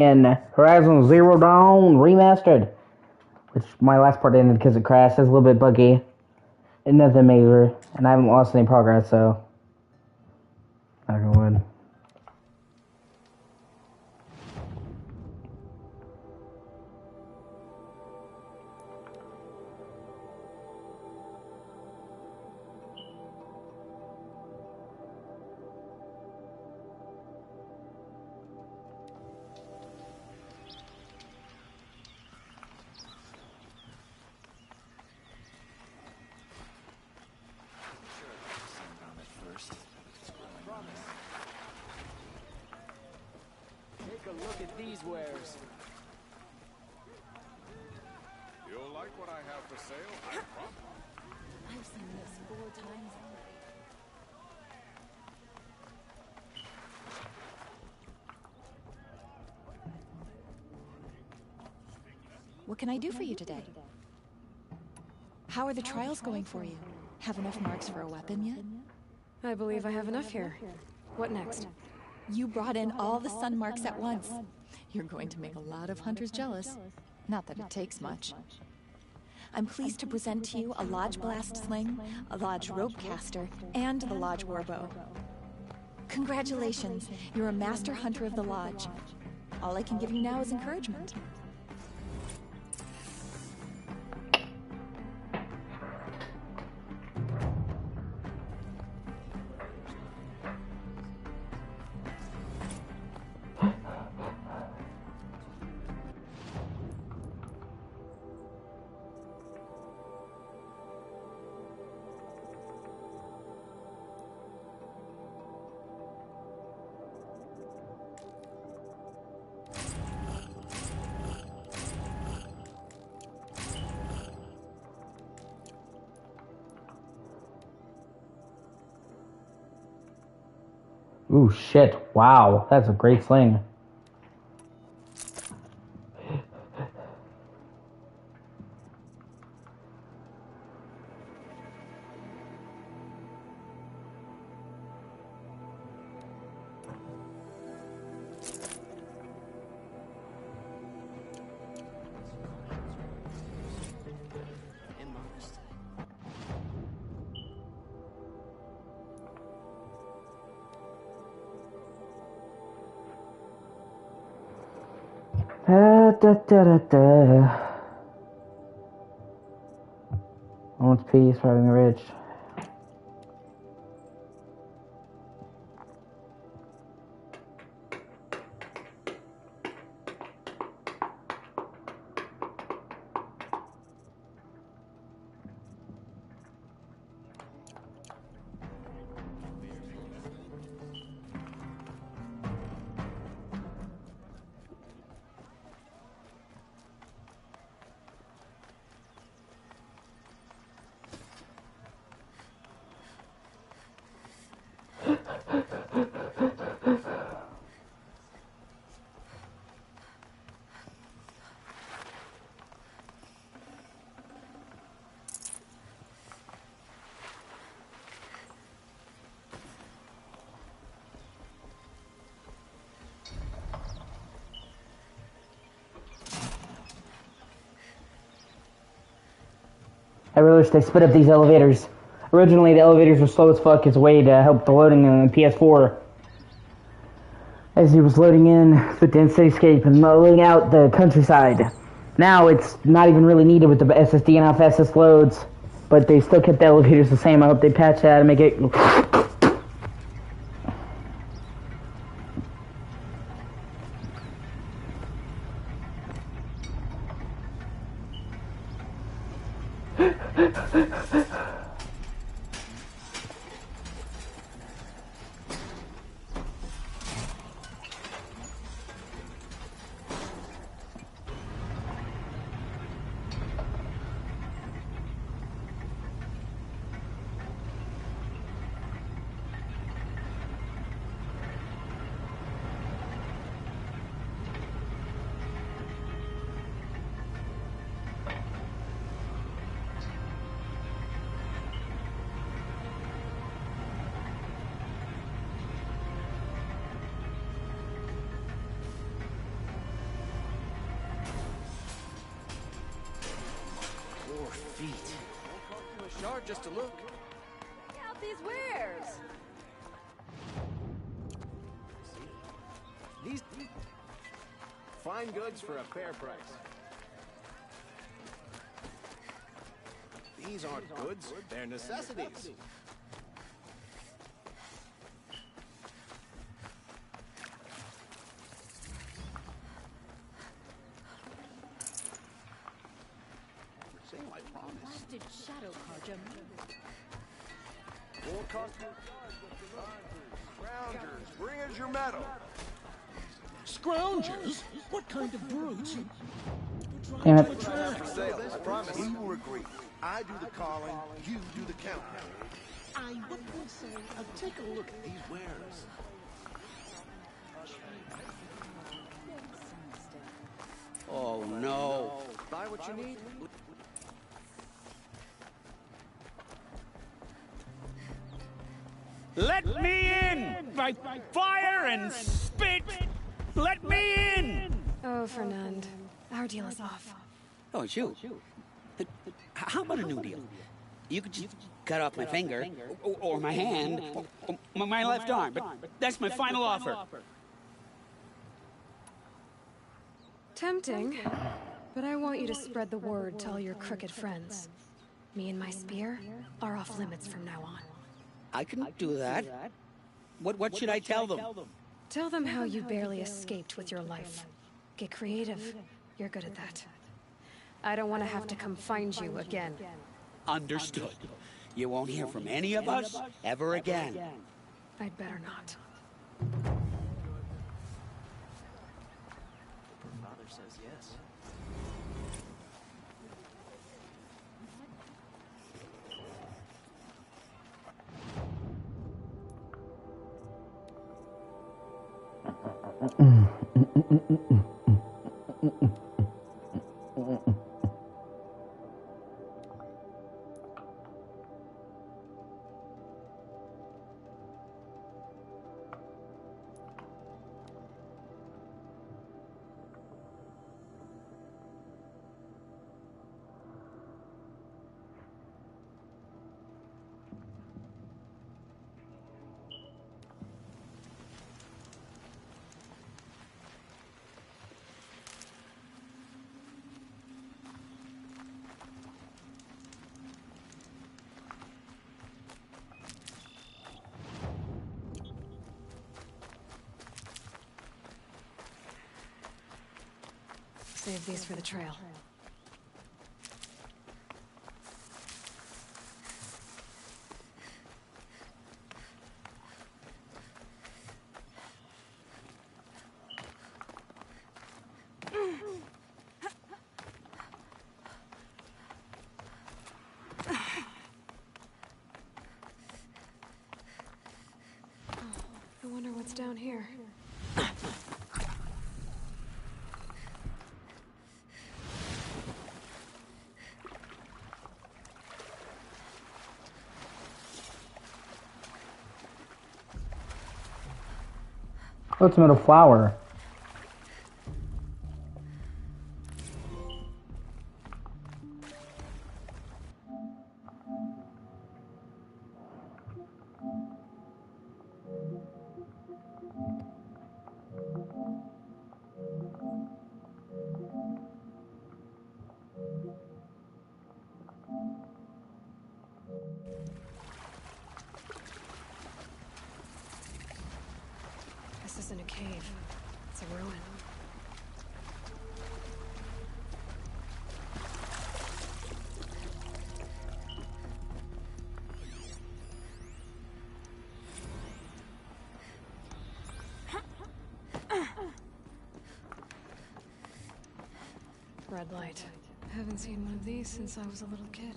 in Horizon Zero Dawn Remastered, which my last part ended because it crashed. It's a little bit buggy, and nothing major, and I haven't lost any progress, so I can win. Look at these wares. You'll like what I have for sale, I promise. I've seen this 4 times already. What can I do for you today? How are the trials going for you? Have enough marks for a weapon yet? I believe I have enough here. What next? You brought in all the sun marks at once. You're going to make a lot of hunters jealous. Not that it takes much. I'm pleased to present to you a Lodge Blast Sling, a Lodge Rope Caster, and the Lodge Warbow. Congratulations, you're a master hunter of the Lodge. All I can give you now is encouragement. Ooh, shit. Wow. That's a great sling. I want peace for having the rich. I really wish they sped up these elevators. Originally, the elevators were slow as fuck as a way to help the loading in the PS4. As he was loading in the dense cityscape and loading out the countryside. Now it's not even really needed with the SSD and how fast this loads. But they still kept the elevators the same. I hope they patch that and make it... feet. Won't cost you a shard just to look. Check out these wares. These fine goods for a fair price. These aren't goods, they're necessities. Same, I promise. Blasted shadow carja. Won't cost you a shard just to look. Scroungers, bring us your metal. Scroungers? What kind of brutes? Damn it. For sale, I promise. We will agree. I do the calling, you do the counting. I wouldn't say. Take a look at these wares. Oh no. Buy what you need. Let me in! By fire and spit! Let me in! Oh, Fernand. Our deal is off. Oh, it's you. How about a new deal? You could just cut off my finger, or my hand, or my left arm, but that's my final offer. Tempting, but I want you to spread the word to all your crooked friends. Me and my spear are off limits from now on. I can do that. What should I tell them? Tell them how you barely escaped with your life. Get creative. You're good at that. I don't want to have to come find you again. Understood. You won't hear from any of us ever again. I'd better not. Father says yes. Save these for the trail. I wonder what's down here. What's a metal flower? This isn't a cave. It's a ruin. Red light. Haven't seen one of these since I was a little kid.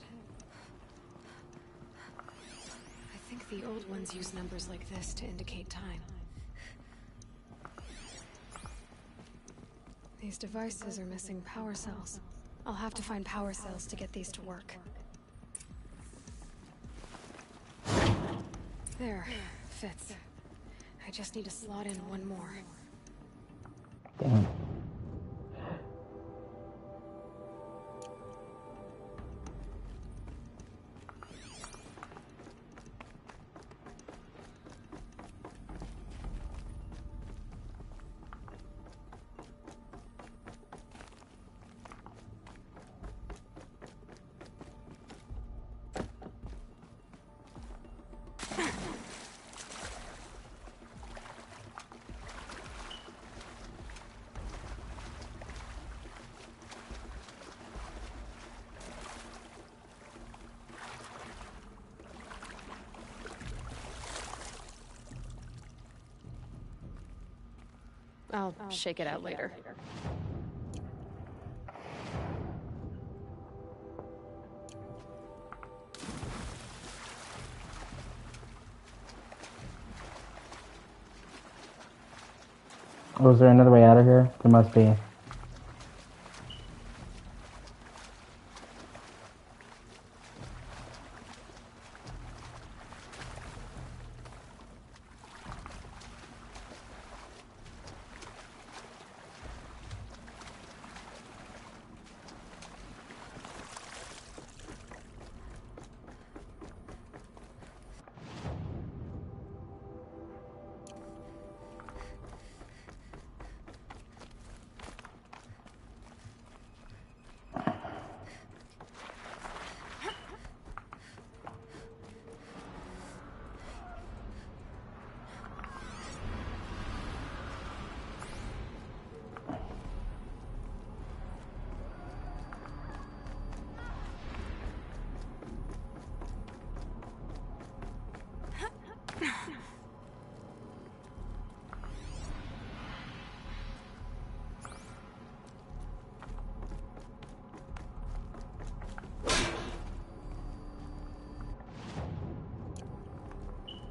I think the old ones use numbers like this to indicate time. These devices are missing power cells. I'll have to find power cells to get these to work. There. Fits. I just need to slot in one more. Damn. I'll shake it out later. Oh, is there another way out of here? There must be.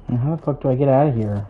And how the fuck do I get out of here?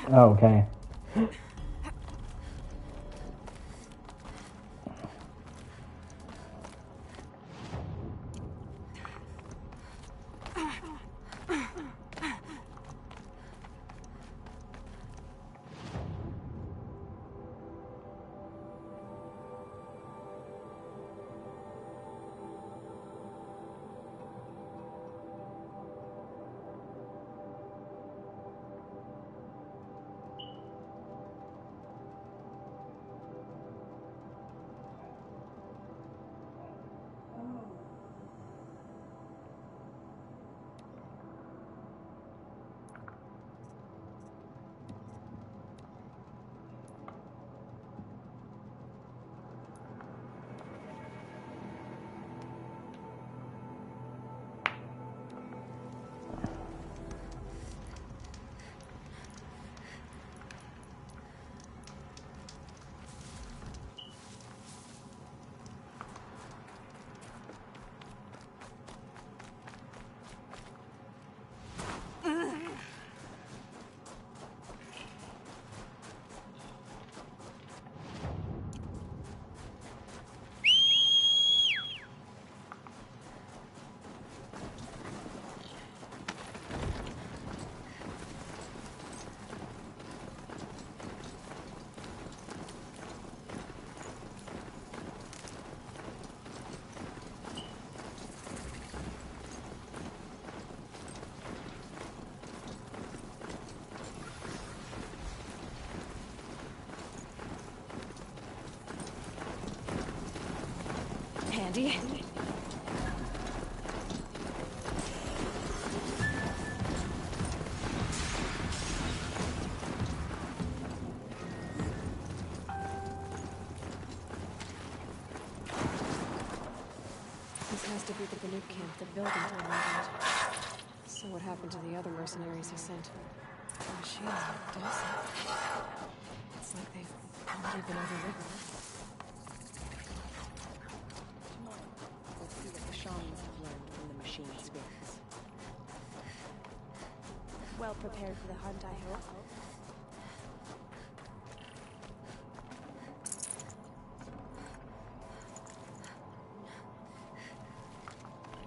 Oh, okay. Handy. This has to be the Banuk camp the building abandoned. So what happened to the other mercenaries he sent? The machines are docile. It's like they've already been overridden. We'll see what the shamans have learned from the machine spirits. Well prepared for the hunt, I hope.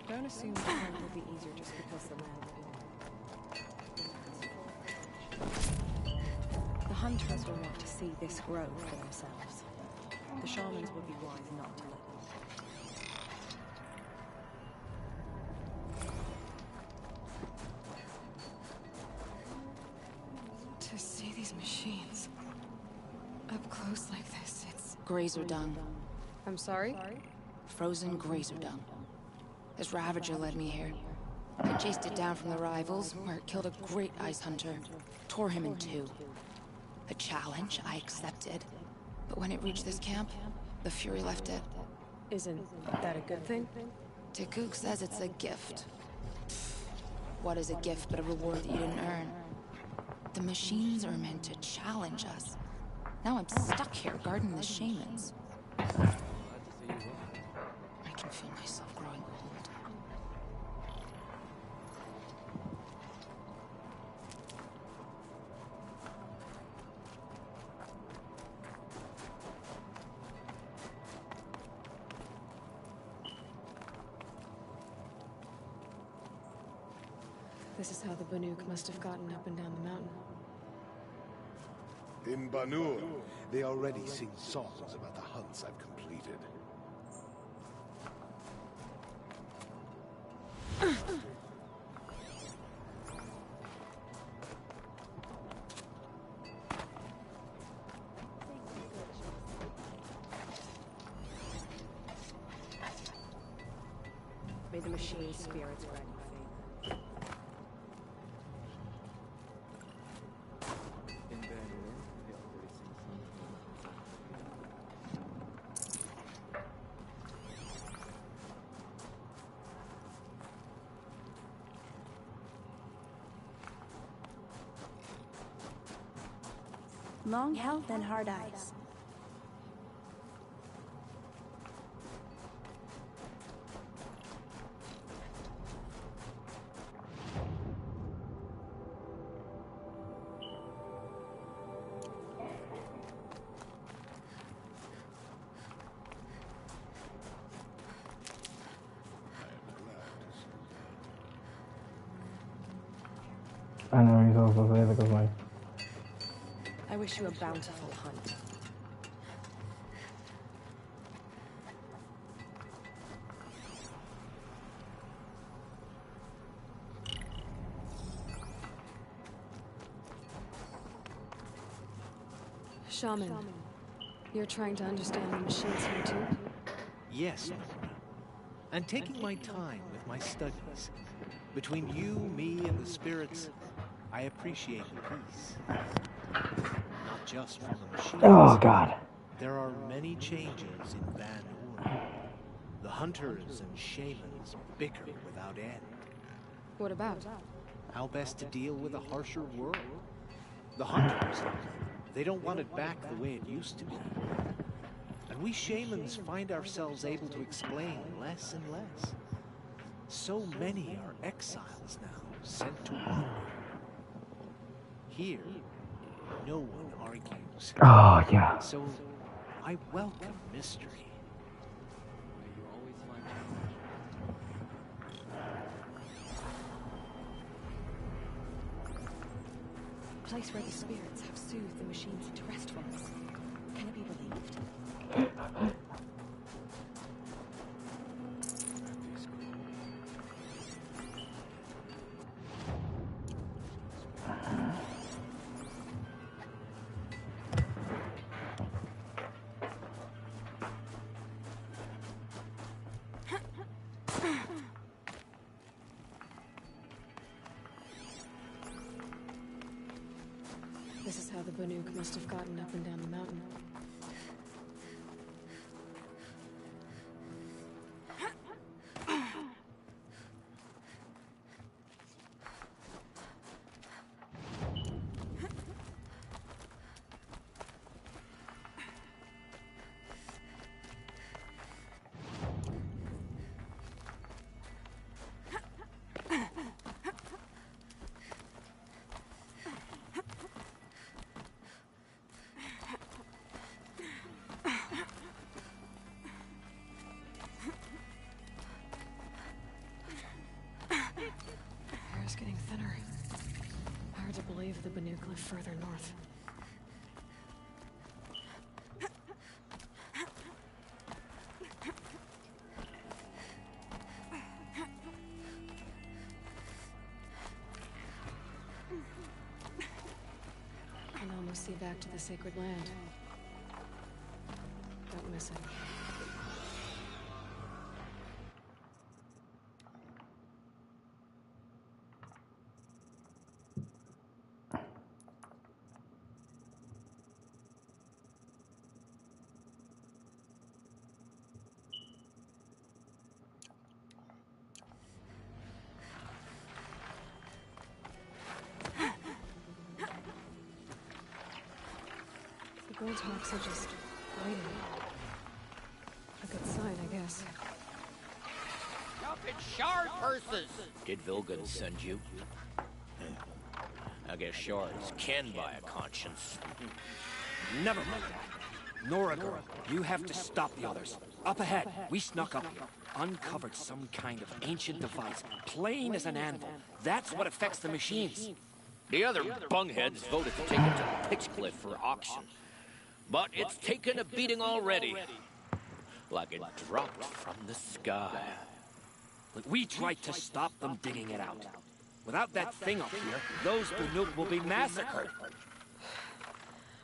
Don't assume the hunt will be easier just because the land is big. The hunters will want to see this grow for themselves. The shamans would be wise not to let them. these machines. Up close like this, it's... Grazer dung. I'm sorry? Frozen grazer dung. This Ravager led me here. I chased it down from the rivals, where it killed a great ice hunter. Tore him in two. A challenge I accepted. But when it reached this camp, the Fury left it. Isn't that a good thing? Tikuk says it's a gift. What is a gift but a reward that you didn't earn? The machines are meant to challenge us. Now I'm stuck here guarding the shamans. I can feel myself growing old. This is how the Banuk must have gotten up and down the mountain. In Banur, they already sing songs about the hunts I've completed. May the machine spirits grant you favor. Long health and hard eyes. I know he's also say because like. I wish you a bountiful hunt. Shaman, you're trying to understand the machines here too? Yes, Nora. And taking my time with my studies. Between you, me, and the spirits, I appreciate the peace. Not just from the machines. Oh God. There are many changes in Van Orn. The hunters and shamans bicker without end. What about? How best to deal with a harsher world? The hunters, they don't want it back the way it used to be. And we shamans find ourselves able to explain less and less. So many are exiles now, sent to wander. Here, no one argues. Oh yeah. So, I welcome mystery. A place where the spirits have soothed the machines into restfulness. Can it be believed? This is how the Banuk must have gotten up and down the mountain. The air's getting thinner. Hard to believe the Banuk live further north. can almost see back to the sacred land. Don't miss it. The Goldhawks are just waiting. A good sign, I guess. Jumping shard purses! Did Vilgun send you? I guess shards can buy a conscience. Never mind that. Nora girl, you have to stop the others. Up ahead, we snuck up here. Uncovered some kind of ancient device, plain as an anvil. That's what affects the machines. The other bungheads voted to take it to Pitchcliff for auction. But it's taken a beating already. Like it dropped from the sky. But we tried to stop them digging it out. Without that thing up here, those Banuk will be massacred.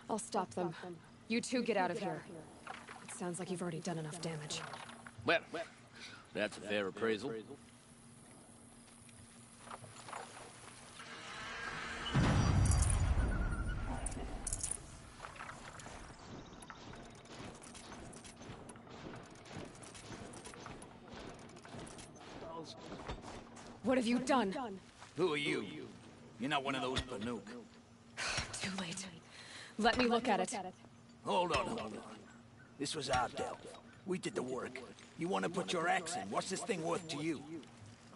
I'll stop them. You two get out of here. It sounds like you've already done enough damage. Well, that's a fair appraisal. What have you done? Who are you? You're not one of those Banuk. Too late. Let me look at it. Hold on. This was our deal. We did the work. You want to put your axe in? What's this thing worth to you?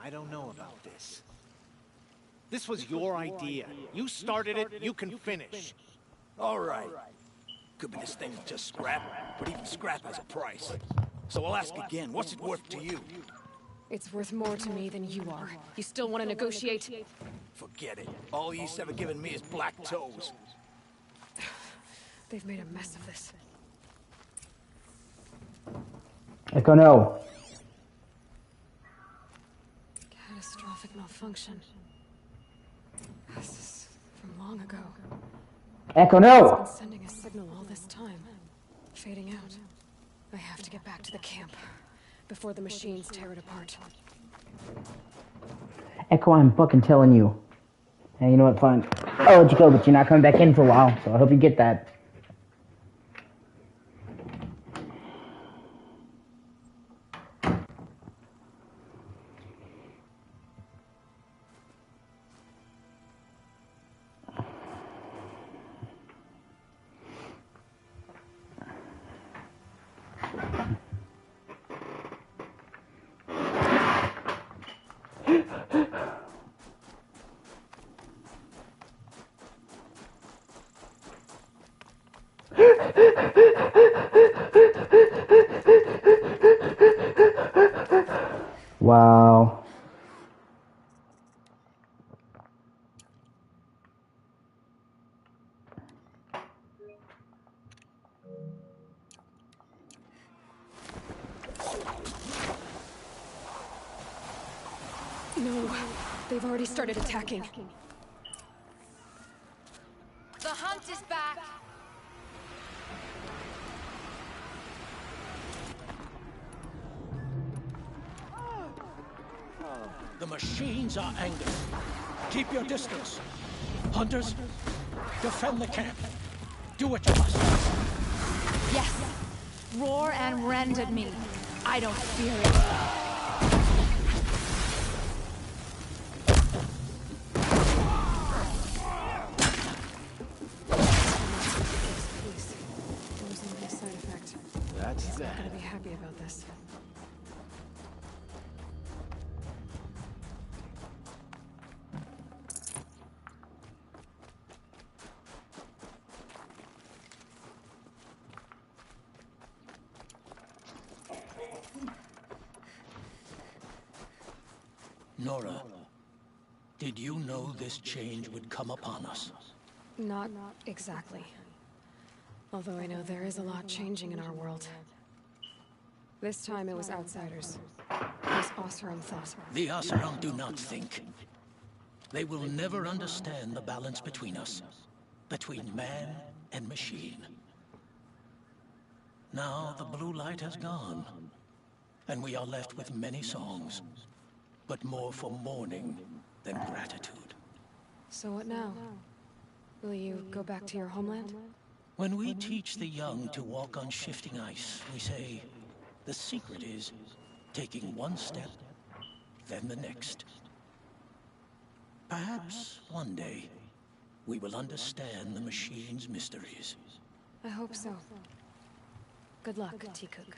I don't know about this. This was your idea. You started it, you can finish. All right. Could be this thing just scrap, but even scrap has a price. So I'll ask again, what's it worth to you? It's worth more to me than you are. You still want to negotiate? Forget it. All you've ever given me is black toes. They've made a mess of this. Echo, no. Catastrophic malfunction. This is from long ago. Echo, no! It's been sending a signal all this time. Fading out. I have to get back to the camp before the machines tear it apart. Echo, I'm fucking telling you. And you know what, fine. I'll let you go, but you're not coming back in for a while, so I hope you get that. Wow. No, they've already started attacking. The hunt is back! The machines are angered. Keep your distance. Hunters, defend the camp. Do what you must. Yes! Roar and rend at me. I don't fear it. That's He's not that. gonna be happy about this. Nora, did you know this change would come upon us? Not exactly. Although I know there is a lot changing in our world. This time it was outsiders. As Oseram thought. The Oseram do not think. They will never understand the balance between us. between man and machine. Now the blue light has gone, and we are left with many songs, but more for mourning than gratitude. So what now? Will you go back to your homeland? When we teach the young to walk on shifting ice, we say, the secret is taking one step, then the next. Perhaps one day, we will understand the machine's mysteries. I hope so. Good luck, T-Cook.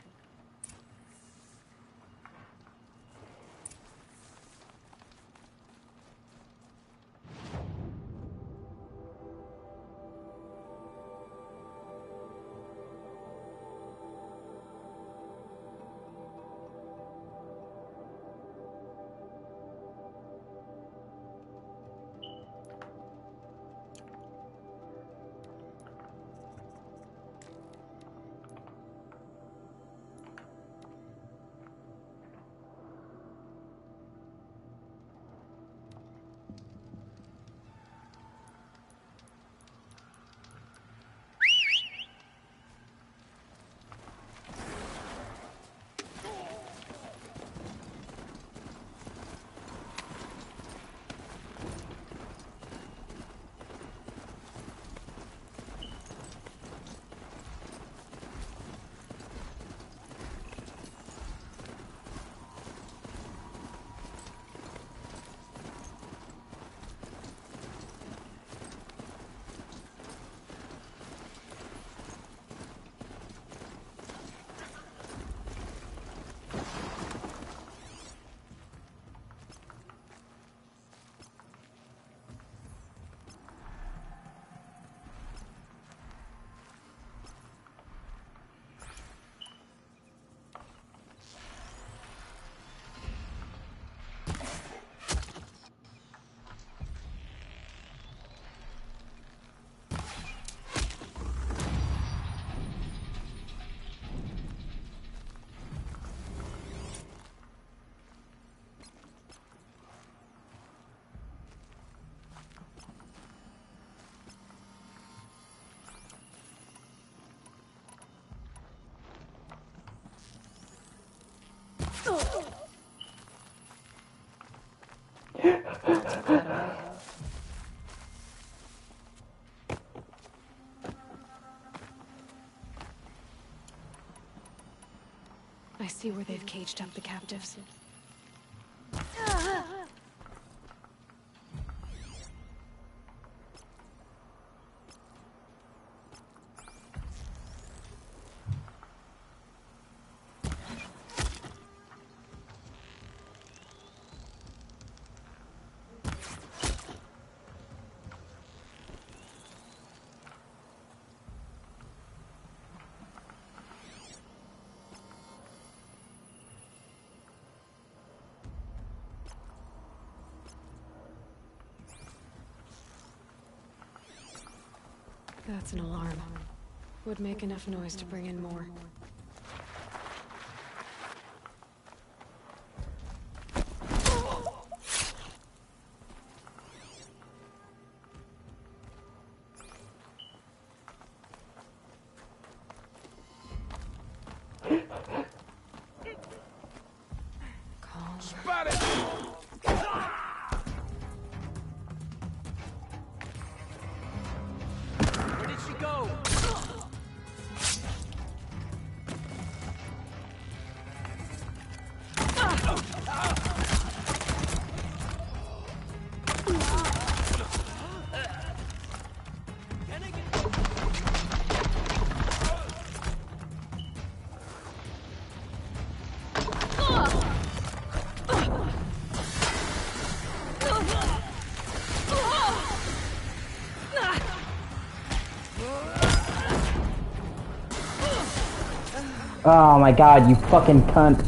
I see where they've caged up the captives. That's an alarm. Would make enough noise to bring in more. Oh my god, you fucking cunt.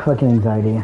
Fucking anxiety.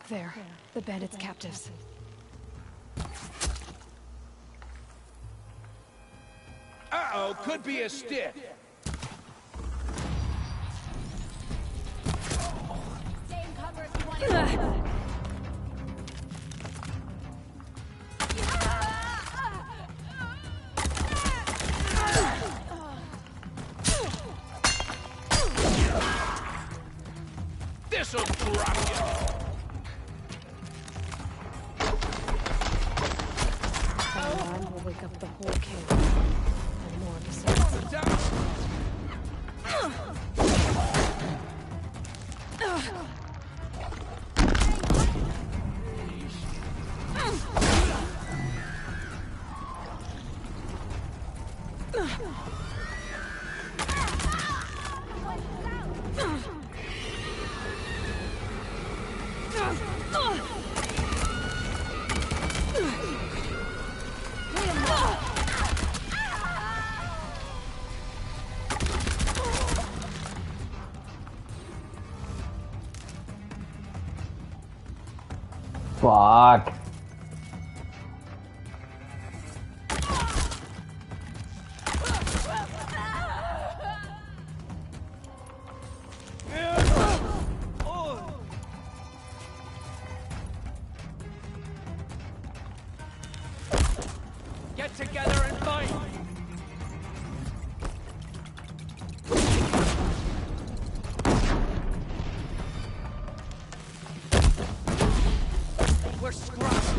There, the bandits' captives. Uh-oh, could be a stick. Stay in cover if you want to. This'll drop you. That alarm will wake up the whole camp. And more besides. Fuck. Get together and fight! We're scrubs.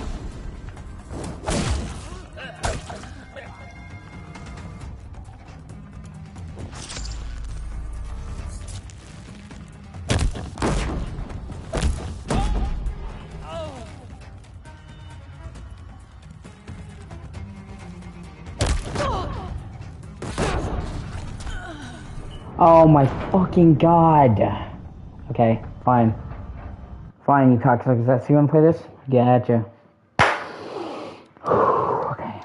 Oh my fucking god. Okay, fine. Fine, you cocksuckers. So you wanna play this? Gotcha. Okay.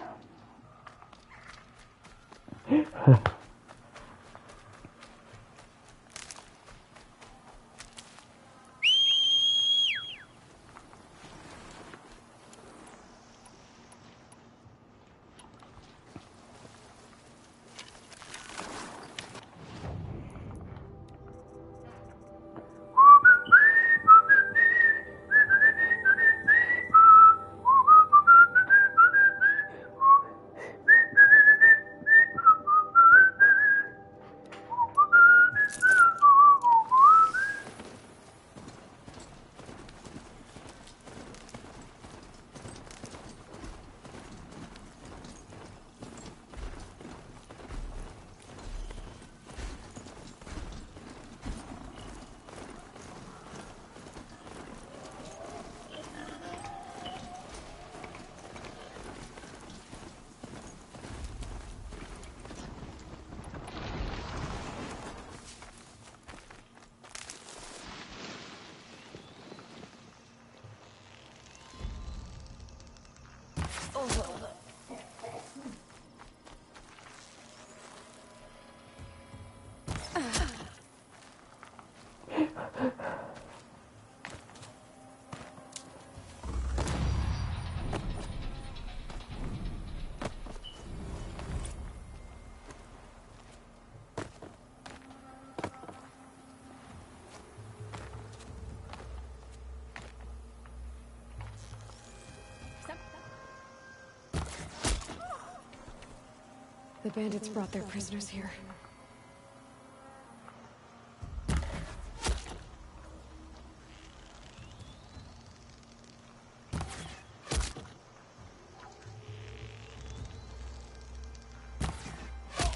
The bandits brought their prisoners here.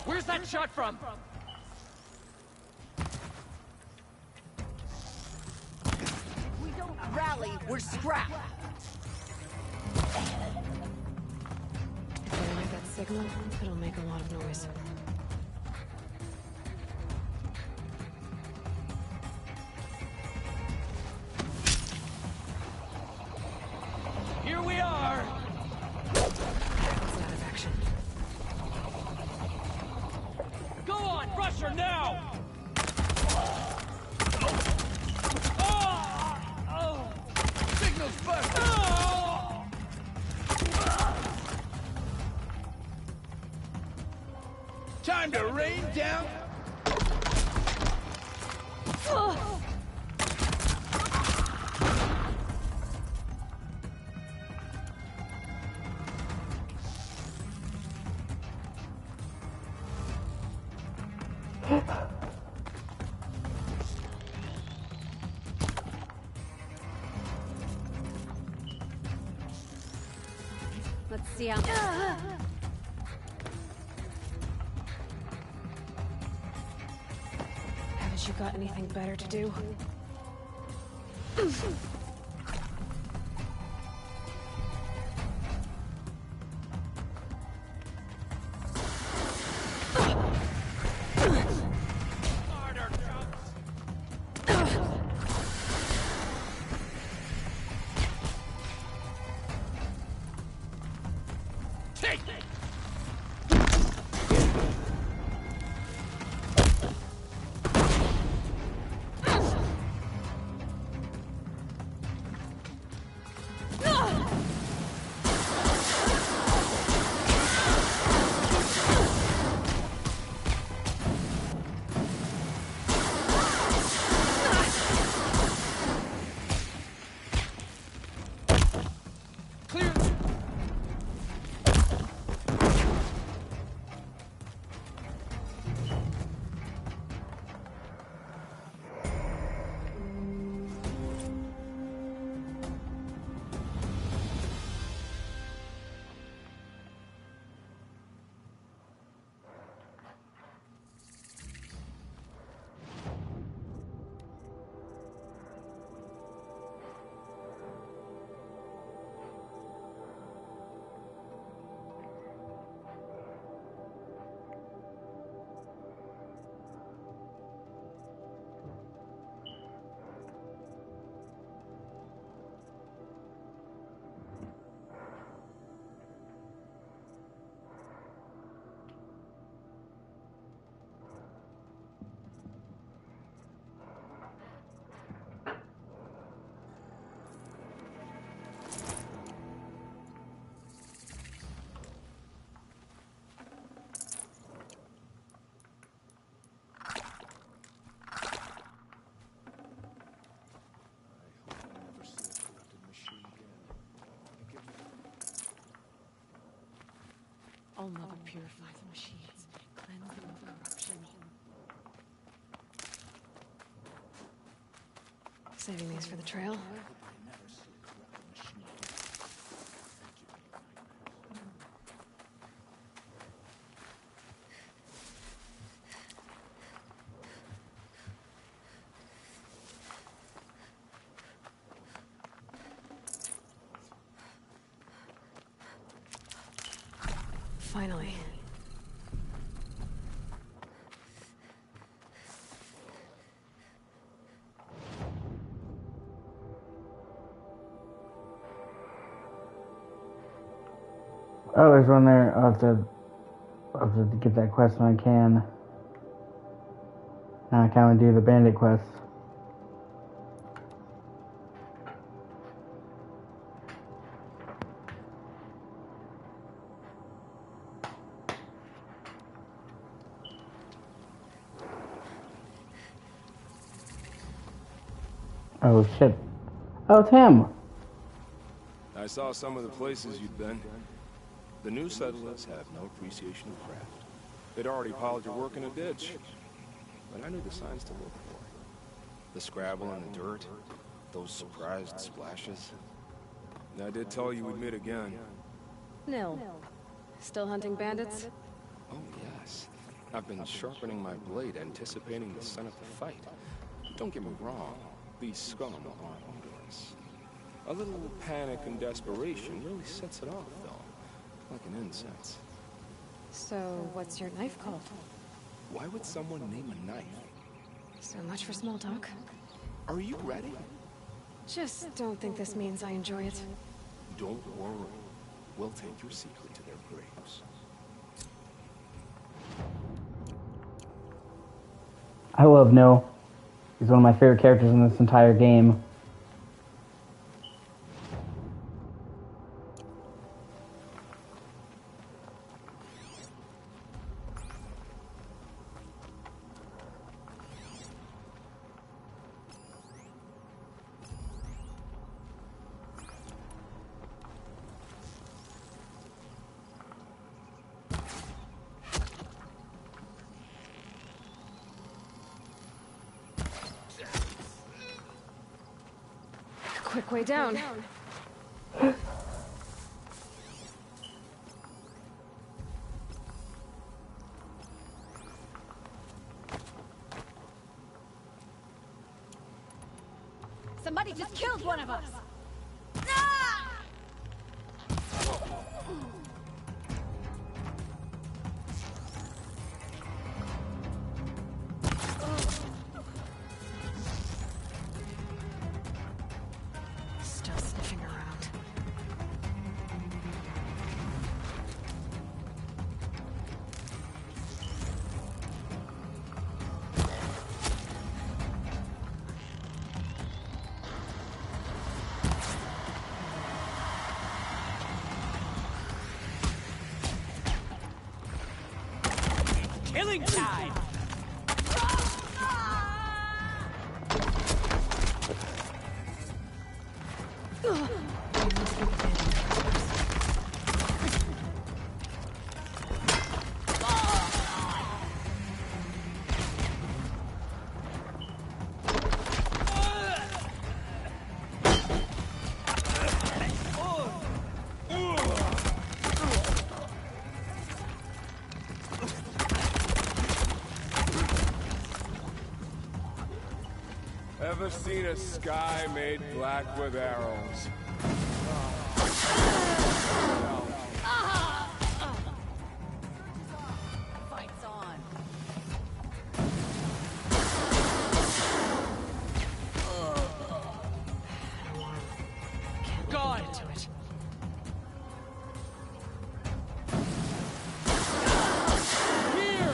Where's that shot from? We don't rally, we're scrap. If they make that signal, it'll make a lot of noise. Here we are! It's out of action. Go on, rush her now! Signal's busted! Time to rain down. Let's see how... Haven't you got anything better to do? All love and purify the machines, cleanse them of corruption. Saving these for the trail. Finally. Oh, there's one there. I'll have to get that quest when I can. Now I kind of do the bandit quest. Oh shit. Oh, it's him! I saw some of the places you'd been. The new settlers have no appreciation of craft. They'd already piled your work in a ditch. But I knew the signs to look for. The scrabble in the dirt, those surprised splashes. And I did tell you we'd meet again. Nil. Still hunting bandits? Oh, yes. I've been sharpening my blade, anticipating the son of the fight. Don't get me wrong, these scum aren't odorous. A little panic and desperation really sets it off, though. Like an incense. So, what's your knife called? Why would someone name a knife? So much for small talk. Are you ready? Just don't think this means I enjoy it. Don't worry. We'll take your secret to their graves. I love Nil. He's one of my favorite characters in this entire game. Quick way down. Somebody just killed one of us! Still sniffing around. Killing time! Ever seen a sky made black with arrows? Fight's on. God! Into it. Here!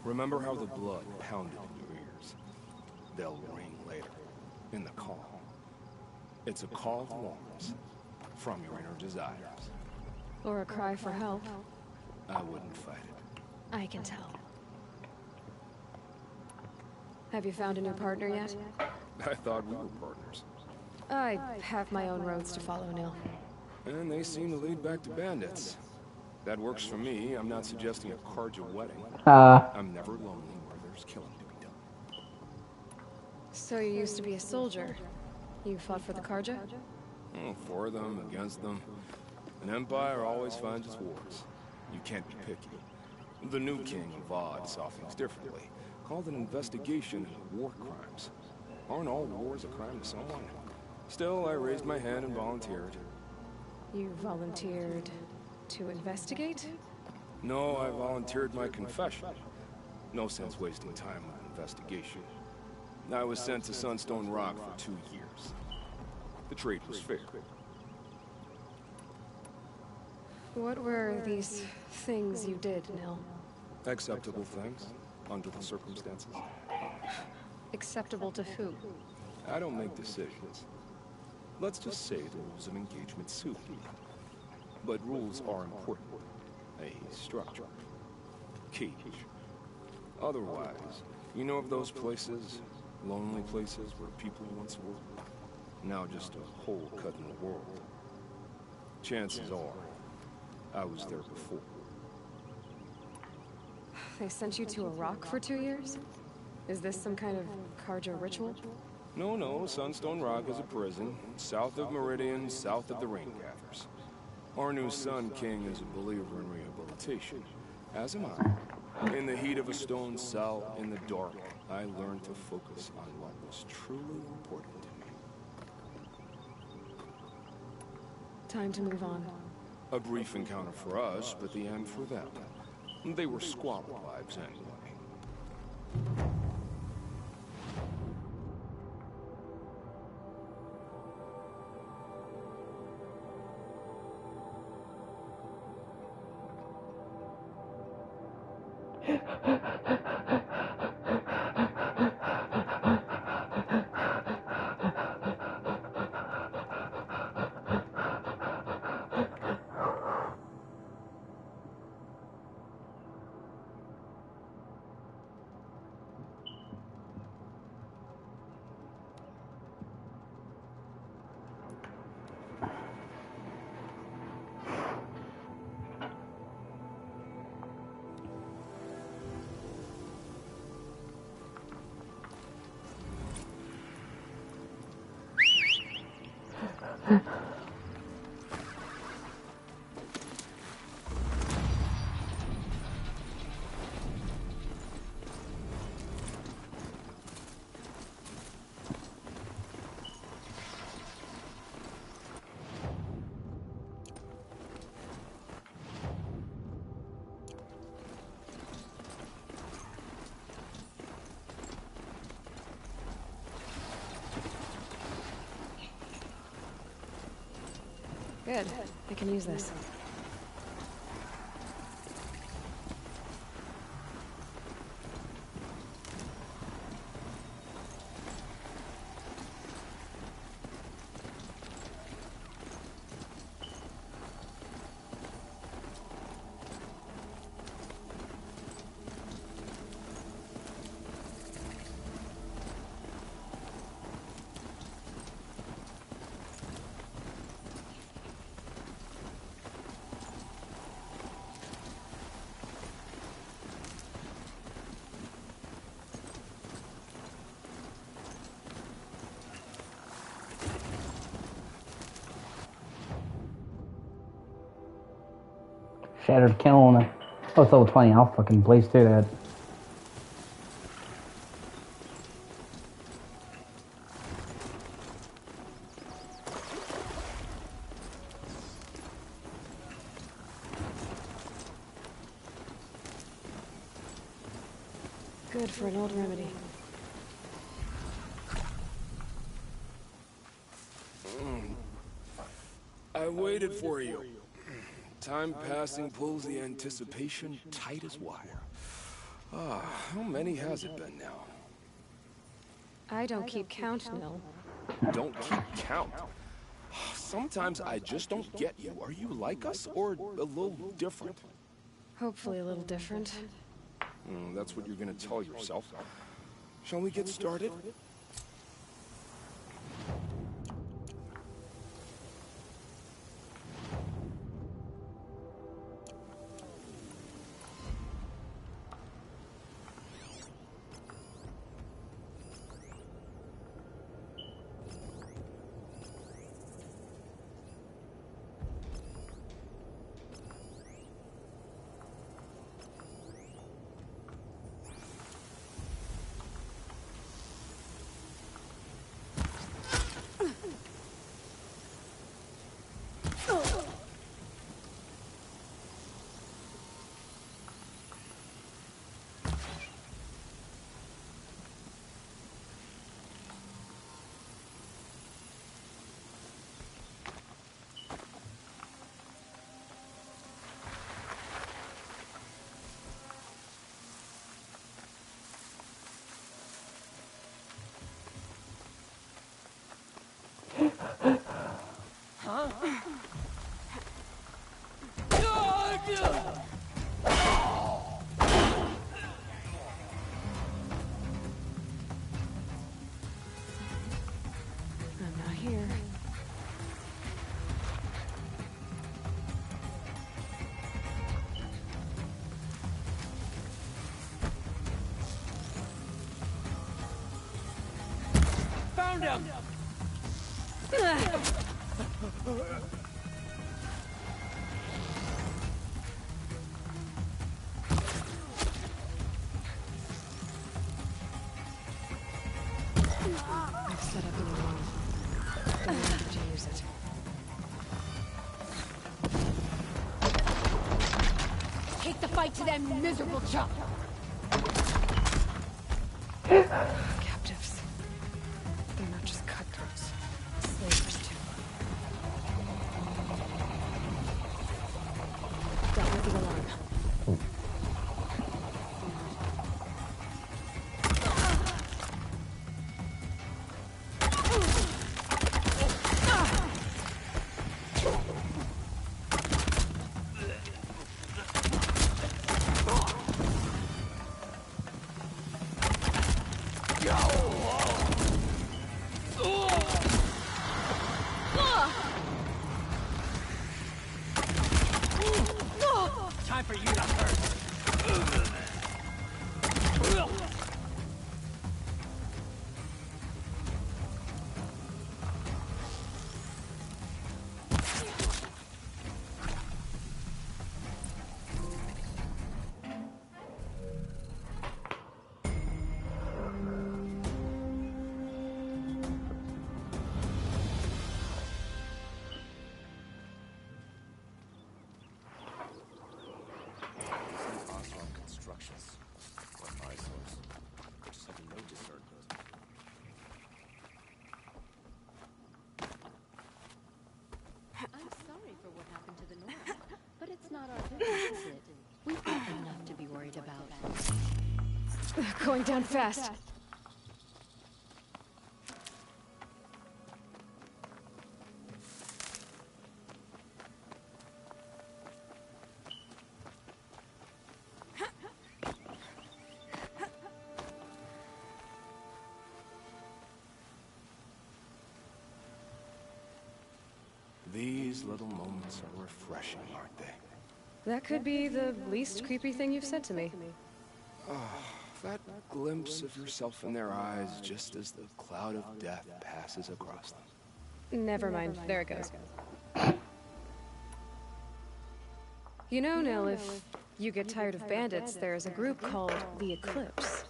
Remember how the blood pounded in your ears? They'll ring later, in the call. It's a call to arms, from your inner desires. Or a cry for help. I wouldn't fight it. I can tell. Have you found a new partner yet? I thought we were partners. I have my own roads to follow, Nil. And they seem to lead back to bandits. That works for me. I'm not suggesting a Karja wedding. I'm never lonely where there's killing to be done. So you used to be a soldier. You fought for the Karja? Oh, for them, against them. An empire always finds its wars. You can't be picky. The new king of Odd saw things differently. Called an investigation into war crimes. Aren't all wars a crime to someone? Still, I raised my hand and volunteered. You volunteered to investigate? No, I volunteered my confession. No sense wasting time on an investigation. I was sent to Sunstone Rock for 2 years. The trade was fair. What were these things you did, Nil? Acceptable things, under the circumstances. Acceptable to who? I don't make decisions. Let's just say the rules of engagement suit me. But rules are important. A structure. Cage. Otherwise, you know of those places, lonely places where people once were? Now just a hole cut in the world. Chances are, I was there before. They sent you to a rock for 2 years? Is this some kind of Carja ritual? No, Sunstone Rock is a prison, south of Meridian, south of the Rain Gathers. Our new Sun King is a believer in rehabilitation, as am I. In the heat of a stone cell, in the dark, I learned to focus on what was truly important to me. Time to move on. A brief encounter for us, but the end for them. They were squabble vibes anyway. Good. I can use this. Shattered kiln. Oh, it's level 20. I'll fucking blaze through that. Good for an old remedy. I waited for you. Time passing pulls the anticipation tight as wire. How many has it been now? I don't keep count, Nil. Don't keep count. Sometimes I just don't get you. Are you like us, or a little different? Hopefully a little different. That's what you're gonna tell yourself. Shall we get started? Huh? I'm not here. Found him! I've set up a new one. I'm ready to use it. Take the fight to them, miserable chump! Captives. They're not just cutthroats. Slavers, too. Dealt with the alarm. Time for you to hurt. I'm sorry for what happened to the North, but it's not our business, is it? We've got enough to be worried about. Going down fast. These little moments are refreshing, aren't they? That could be the least creepy thing you've said to me. That glimpse of yourself in their eyes just as the cloud of death passes across them. Never mind. There it goes. You know, Nell, if you get tired of bandits, there's a group called the Eclipse.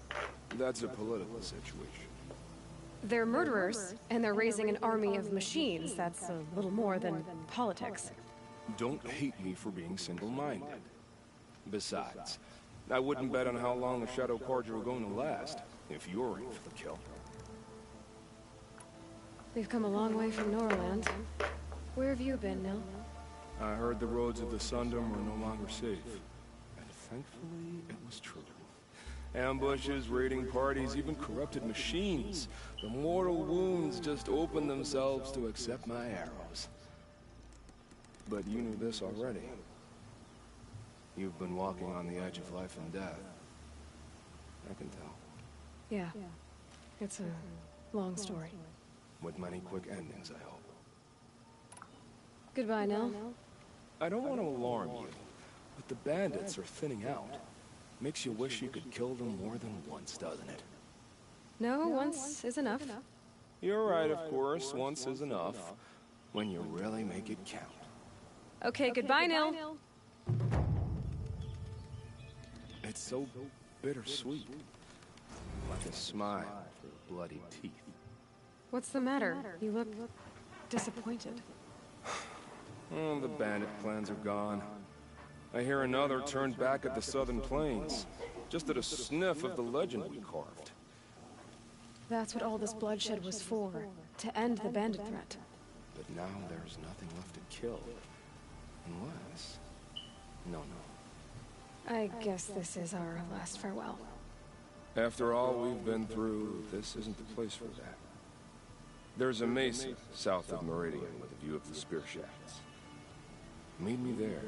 That's a political situation. They're murderers, and they're raising an army of machines. That's a little more than politics. Don't hate me for being single-minded. Besides, I wouldn't bet on how long the Shadow Cards are going to last, if you're in for the kill. We've come a long way from Norland. Where have you been, Nell? I heard the roads of the Sundom were no longer safe. And thankfully, it was true. Ambushes, raiding parties, even corrupted machines. The mortal wounds just opened themselves to accept my arrows. But you knew this already. You've been walking on the edge of life and death. I can tell. Yeah. It's a long story. With many quick endings, I hope. Goodbye, Nell. I don't want to alarm you, but the bandits are thinning out. Makes you wish you could kill them more than once, doesn't it? No, once is enough. You're right, of course. Once is enough. When you really make it count. Okay, goodbye, Nell. It's so bittersweet. Like a smile through bloody teeth. What's the matter? You look disappointed. Oh, the bandit plans are gone. I hear another turned back at the southern plains. Just at a sniff of the legend we carved. That's what all this bloodshed was for. To end the bandit threat. But now there's nothing left to kill. Unless... No. I guess this is our last farewell. After all we've been through, this isn't the place for that. There's a mesa south of Meridian with a view of the spear shafts. Meet me there.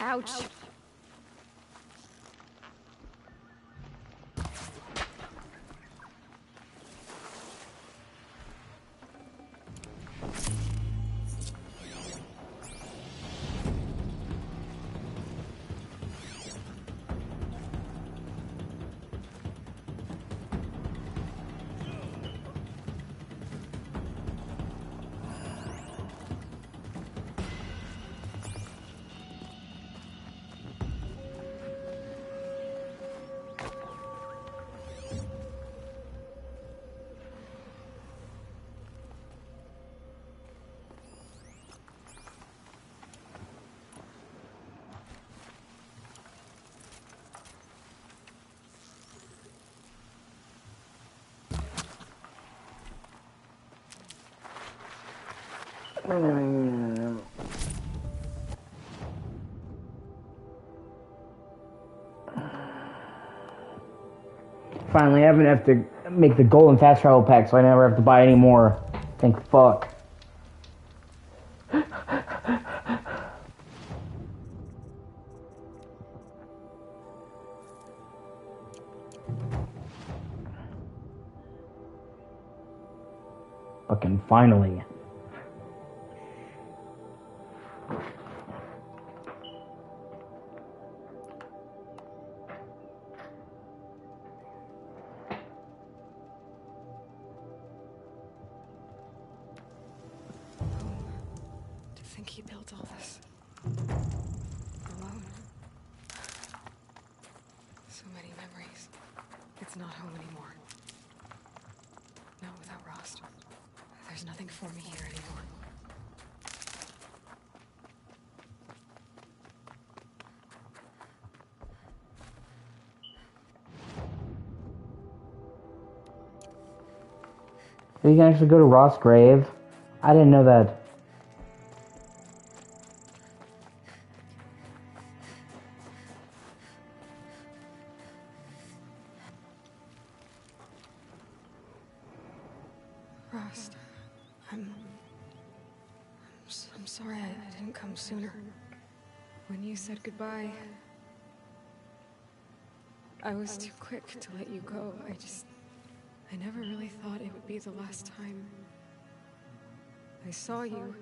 Ouch. Finally, I haven't have to make the golden fast travel pack, so I never have to buy any more. Thank fuck. Fucking finally. To think he built all this alone. So many memories. It's not home anymore. Not without Rost. There's nothing for me here anymore. You can actually go to Rost's grave? I didn't know that. Rost, I'm sorry I didn't come sooner. When you said goodbye, I was too quick to let you go. I never really thought it would be the last time I saw you.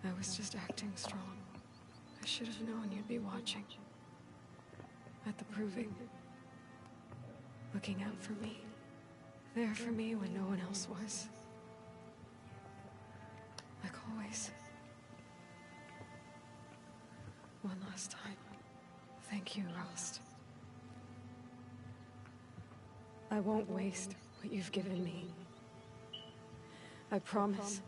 I was just acting strong. I should have known you'd be watching. At the proving. Looking out for me. There for me when no one else was. Like always. One last time. Thank you, Rost. I won't waste what you've given me. I promise.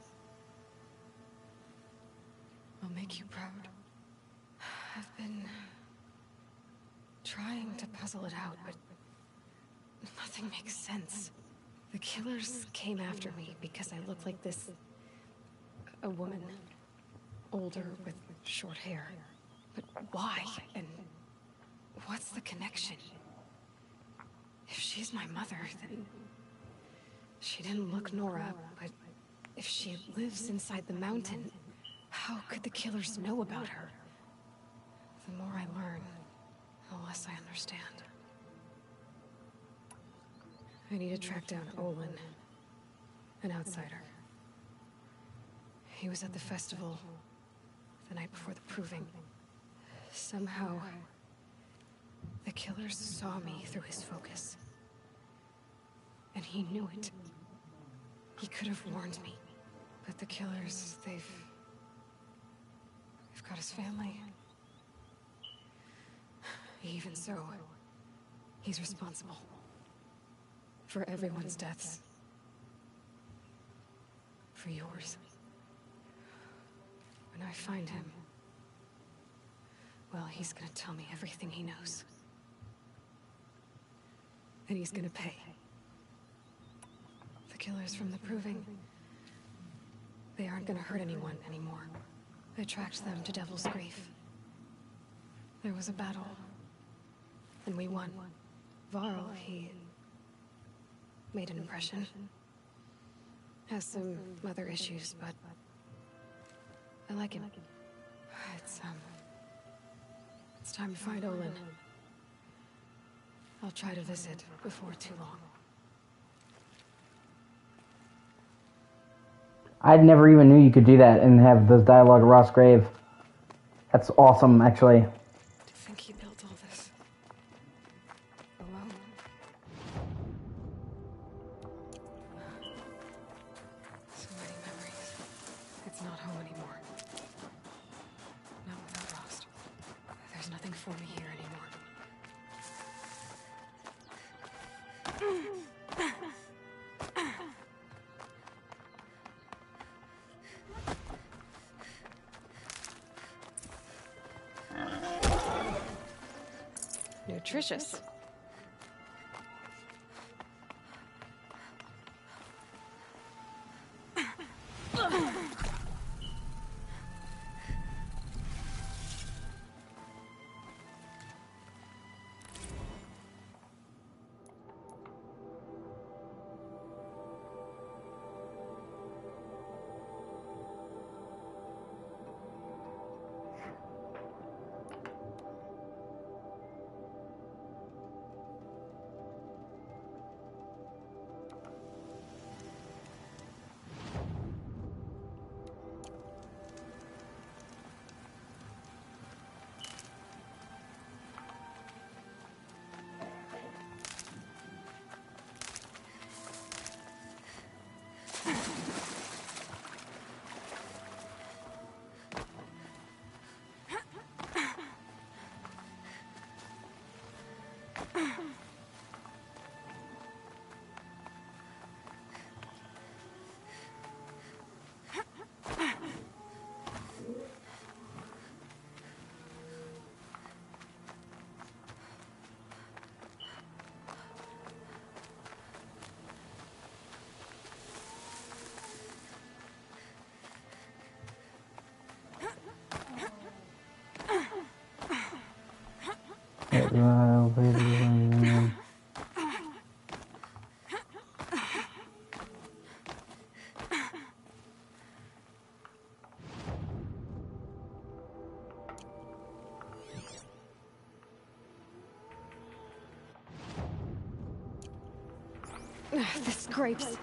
I'll make you proud. I've been trying to puzzle it out, but nothing makes sense. The killers came after me because I look like this... a woman. Older with short hair. But why? And what's the connection? If she's my mother, then... she didn't look Nora, but if she lives inside the mountain, how could the killers know about her? The more I learn, the less I understand. I need to track down Olin, an outsider. He was at the festival the night before the proving. Somehow, the killers saw me through his focus. And he knew it. He could have warned me. But the killers, they've got his family. Even so, he's responsible. For everyone's deaths. For yours. When I find him, well, he's gonna tell me everything he knows. And he's gonna pay. The killers from the proving, they aren't gonna hurt anyone anymore. I tracked them to Devil's Grief. There was a battle, and we won. Varl, he made an impression. Has some other issues, but I like him. It's time to find Olin. I'll try to visit before too long. I never even knew you could do that and have those dialogue of Ross Grave. That's awesome, actually. Do you think he built all this alone? So many memories. It's not home anymore. No, not lost. There's nothing for me here anymore. Nutritious. The scrapes.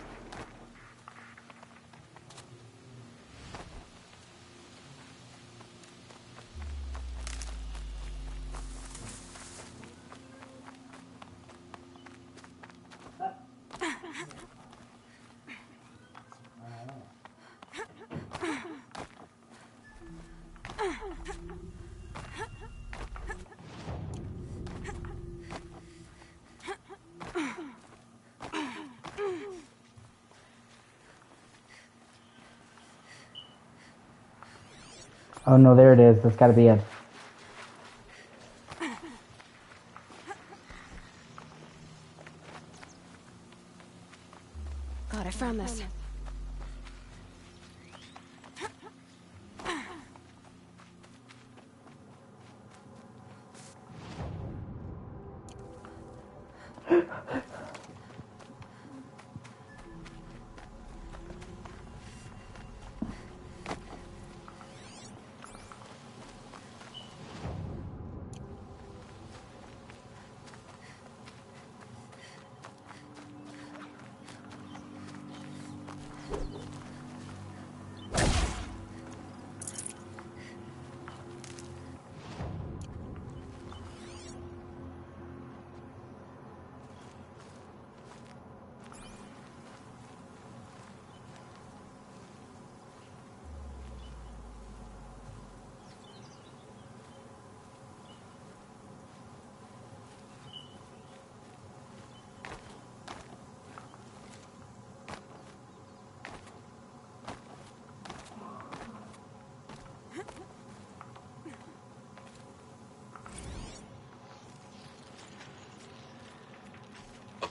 Oh no, there it is. That's gotta be it. God, I found this.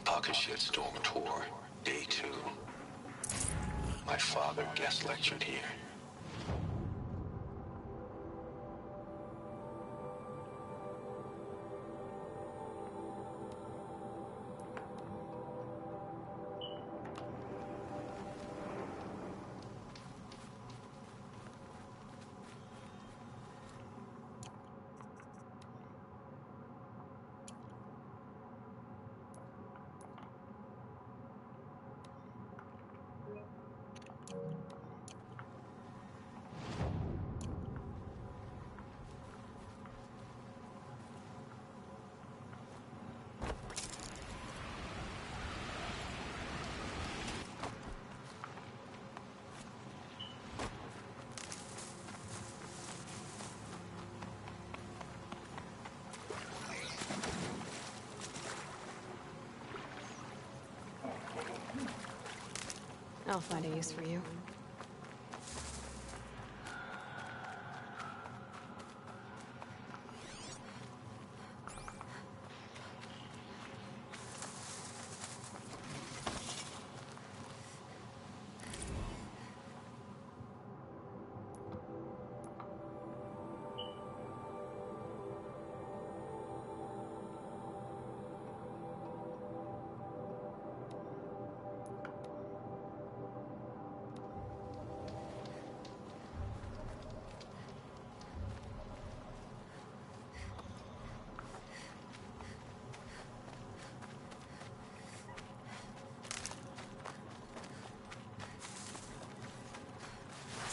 Pocket Shitstorm Tour, Day 2. My father guest lectured here. I'll find a use for you.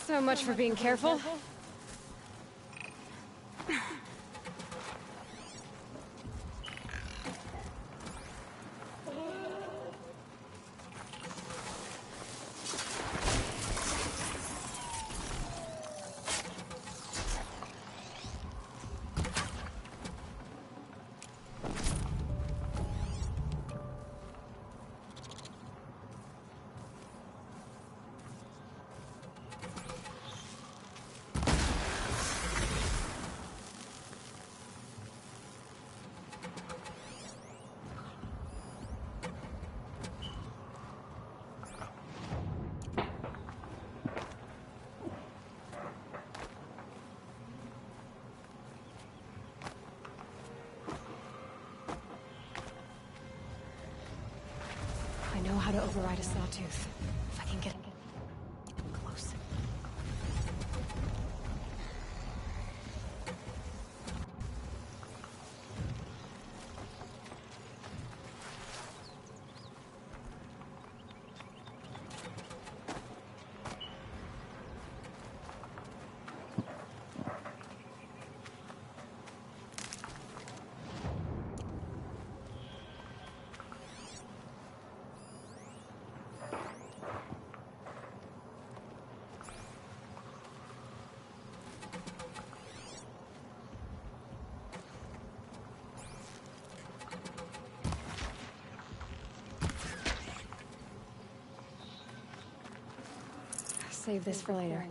So much for being careful. I know how to override a sawtooth. If I can get close. Save this for later.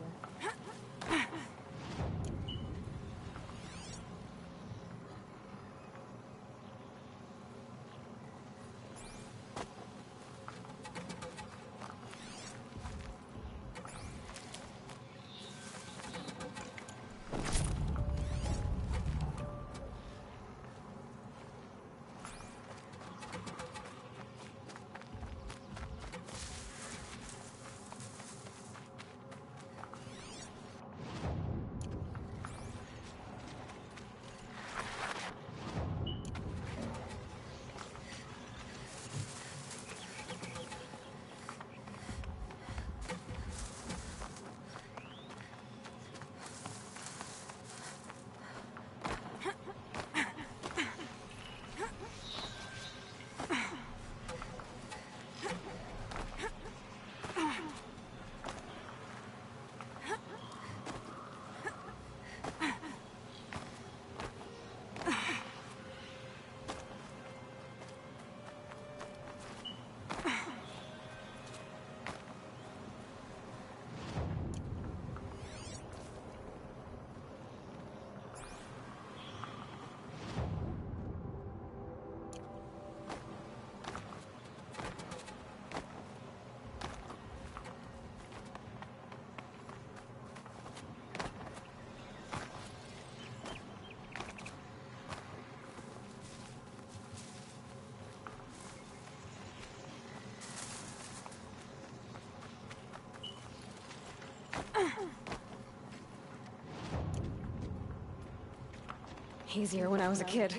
Easier when I was a kid.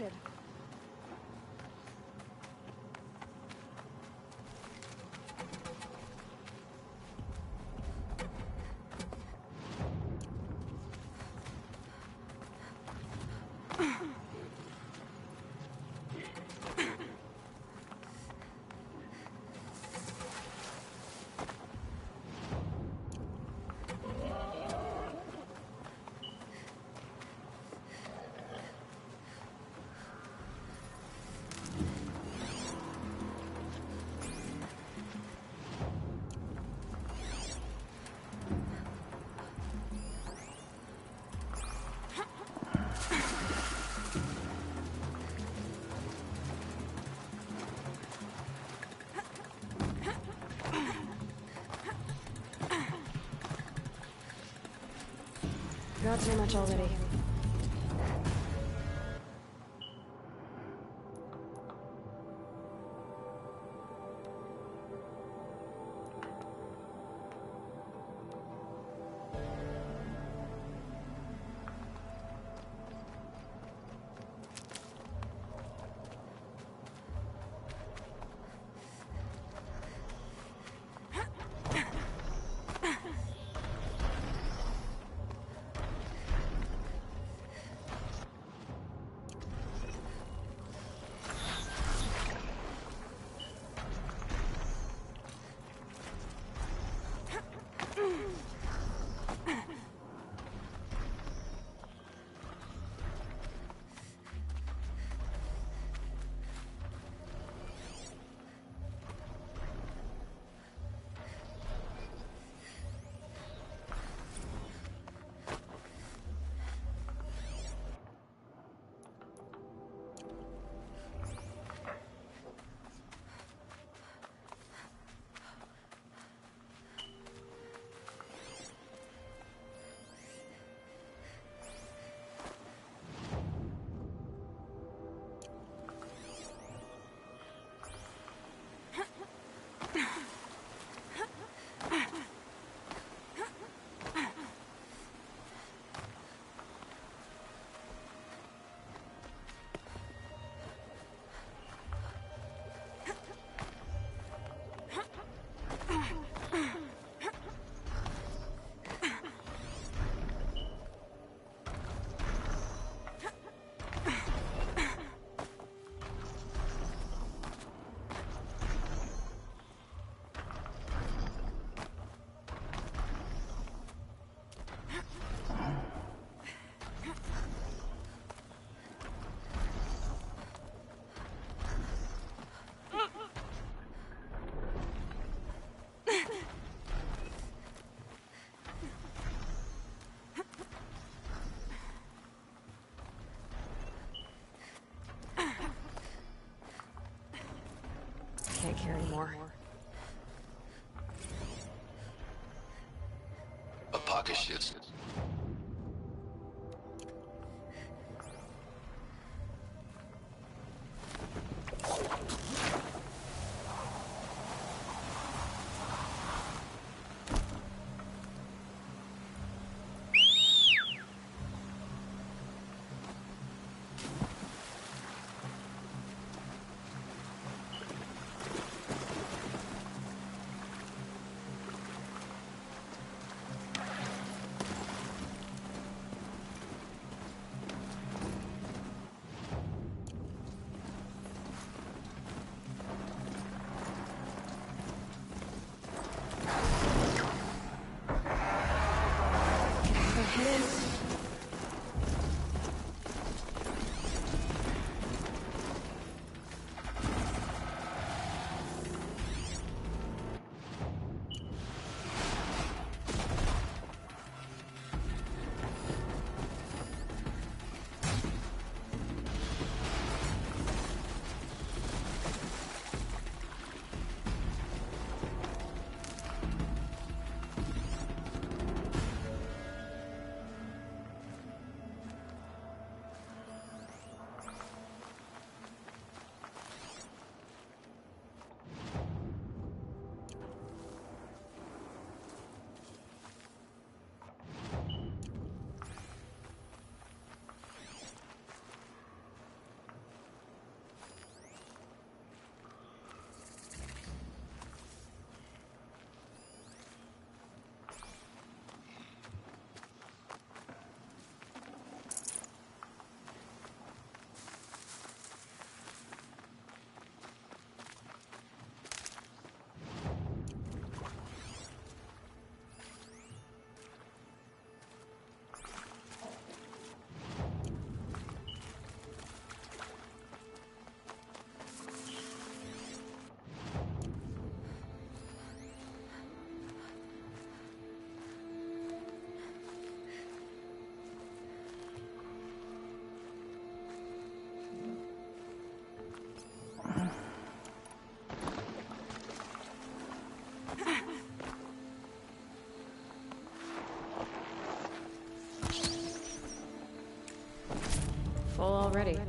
Not too much already. Can't carry more. A pocket shit. already.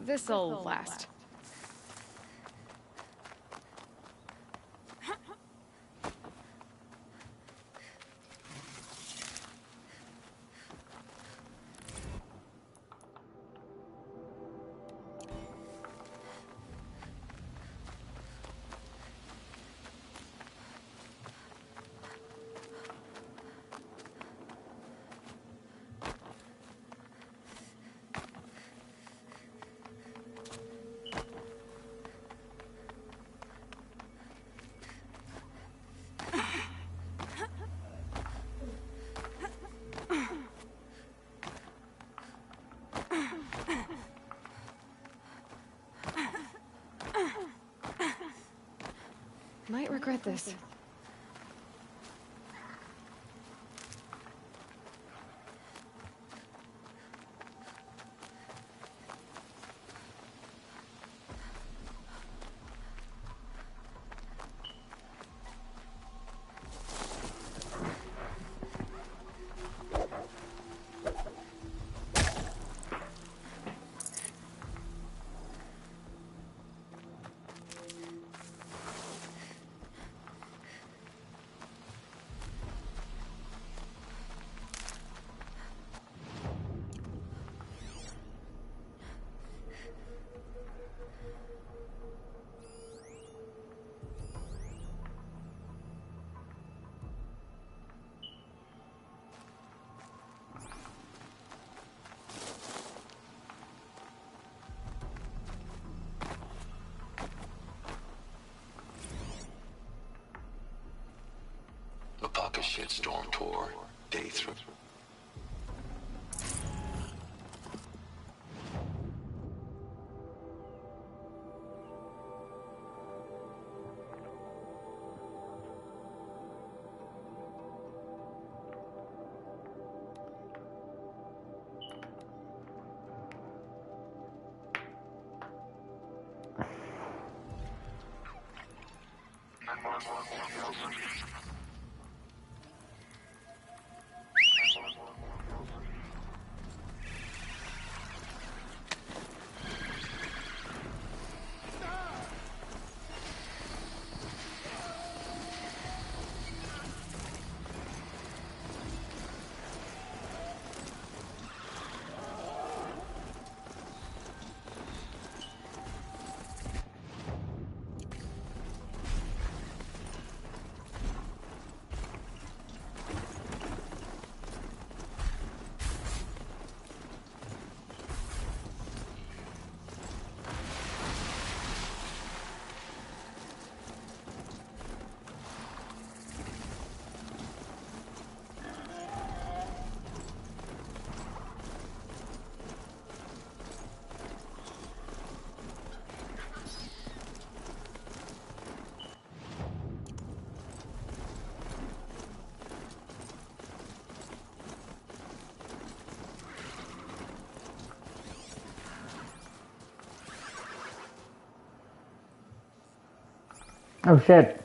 This'll last. Might regret this. The Pocket Shitstorm Tour, Day 3. Oh shit.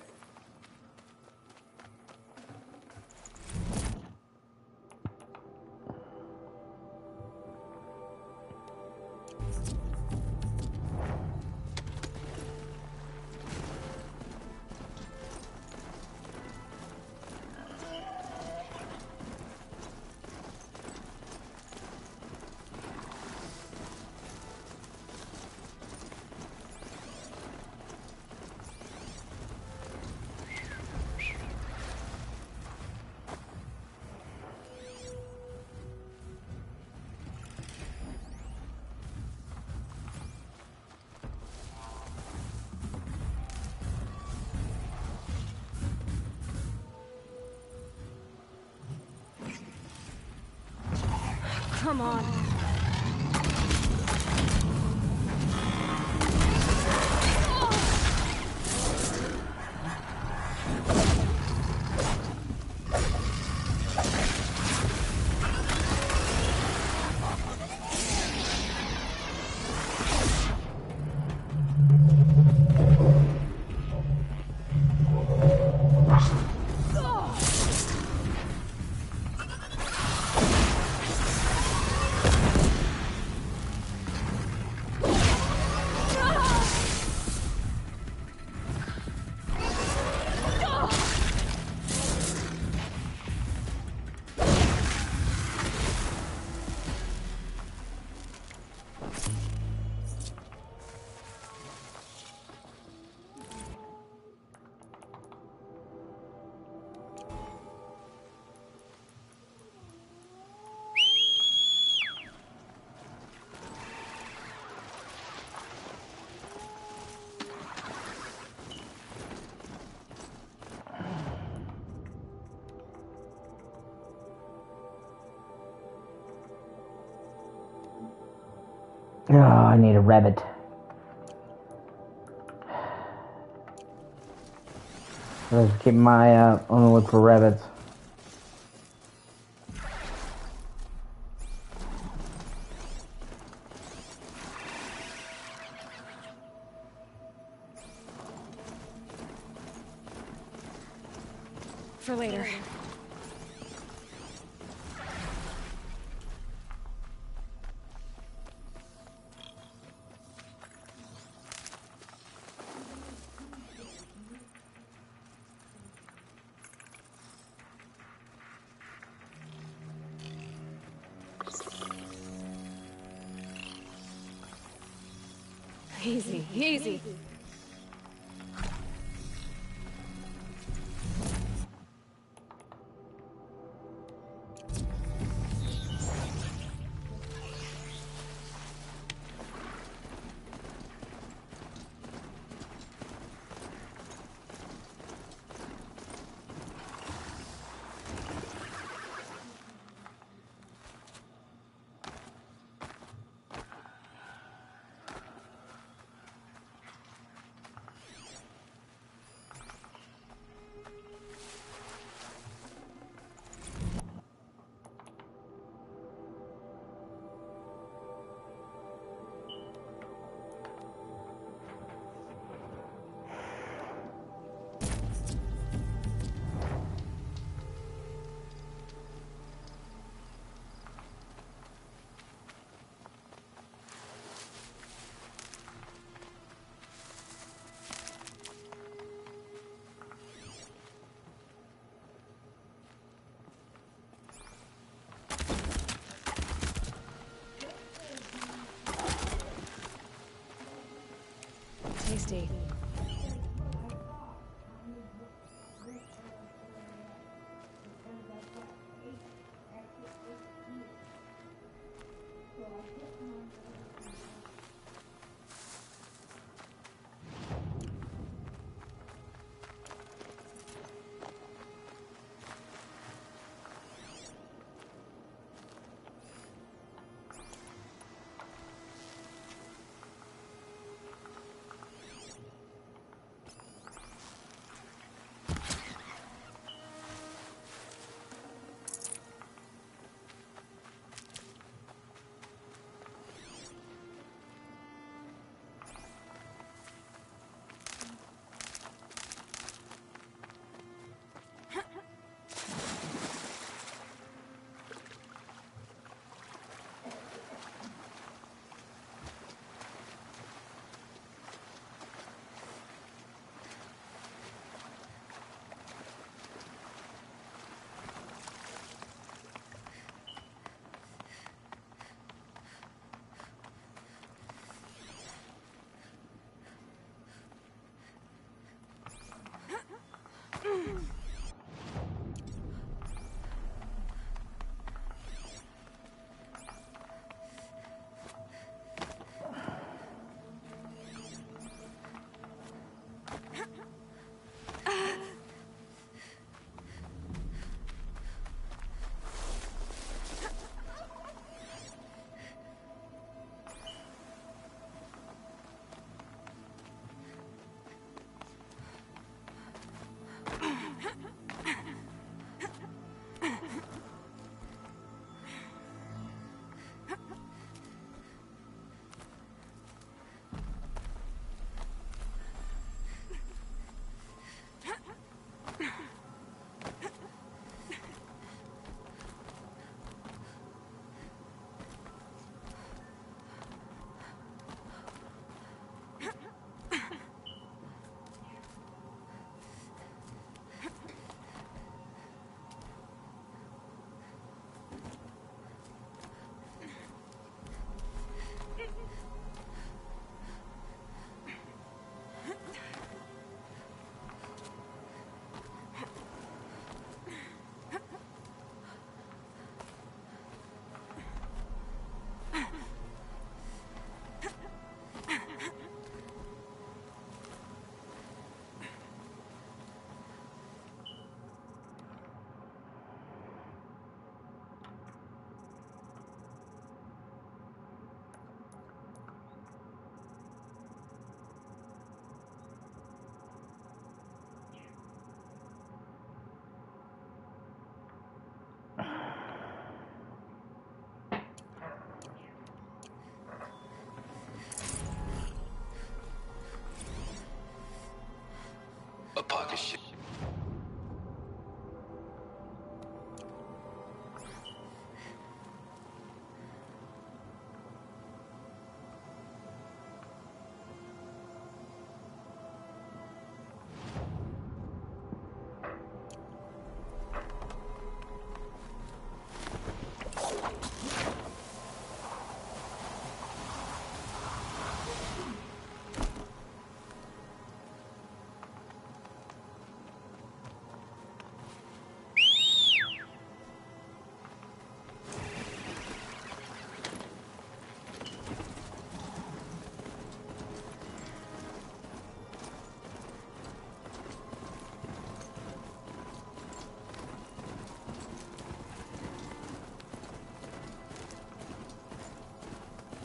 Come on. Oh, I need a rabbit. Let's keep my eye out on the look for rabbits. For later. Easy, easy. Tasty. A pocket ship.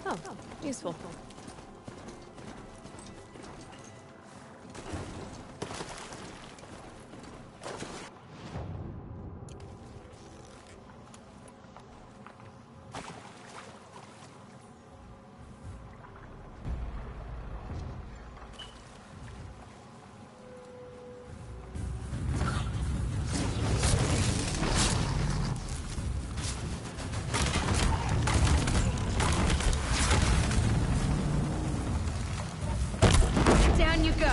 Oh, useful. Down you go.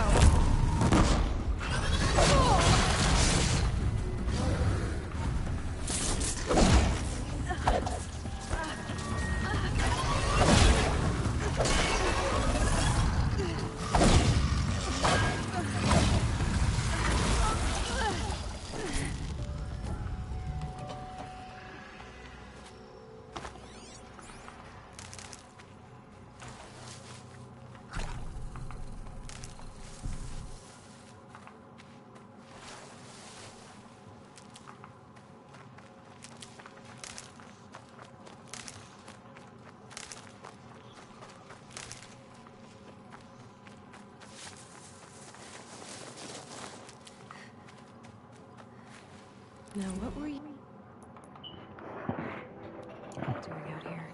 Now, what were you doing out here?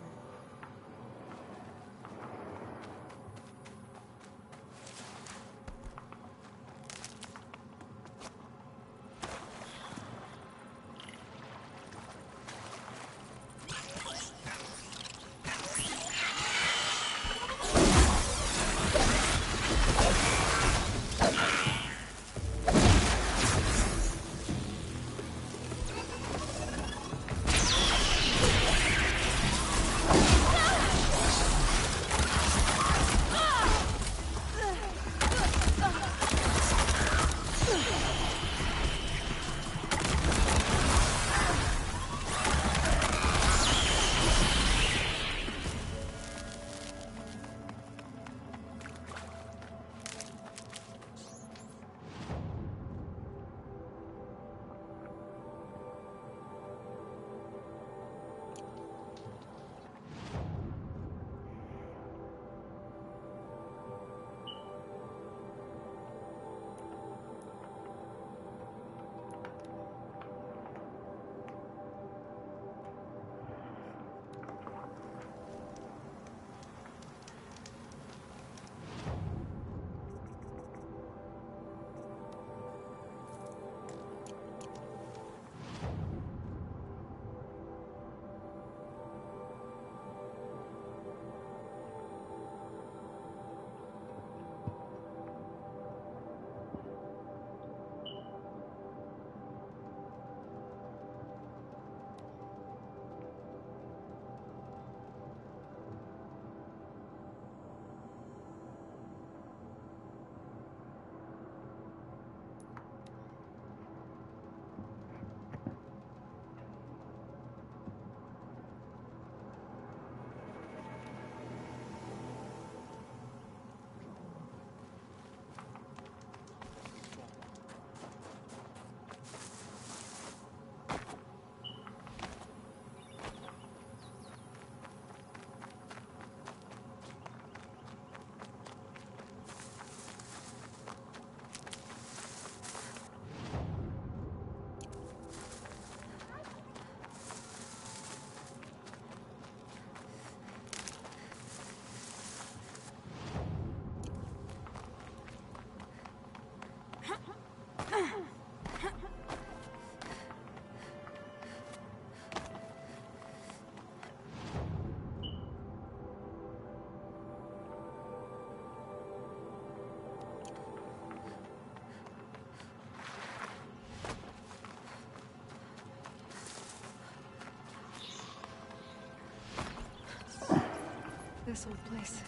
This old place.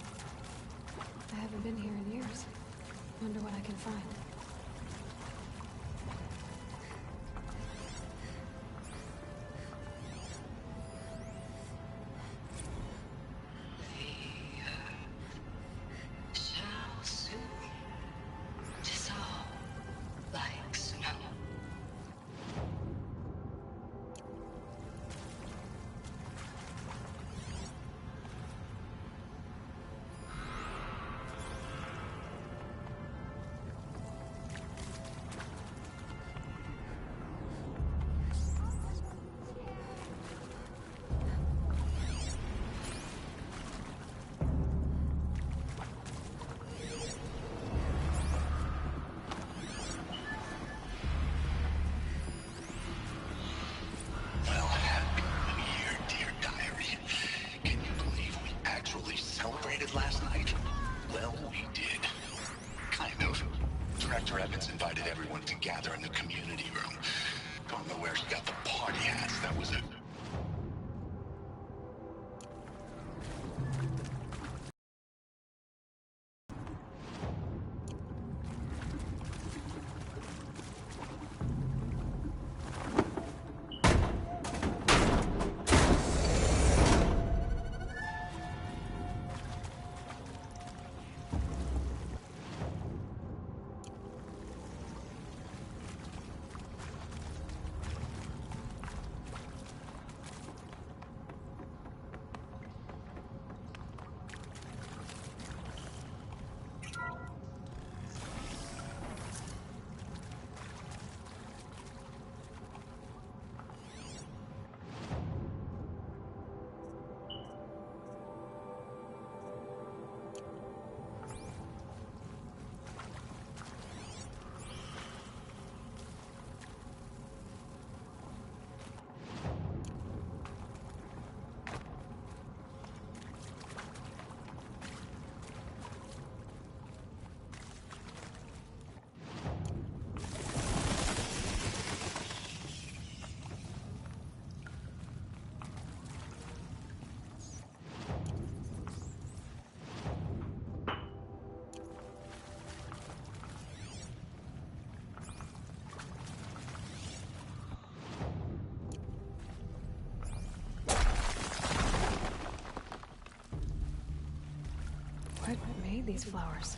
I haven't been here in years. Wonder what I can find. Shall soon dissolve like snow. Well, happy New Year, dear diary. Can you believe we actually celebrated last night? Well, we did. Kind of. Director Evans invited everyone to gather in the community room. Don't know where he got the party hats. That was it. What made these flowers?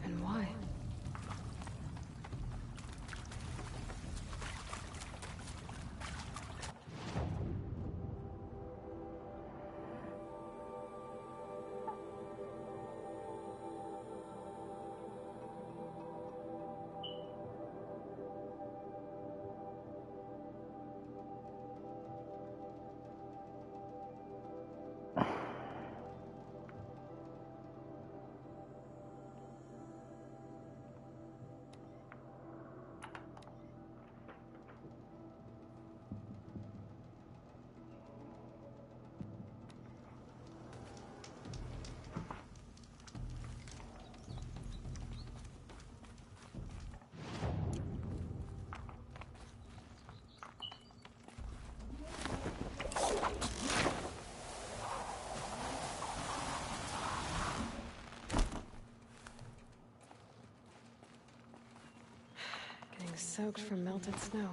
And why? Getting soaked from melted snow.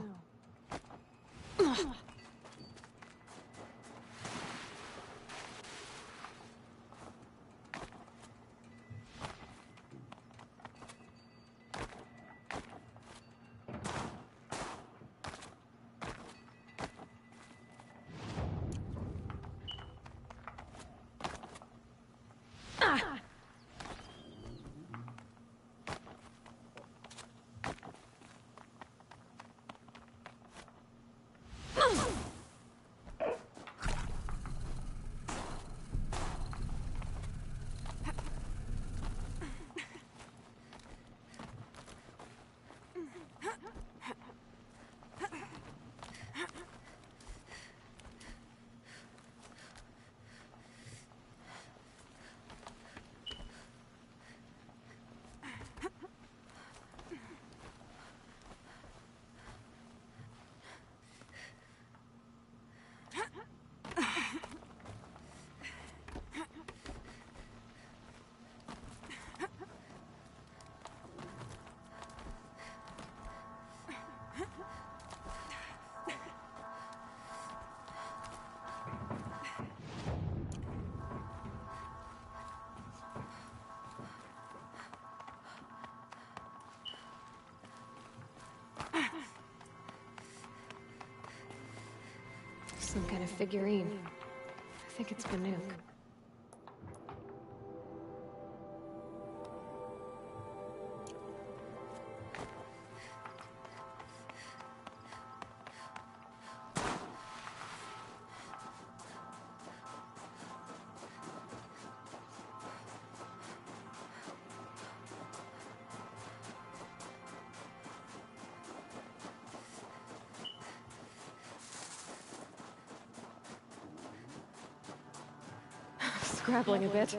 Some kind of figurine. I think it's Banuk. Scrabbling a bit.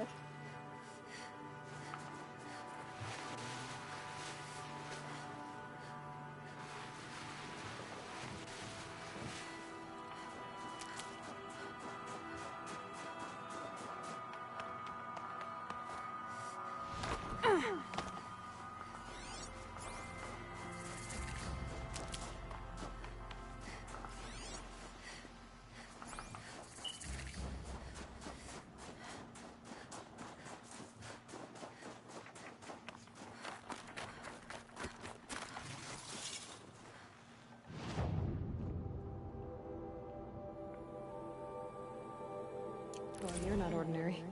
Well, you're not ordinary.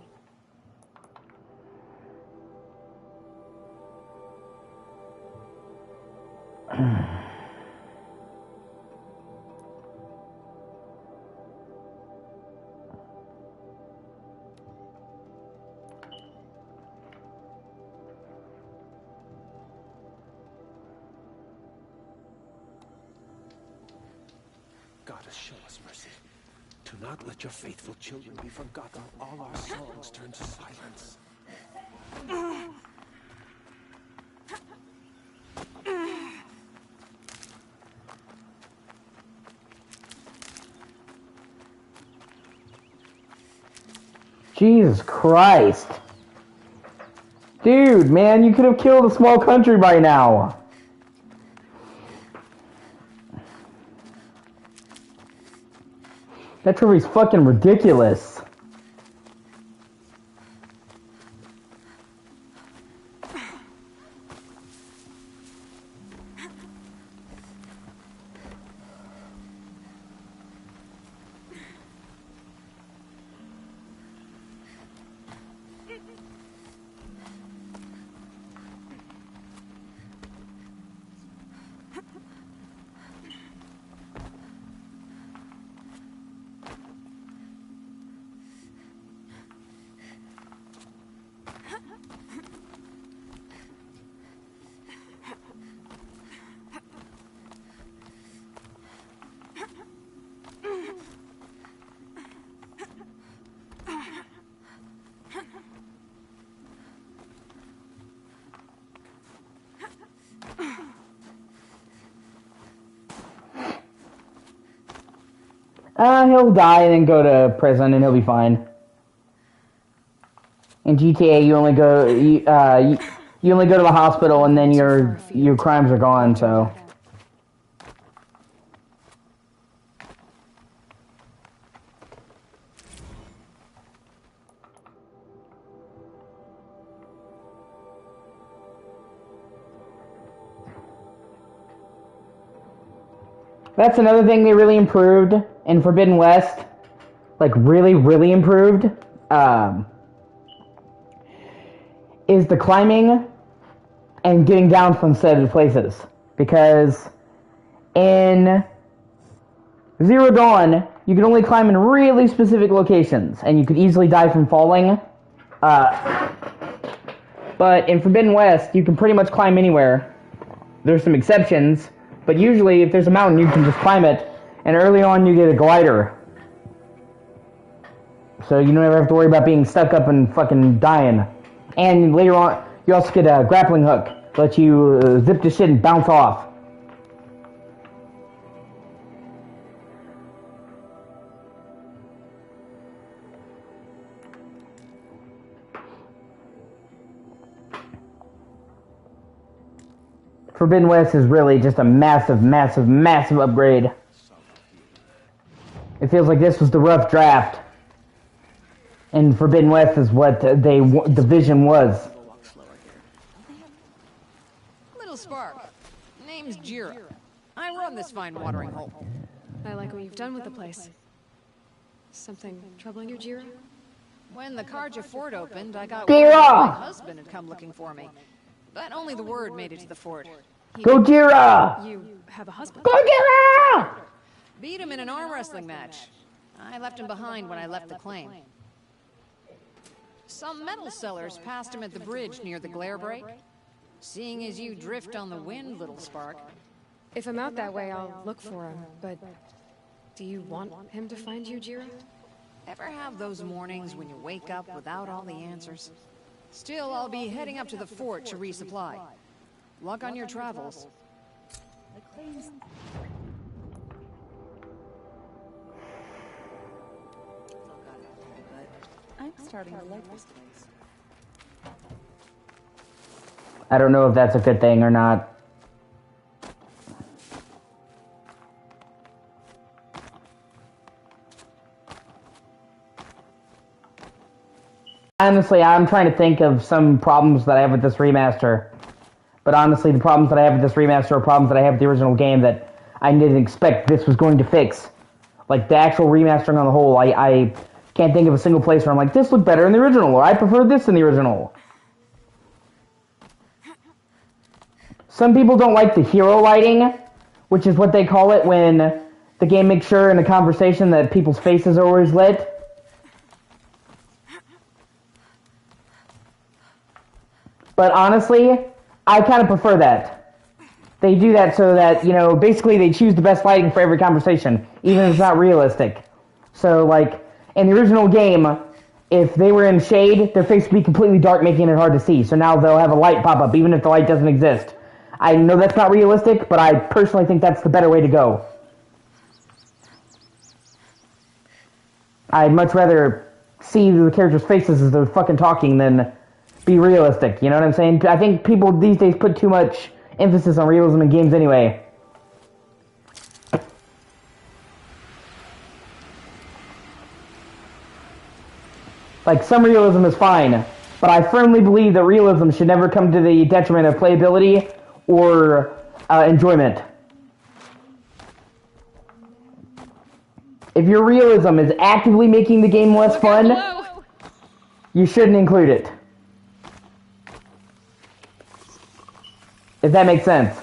Goddess, show us mercy. Do not let your faithful children be forgotten. All our songs turn to silence. Jesus Christ. Dude, man, you could have killed a small country by now. That trophy's fucking ridiculous. He'll die and then go to prison and he'll be fine. In GTA, you only go you only go to the hospital and then your crimes are gone. So. That's another thing they really improved in Forbidden West. Like, really, really improved. Is the climbing and getting down from set places. Because in Zero Dawn, you could only climb in really specific locations. And you could easily die from falling. But in Forbidden West, you can pretty much climb anywhere. There's some exceptions. But usually, if there's a mountain, you can just climb it, and early on, you get a glider. So you don't ever have to worry about being stuck up and fucking dying. And later on, you also get a grappling hook. Let you zip the shit and bounce off. Forbidden West is really just a massive, massive, massive upgrade. It feels like this was the rough draft. And Forbidden West is what the vision was. Little spark. Name's Jira. I run this fine watering hole. I like what you've done with the place. Something troubling you, Jira? When the Karja fort opened, I got Jira! word that my husband had come looking for me. But only the word made it to the fort. Go Jira! You have a husband? Go Jira! Beat him in an arm wrestling match. I left him behind when I left the claim. Some metal sellers passed him at the bridge near the glare break. Seeing as you drift on the wind, little spark. If I'm out that way, I'll look for him, but do you want him to find you, Jira? Ever have those mornings when you wake up without all the answers? Still, I'll be heading up to the fort to resupply. Luck on your travels. I'm starting to like this place. I don't know if that's a good thing or not. Honestly, I'm trying to think of some problems that I have with this remaster. But honestly, the problems that I have with this remaster are problems that I have with the original game that I didn't expect this was going to fix. Like, the actual remastering on the whole, I can't think of a single place where I'm like, this looked better in the original, or I prefer this in the original. Some people don't like the hero lighting, which is what they call it when the game makes sure in a conversation that people's faces are always lit. But honestly, I kind of prefer that. They do that so that, you know, basically they choose the best lighting for every conversation, even if it's not realistic. So, like, in the original game, if they were in shade, their face would be completely dark, making it hard to see. So now they'll have a light pop up, even if the light doesn't exist. I know that's not realistic, but I personally think that's the better way to go. I'd much rather see the characters' faces as they're fucking talking than be realistic, you know what I'm saying? I think people these days put too much emphasis on realism in games anyway. Like, some realism is fine, but I firmly believe that realism should never come to the detriment of playability or enjoyment. If your realism is actively making the game less fun, you shouldn't include it. If that makes sense.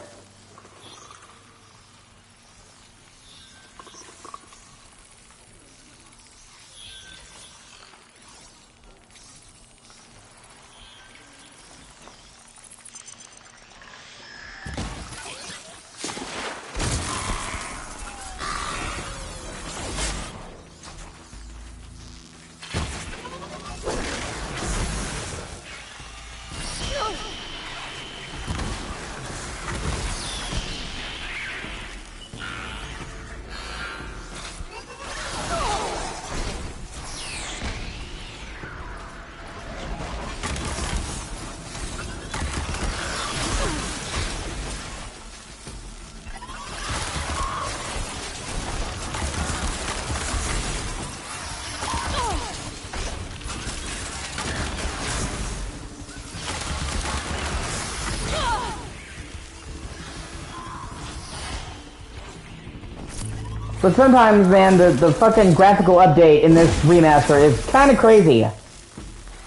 But sometimes, man, the fucking graphical update in this remaster is kind of crazy.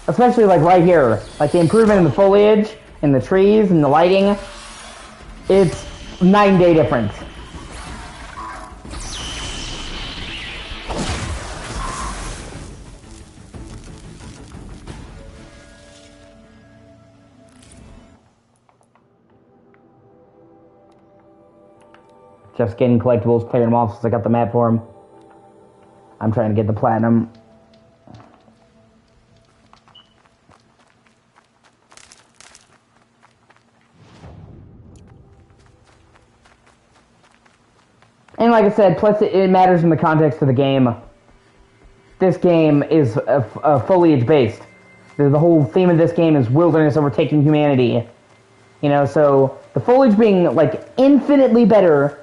Especially, like, right here. Like, the improvement in the foliage, in the trees, and the lighting. It's night and day difference. Just getting collectibles, clearing them off since I got the map for him. I'm trying to get the platinum. And like I said, plus it matters in the context of the game. This game is foliage based. The whole theme of this game is wilderness overtaking humanity. You know, so the foliage being like infinitely better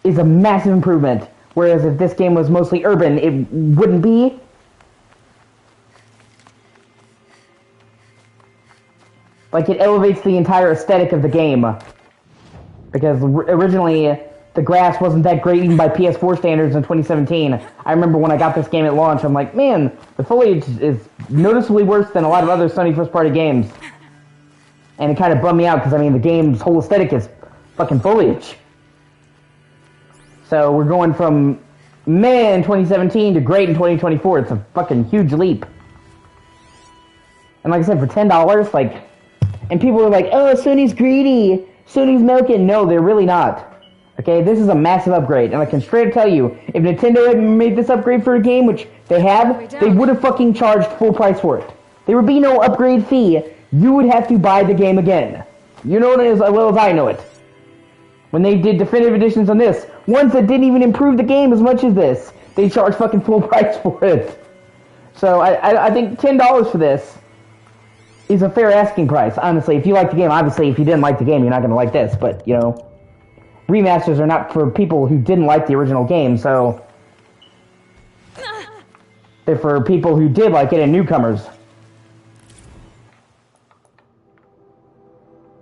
is a massive improvement, whereas if this game was mostly urban, it wouldn't be. Like, it elevates the entire aesthetic of the game. Because originally, the grass wasn't that great even by PS4 standards in 2017. I remember when I got this game at launch, I'm like, man, the foliage is noticeably worse than a lot of other Sony first-party games. And it kind of bummed me out, because, I mean, the game's whole aesthetic is fucking foliage. So we're going from meh in 2017 to great in 2024. It's a fucking huge leap. And like I said, for $10, like... And people are like, oh, Sony's greedy. Sony's milking. No, they're really not. Okay, this is a massive upgrade. And I can straight up tell you, if Nintendo had made this upgrade for a game, which they have, they would have fucking charged full price for it. There would be no upgrade fee. You would have to buy the game again. You know it as well as I know it. When they did definitive editions on this, ones that didn't even improve the game as much as this, they charged fucking full price for it. So I think $10 for this is a fair asking price, honestly. If you like the game, obviously, if you didn't like the game, you're not going to like this. But, you know, remasters are not for people who didn't like the original game, so they're for people who did like it and newcomers.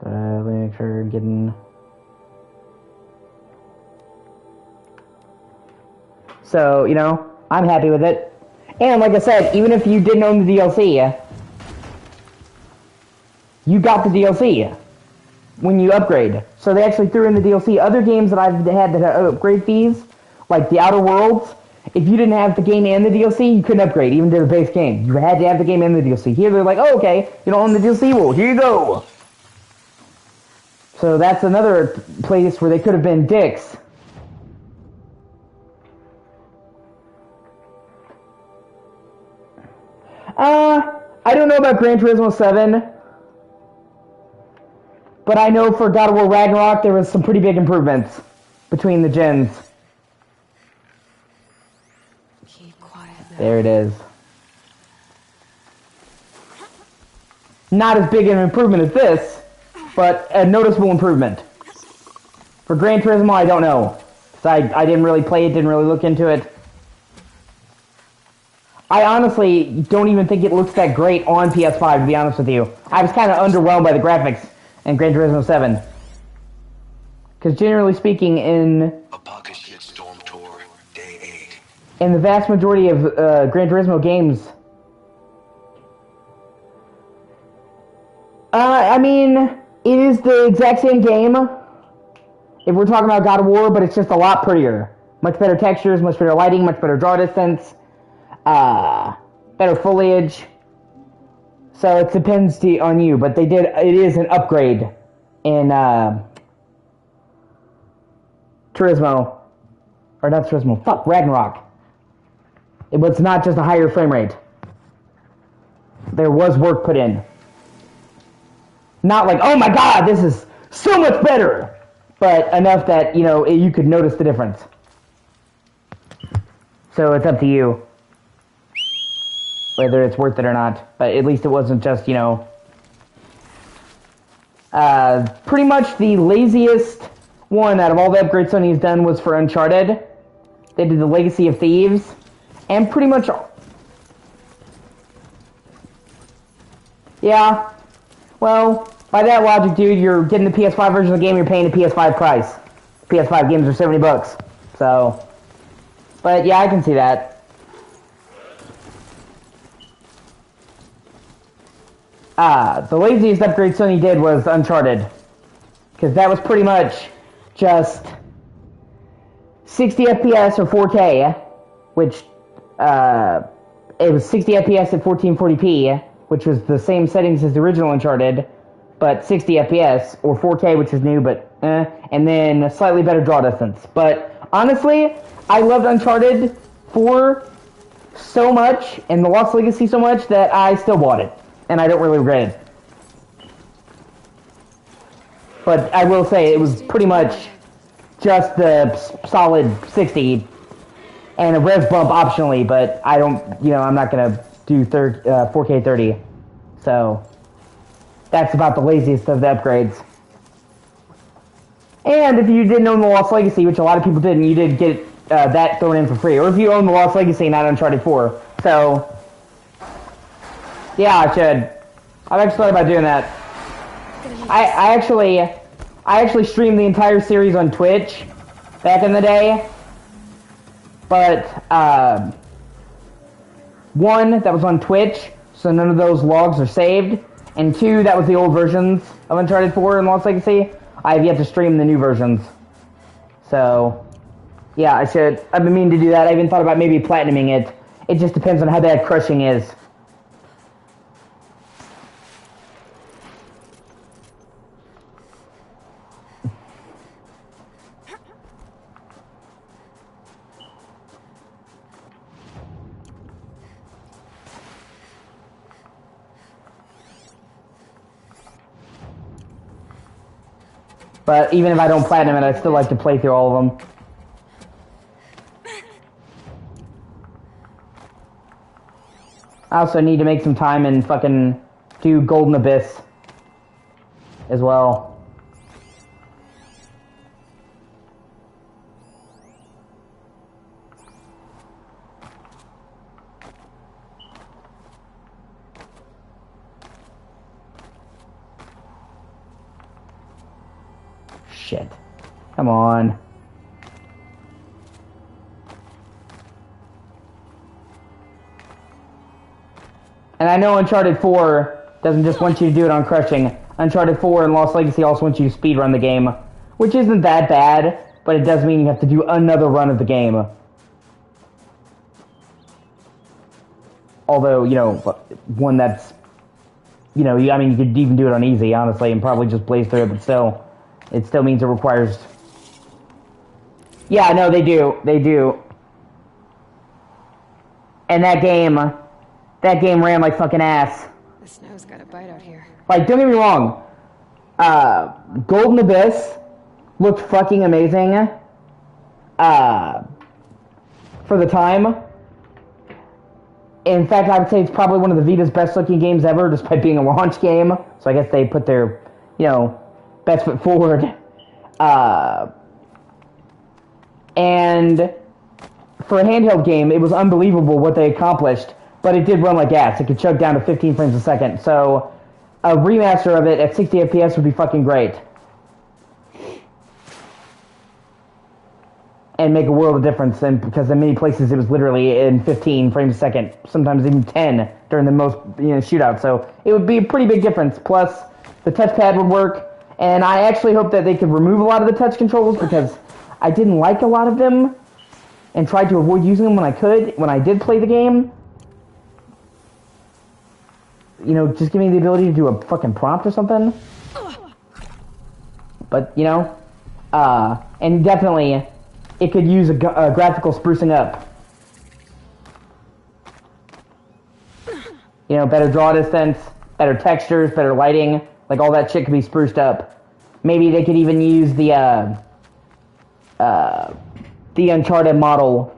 Let me make sure I'm getting... So, you know, I'm happy with it. And, like I said, even if you didn't own the DLC... you got the DLC when you upgrade. So they actually threw in the DLC. Other games that I've had that had upgrade fees, like the Outer Worlds, if you didn't have the game and the DLC, you couldn't upgrade, even to the base game. You had to have the game and the DLC. Here they're like, oh, okay, you don't own the DLC, well, here you go. So that's another place where they could have been dicks. I don't know about Gran Turismo 7. But I know for God of War Ragnarok, there was some pretty big improvements between the gens. Keep quiet now. There it is. Not as big an improvement as this, but a noticeable improvement. For Gran Turismo, I don't know. Because I didn't really play it, didn't really look into it. I honestly don't even think it looks that great on PS5, to be honest with you. I was kind of underwhelmed by the graphics in Gran Turismo 7. Because generally speaking, in the vast majority of Gran Turismo games, I mean, it is the exact same game, if we're talking about God of War, but it's just a lot prettier. Much better textures, much better lighting, much better draw distance, better foliage. So it depends on you, but it is an upgrade in Turismo, or not Turismo, fuck, Ragnarok. It was not just a higher frame rate. There was work put in. Not like, oh my god, this is so much better, but enough that, you know, you could notice the difference. So it's up to you whether it's worth it or not, but at least it wasn't just, you know, pretty much the laziest one out of all the upgrades Sony has done was for Uncharted. They did the Legacy of Thieves, and pretty much, yeah, well, by that logic, dude, you're getting the PS5 version of the game, you're paying the PS5 price. PS5 games are $70, so, but yeah, I can see that. The laziest upgrade Sony did was Uncharted. Because that was pretty much just 60 FPS or 4K, which, it was 60 FPS at 1440p, which was the same settings as the original Uncharted, but 60 FPS, or 4K, which is new, but, and then a slightly better draw distance. But, honestly, I loved Uncharted 4 so much, and The Lost Legacy so much, that I still bought it. And I don't really regret it. But I will say it was pretty much just the solid 60 and a res bump optionally, but I don't, you know, I'm not going to do 4K 30. So that's about the laziest of the upgrades. And if you didn't own The Lost Legacy, which a lot of people didn't, you did get that thrown in for free. Or if you own The Lost Legacy, not Uncharted 4. So yeah, I should. I've actually thought about doing that. I actually streamed the entire series on Twitch back in the day. But, one, that was on Twitch, so none of those logs are saved. And two, that was the old versions of Uncharted 4 and Lost Legacy. I have yet to stream the new versions. So, yeah, I've been meaning to do that. I even thought about maybe platinuming it. It just depends on how bad crushing is. But even if I don't platinum it, I still like to play through all of them. I also need to make some time and fucking do Golden Abyss as well. Shit. Come on. And I know Uncharted 4 doesn't just want you to do it on crushing. Uncharted 4 and Lost Legacy also want you to speedrun the game, which isn't that bad, but it does mean you have to do another run of the game. Although, you know, one that's, you know, I mean, you could even do it on easy, honestly, and probably just blaze through it, but still. It still means it requires... Yeah, no, they do. They do. And that game ran like fucking ass. The snow's got a bite out here. Like, don't get me wrong. Golden Abyss looked fucking amazing. For the time. In fact, I would say it's probably one of the Vita's best looking games ever, despite being a launch game. So I guess they put their, you know, best foot forward. And for a handheld game, it was unbelievable what they accomplished, but it did run like ass. It could choke down to 15 frames a second. So a remaster of it at 60 FPS would be fucking great. And make a world of difference, and because in many places it was literally in 15 frames a second, sometimes even 10 during the most, you know, shootout. So it would be a pretty big difference. Plus, the touchpad would work. And I actually hope that they could remove a lot of the touch controls, because I didn't like a lot of them and tried to avoid using them when I did play the game. You know, just give me the ability to do a fucking prompt or something. But, you know, and definitely it could use a graphical sprucing up. You know, better draw distance, better textures, better lighting. Like, all that shit could be spruced up. Maybe they could even use the Uncharted model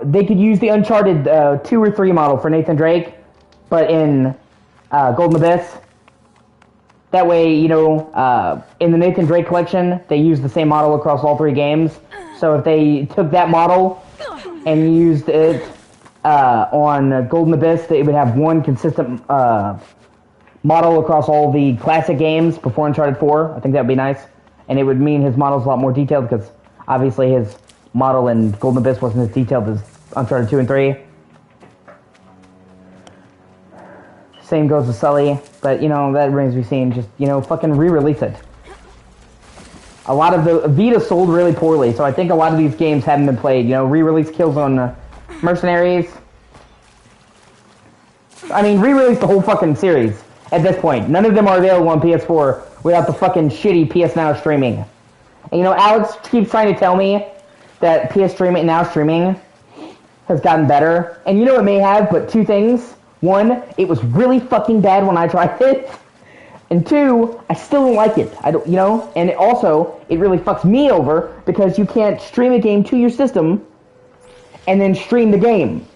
they could use the Uncharted 2 or 3 model for Nathan Drake, but in Golden Abyss. That way, you know, in the Nathan Drake collection, they use the same model across all 3 games. So if they took that model and used it on Golden Abyss, they would have one consistent model across all the classic games before Uncharted 4. I think that would be nice. And it would mean his model's a lot more detailed, because obviously his model in Golden Abyss wasn't as detailed as Uncharted 2 and 3. Same goes with Sully, but, you know, that remains to be seen. Just, you know, fucking re-release it. A lot of the Vita sold really poorly, so I think a lot of these games haven't been played. You know, re-release Killzone Mercenaries. I mean, re-release the whole fucking series at this point. None of them are available on PS4 without the fucking shitty PS Now streaming. And, you know, Alex keeps trying to tell me that PS Now streaming has gotten better. And you know it may have, but 2 things. 1, it was really fucking bad when I tried it. And 2, I still don't like it. I don't, you know, and it really fucks me over, because you can't stream a game to your system and then stream the game.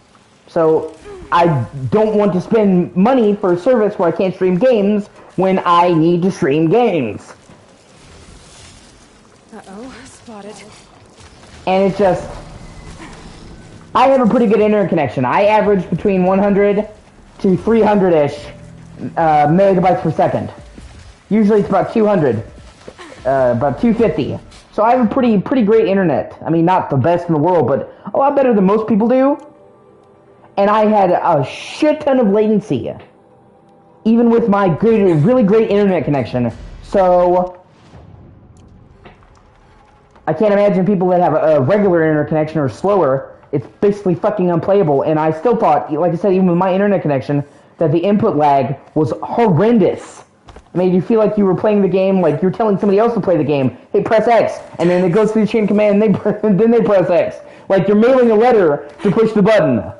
So I don't want to spend money for a service where I can't stream games when I need to stream games. Uh-oh, spotted. And it's just, I have a pretty good internet connection. I average between 100 to 300-ish megabytes per second. Usually it's about 200, about 250. So I have a pretty great internet. I mean, not the best in the world, but a lot better than most people do. And I had a shit ton of latency, even with my really great internet connection. So I can't imagine people that have a regular internet connection or slower. It's basically fucking unplayable. And I still thought, like I said, even with my internet connection, that the input lag was horrendous. It made you feel like you were playing the game, like you're telling somebody else to play the game. Hey, press X, and then it goes through the chain of command, and then they press X. Like you're mailing a letter to push the button.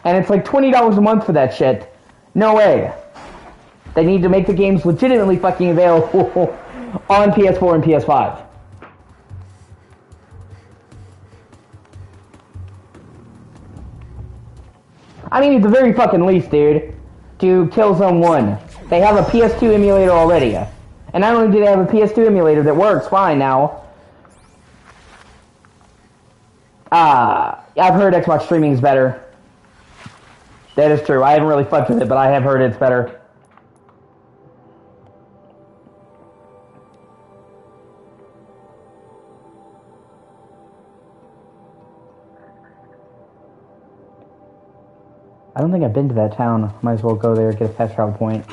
And it's like $20 a month for that shit. No way. They need to make the games legitimately fucking available on PS4 and PS5. I mean, at the very fucking least, dude, do Killzone 1. They have a PS2 emulator already. And not only do they have a PS2 emulator that works fine now, I've heard Xbox streaming is better. That is true. I haven't really fucked with it, but I have heard it's better. I don't think I've been to that town. Might as well go there, get a fast travel point.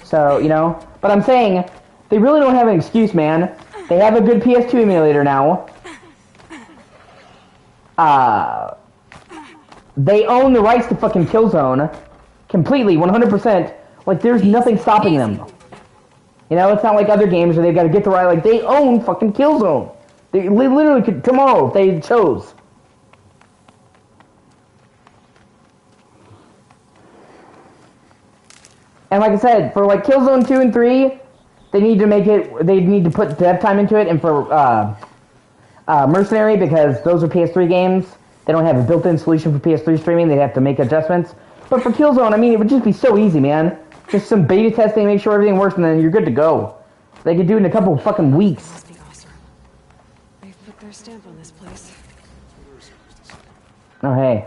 So, you know, but I'm saying, they really don't have an excuse, man. They have a good PS2 emulator now. They own the rights to fucking Killzone. Completely, 100%. Like, there's nothing stopping them. You know, it's not like other games where they've got to get the right, like, they own fucking Killzone. They literally could, tomorrow, if they chose. And like I said, for like Killzone 2 and 3, they need to put dev time into it, and for Mercenary, because those are PS3 games, they don't have a built-in solution for PS3 streaming, they'd have to make adjustments. But for Killzone, I mean, it would just be so easy, man. Just some beta testing, make sure everything works, and then you're good to go. They could do it in a couple of fucking weeks. Must be awesome. They've put their stamp on this place. Oh, hey.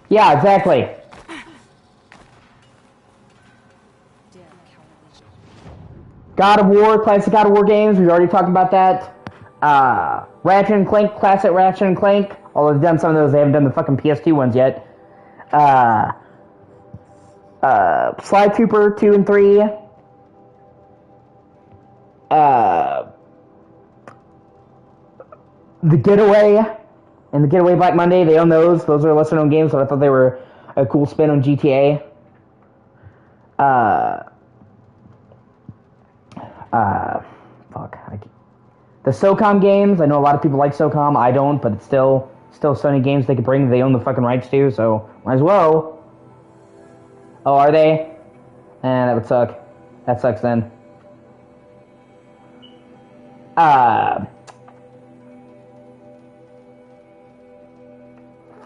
Yeah, exactly. God of War, classic God of War games, we've already talked about that. Ratchet and Clank, classic Ratchet and Clank, although they've done some of those, they haven't done the fucking PS2 ones yet. Sly Cooper 2 and 3. The Getaway and The Getaway Black Monday, they own those. Those are lesser known games, so I thought they were a cool spin on GTA. The SOCOM games, I know a lot of people like SOCOM, I don't, but it's still Sony games they could bring, they own the fucking rights to, so might as well. Oh, are they? That would suck. That sucks then.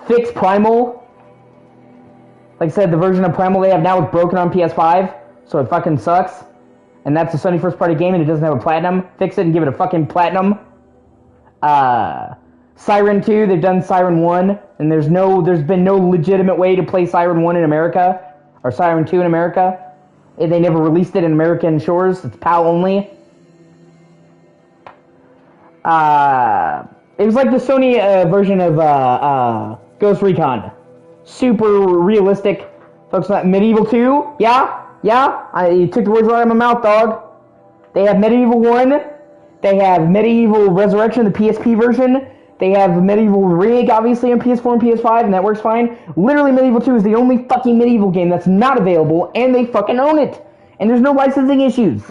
Fix Primal. Like I said, the version of Primal they have now is broken on PS5, so it fucking sucks. And that's a Sony first-party game, and it doesn't have a platinum. Fix it and give it a fucking platinum. Siren 2, they've done Siren 1, and there's been no legitimate way to play Siren 1 in America, or Siren 2 in America. They never released it in American shores. It's PAL only. It was like the Sony version of Ghost Recon. Super realistic. Folks like Medieval 2, yeah? You took the words right out of my mouth, dog. They have Medieval 1. They have Medieval Resurrection, the PSP version. They have Medieval Rig, obviously, on PS4 and PS5, and that works fine. Literally, Medieval 2 is the only fucking Medieval game that's not available, and they fucking own it. And there's no licensing issues.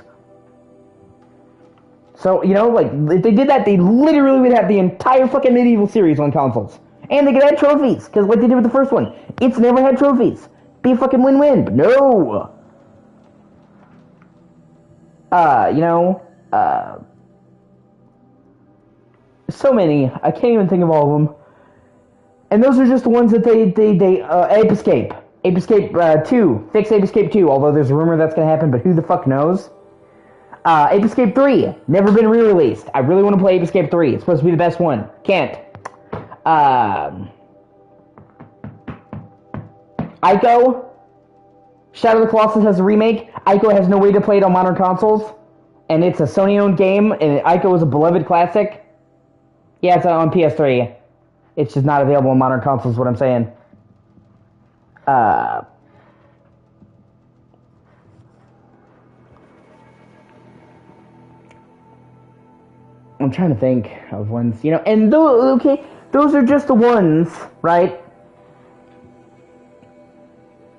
So, you know, like, if they did that, they literally would have the entire fucking Medieval series on consoles. And they could add trophies, because what they did with the first one, it's never had trophies. Be a fucking win-win, but no! So many. I can't even think of all of them. And those are just the ones that Ape Escape. Ape Escape 2. Fix Ape Escape 2, although there's a rumor that's going to happen, but who the fuck knows? Ape Escape 3. Never been re-released. I really want to play Ape Escape 3. It's supposed to be the best one. Can't. Ico, Shadow of the Colossus has a remake. Ico has no way to play it on modern consoles, and it's a Sony-owned game, and Ico is a beloved classic. Yeah, it's on PS3. It's just not available on modern consoles, is what I'm saying. I'm trying to think of ones, and those are just the ones, right,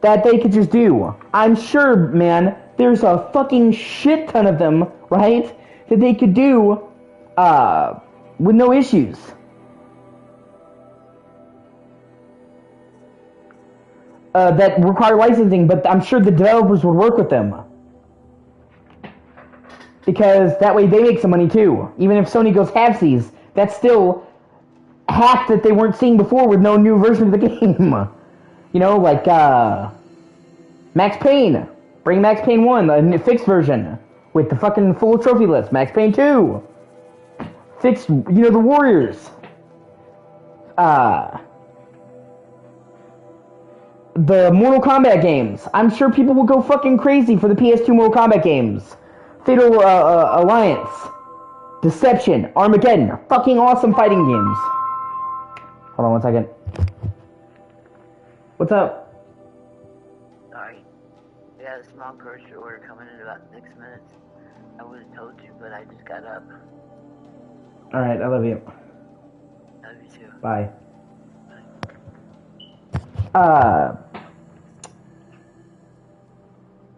that they could just do. I'm sure, man, there's a fucking shit ton of them, right, that they could do, with no issues. That require licensing, but I'm sure the developers would work with them. Because that way they make some money too. Even if Sony goes halvesies, that's still half that they weren't seeing before with no new version of the game. Like Max Payne. Bring Max Payne 1, the fixed version, with the fucking full trophy list. Max Payne 2. Fixed, the Warriors. The Mortal Kombat games. I'm sure people will go fucking crazy for the PS2 Mortal Kombat games. Fatal Alliance, Deception, Armageddon, fucking awesome fighting games. Hold on one second. What's up? Sorry. We got a small grocery order coming in about 6 minutes. I would have told you, but I just got up. Alright, I love you. Love you too. Bye.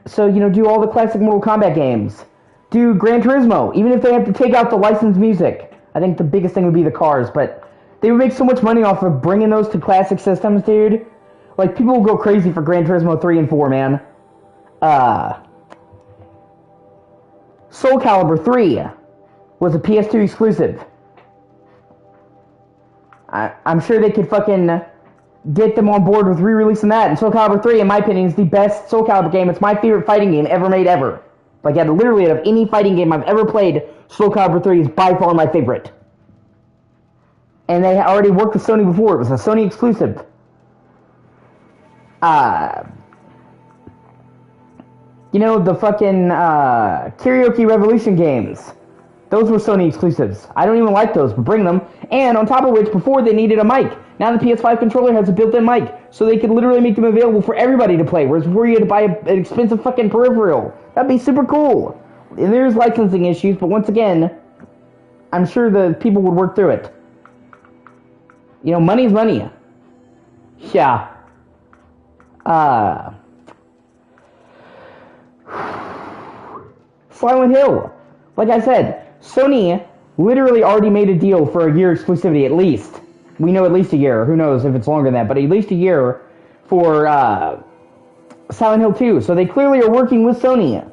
So, do all the classic Mortal Kombat games. Do Gran Turismo, even if they have to take out the licensed music. I think the biggest thing would be the cars, but they would make so much money off of bringing those to classic systems, dude. Like, people will go crazy for Gran Turismo 3 and 4, man. Soul Calibur 3 was a PS2 exclusive. I'm sure they could fucking get them on board with re-releasing that. And Soul Calibur 3, in my opinion, is the best Soul Calibur game. It's my favorite fighting game ever made, ever. Like, literally, out of any fighting game I've ever played, Soul Calibur 3 is by far my favorite. And they already worked with Sony before. It was a Sony exclusive. The fucking Karaoke Revolution games. Those were Sony exclusives. I don't even like those, but bring them. And on top of which, before they needed a mic. Now the PS5 controller has a built-in mic, so they could literally make them available for everybody to play, whereas before you had to buy an expensive fucking peripheral. That'd be super cool. And there's licensing issues, but once again, I'm sure the people would work through it. Money's money. Yeah. Silent Hill. Like I said, Sony literally already made a deal for a year exclusivity, at least. We know at least a year. Who knows if it's longer than that, but at least a year for Silent Hill 2. So they clearly are working with Sony.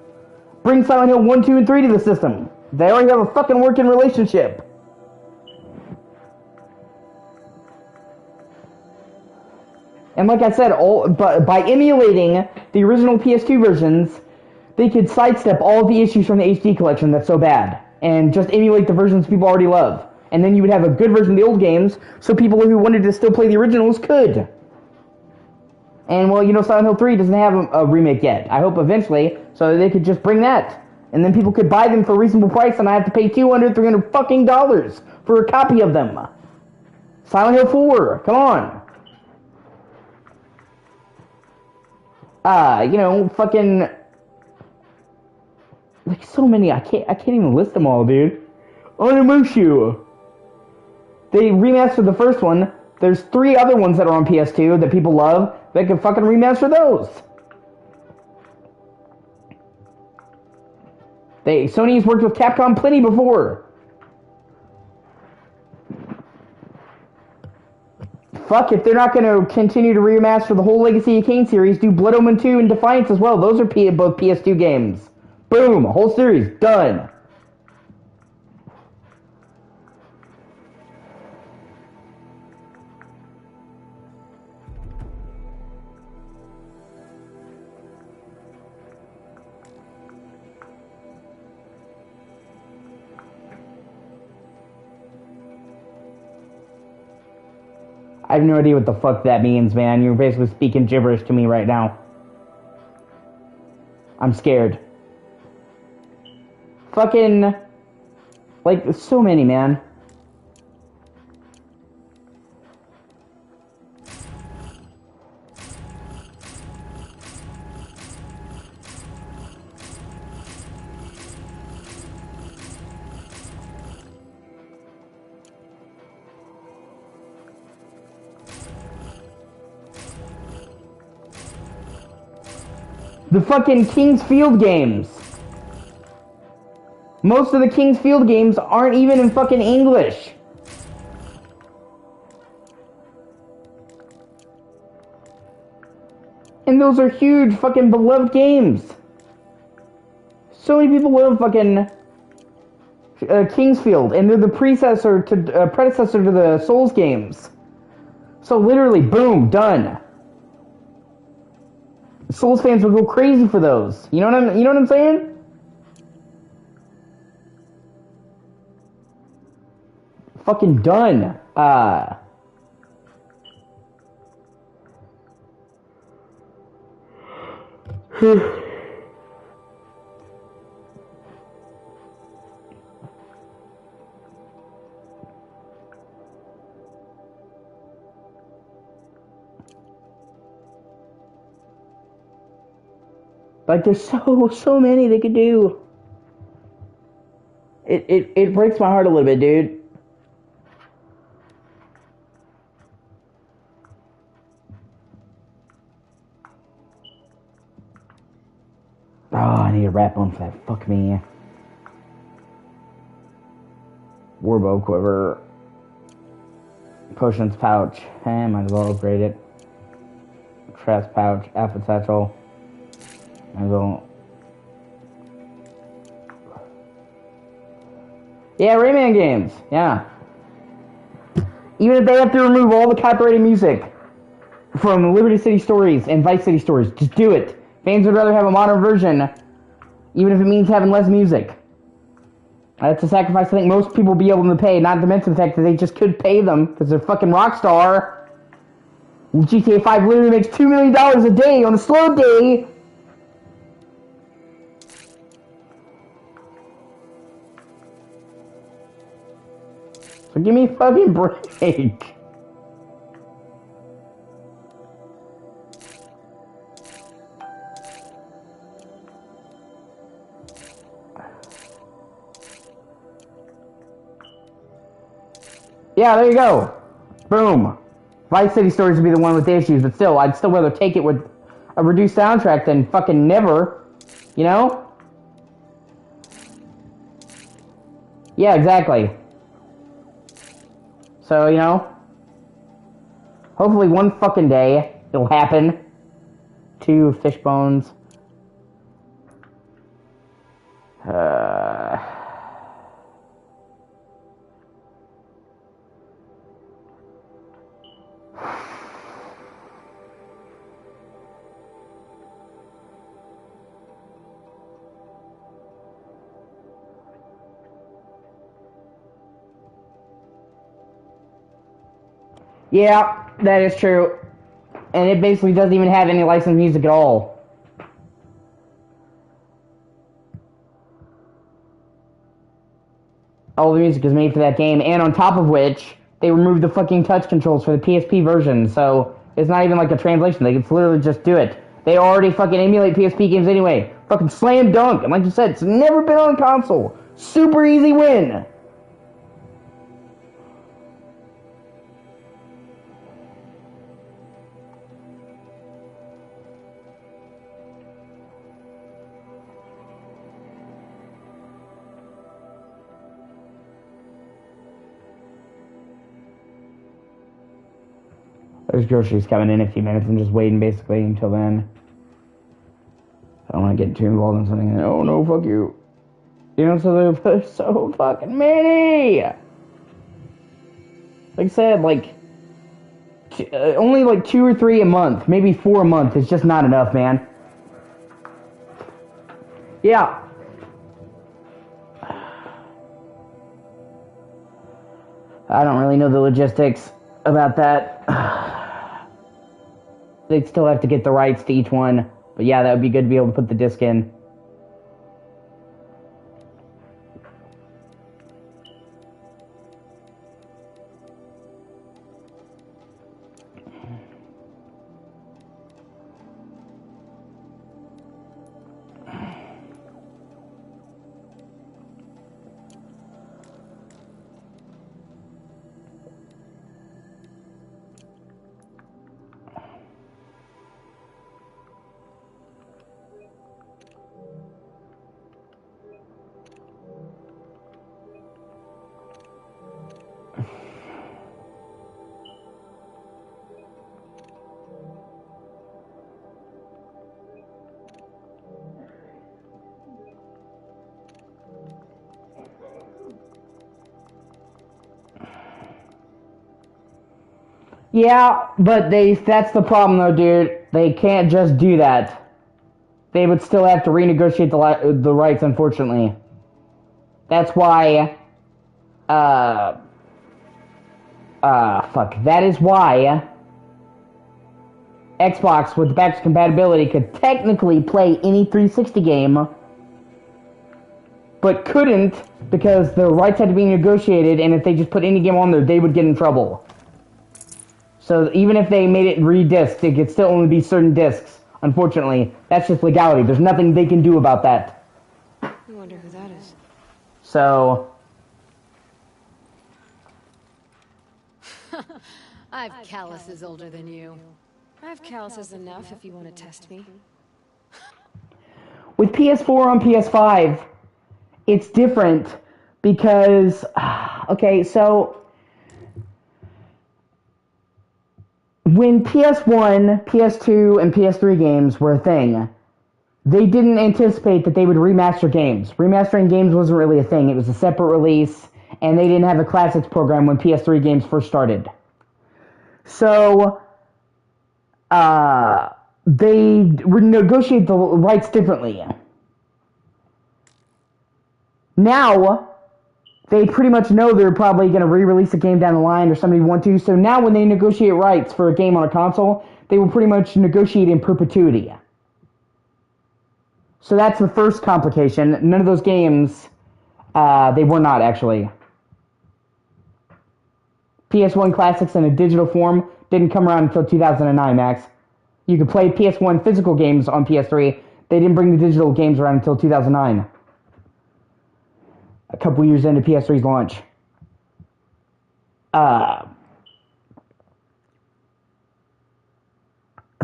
Bring Silent Hill 1, 2, and 3 to the system. They already have a fucking working relationship. And like I said, by emulating the original PS2 versions, they could sidestep all of the issues from the HD collection that's so bad, and just emulate the versions people already love. And then you would have a good version of the old games, so people who wanted to still play the originals could. And, well, Silent Hill 3 doesn't have a remake yet. I hope eventually, so they could just bring that. And then people could buy them for a reasonable price, and I have to pay $200, $300 fucking dollars for a copy of them. Silent Hill 4, come on. Fucking... Like, so many, I can't even list them all, dude. Onimushu. They remastered the first one. There's 3 other ones that are on PS2 that people love. They can fucking remaster those. Sony's worked with Capcom plenty before. Fuck, if they're not going to continue to remaster the whole Legacy of Kain series, do Blood Omen 2 and Defiance as well. Those are both PS2 games. Boom, whole series, done. I have no idea what the fuck that means, man. You're basically speaking gibberish to me right now. I'm scared. Fucking... Like, so many, man. The fucking King's Field games. Most of the King's Field games aren't even in fucking English. And those are huge fucking beloved games. So many people love fucking King's Field, and they're the predecessor to the Souls games. So literally, boom, done. Souls fans would go crazy for those. You know what I'm saying? Fucking done. Like, there's so many they could do. It breaks my heart a little bit, dude. Oh, I need a wrap on for that. Fuck me. Warbow quiver. Potions pouch. Might as well upgrade it. Trash pouch. Alpha satchel. Might as well. Yeah, Rayman games. Yeah. Even if they have to remove all the copyrighted music from Liberty City Stories and Vice City Stories, just do it. Fans would rather have a modern version, even if it means having less music. That's a sacrifice I think most people will be able to pay, not to mention the fact that they just could pay them, because they're fucking Rockstar. GTA 5 literally makes $2 million a day on a slow day. So give me a fucking break. Yeah, there you go. Boom. Vice City Stories would be the one with the issues, but still, I'd still rather take it with a reduced soundtrack than fucking never. You know? Yeah, exactly. So, you know, hopefully one fucking day it'll happen. 2 fish bones. Yeah, that is true. And it basically doesn't even have any licensed music at all. All the music is made for that game, and on top of which, they removed the fucking touch controls for the PSP version, so it's not even like a translation. They can literally just do it. They already fucking emulate PSP games anyway. Fucking slam dunk. And like you said, it's never been on console. Super easy win. There's groceries coming in a few minutes. I'm just waiting basically until then. I don't want to get too involved in something. Oh no, fuck you. You know, so there's so fucking many. Like I said, like only like 2 or 3 a month, maybe 4 a month. It's just not enough, man. Yeah. I don't really know the logistics. about that. They'd still have to get the rights to each one. But yeah, that would be good to be able to put the disc in. Yeah, but that's the problem though, dude. They can't just do that. They would still have to renegotiate the rights, unfortunately. That's why, that is why Xbox with backwards compatibility could technically play any 360 game, but couldn't because the rights had to be negotiated, and if they just put any game on there, they would get in trouble. So even if they made it re-disced, it could still only be certain discs. Unfortunately, that's just legality. There's nothing they can do about that. I wonder who that is. So... I've calluses older than you. I have calluses enough if you want to test me. With PS4 on PS5, it's different because... Okay, so... When PS1, PS2, and PS3 games were a thing, they didn't anticipate that they would remaster games. Remastering games wasn't really a thing. It was a separate release, and they didn't have a classics program when PS3 games first started. So, they would negotiate the rights differently. Now, they pretty much know they're probably going to re-release a game down the line or somebody want to. So now when they negotiate rights for a game on a console, they will pretty much negotiate in perpetuity. So that's the first complication. None of those games, they were not actually. PS1 Classics in a digital form didn't come around until 2009, Max. You could play PS1 physical games on PS3. They didn't bring the digital games around until 2009. A couple years into PS3's launch.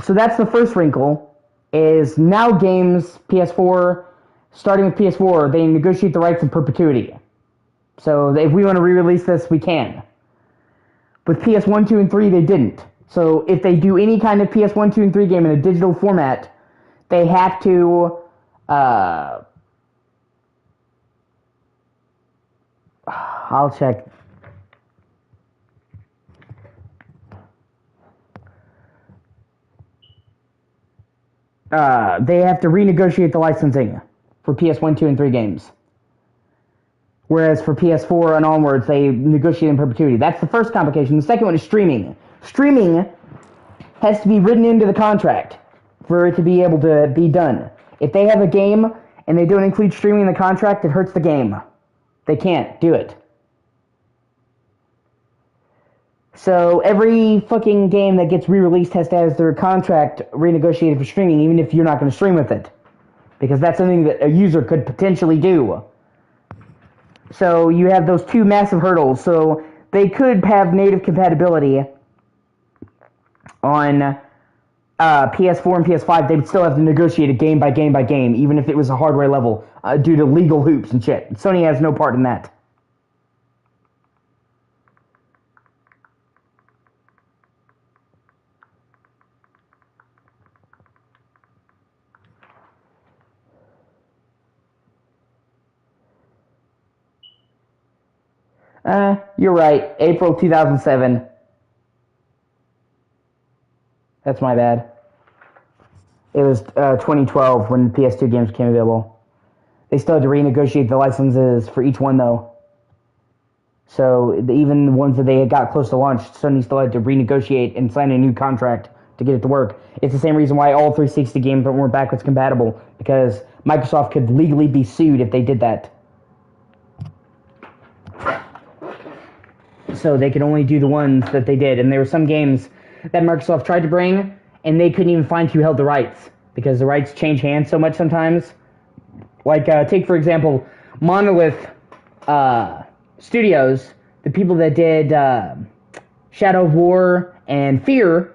So that's the first wrinkle, is now games, PS4, starting with PS4, they negotiate the rights in perpetuity. So if we want to re-release this, we can. With PS1, 2, and 3, they didn't. So if they do any kind of PS1, 2, and 3 game in a digital format, they have to... I'll check. They have to renegotiate the licensing for PS1, 2, and 3 games. Whereas for PS4 and onwards, they negotiate in perpetuity. That's the first complication. The second one is streaming. Streaming has to be written into the contract for it to be able to be done. If they have a game and they don't include streaming in the contract, it hurts the game. They can't do it. So every fucking game that gets re-released has to have their contract renegotiated for streaming, even if you're not going to stream with it. Because that's something that a user could potentially do. So you have those two massive hurdles. So they could have native compatibility on PS4 and PS5. They would still have to negotiate it game by game by game, even if it was a hardware level, due to legal hoops and shit. Sony has no part in that. You're right. April 2007. That's my bad. It was 2012 when PS2 games became available. They still had to renegotiate the licenses for each one, though. So even the ones that they had got close to launch, Sony still had to renegotiate and sign a new contract to get it to work. It's the same reason why all 360 games weren't backwards compatible, because Microsoft could legally be sued if they did that. So they could only do the ones that they did. And there were some games that Microsoft tried to bring, and they couldn't even find who held the rights, because the rights change hands so much sometimes. Like, take, for example, Monolith Studios, the people that did Shadow of War and Fear,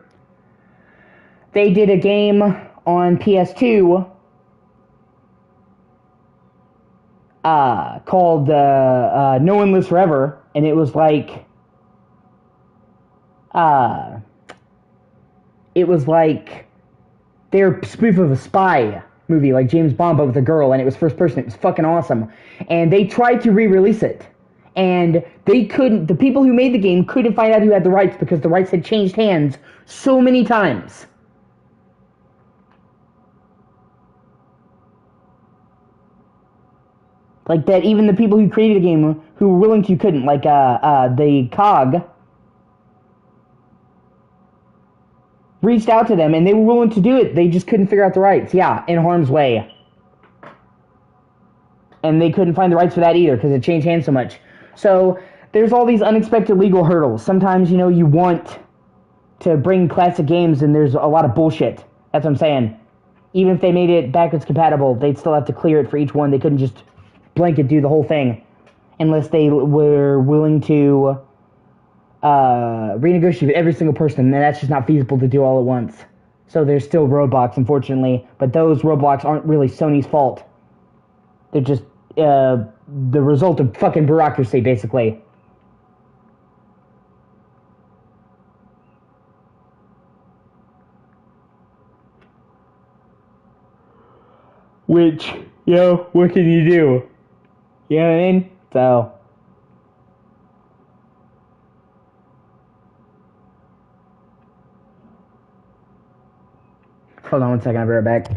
they did a game on PS2 called No One Lives Forever, and it was like their spoof of a spy movie, like James Bond, but with a girl, and it was first person. It was fucking awesome. And they tried to re-release it, and they couldn't. The people who made the game couldn't find out who had the rights, because the rights had changed hands so many times. Like that, even the people who created the game, who were willing to, couldn't. Like the COG reached out to them, and they were willing to do it. They just couldn't figure out the rights. Yeah, in harm's way. And they couldn't find the rights for that either, because it changed hands so much. So there's all these unexpected legal hurdles. Sometimes, you know, you want to bring classic games, and there's a lot of bullshit. That's what I'm saying. Even if they made it backwards compatible, they'd still have to clear it for each one. They couldn't just blanket do the whole thing, unless they were willing to renegotiate with every single person, and that's just not feasible to do all at once. So there's still roadblocks, unfortunately, but those roadblocks aren't really Sony's fault. They're just the result of fucking bureaucracy, basically. Which, you know, what can you do? You know what I mean? So... Hold on one second, I'll be right back.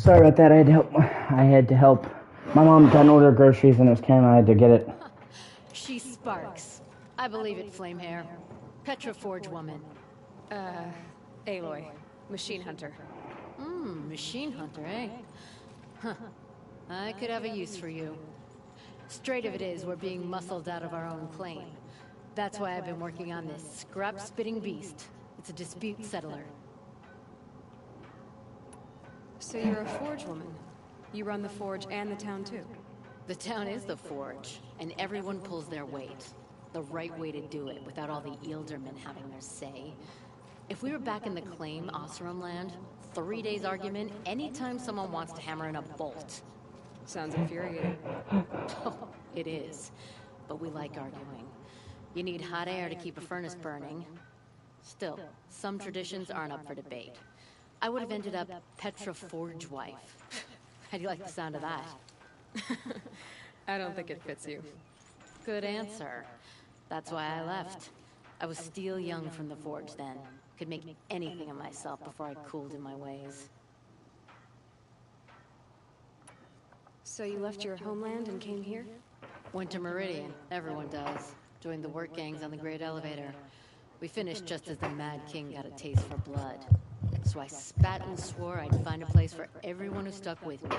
Sorry about that. I had to help. My mom got an order of groceries and it was Kim. I had to get it. She Sparks. I believe it, Flamehair. Petra Forge woman. Aloy. Machine hunter. Machine hunter, eh? Huh. I could have a use for you. Straight of it is, we're being muscled out of our own claim. That's why I've been working on this scrap-spitting beast. It's a dispute settler. So you're a Forge woman. You run the Forge and the town too. The town is the Forge, and everyone pulls their weight. The right way to do it, without all the Eildermen having their say. If we were back in the claim, Oseram land, 3 days argument anytime someone wants to hammer in a bolt. Sounds infuriating. It is, but we like arguing. You need hot air to keep a furnace burning. Still, some traditions aren't up for debate. I would have ended up Petra Forge wife. How do you like the sound of that? I don't think it fits you. Good answer. That's why I left. I was steel young from the Forge then. Could make anything of myself before I cooled in my ways. So you left your homeland and came here? Went to Meridian. Everyone does. Joined the work gangs on the Great Elevator. We finished just as the Mad King got a taste for blood. So I spat and swore I'd find a place for everyone who stuck with me.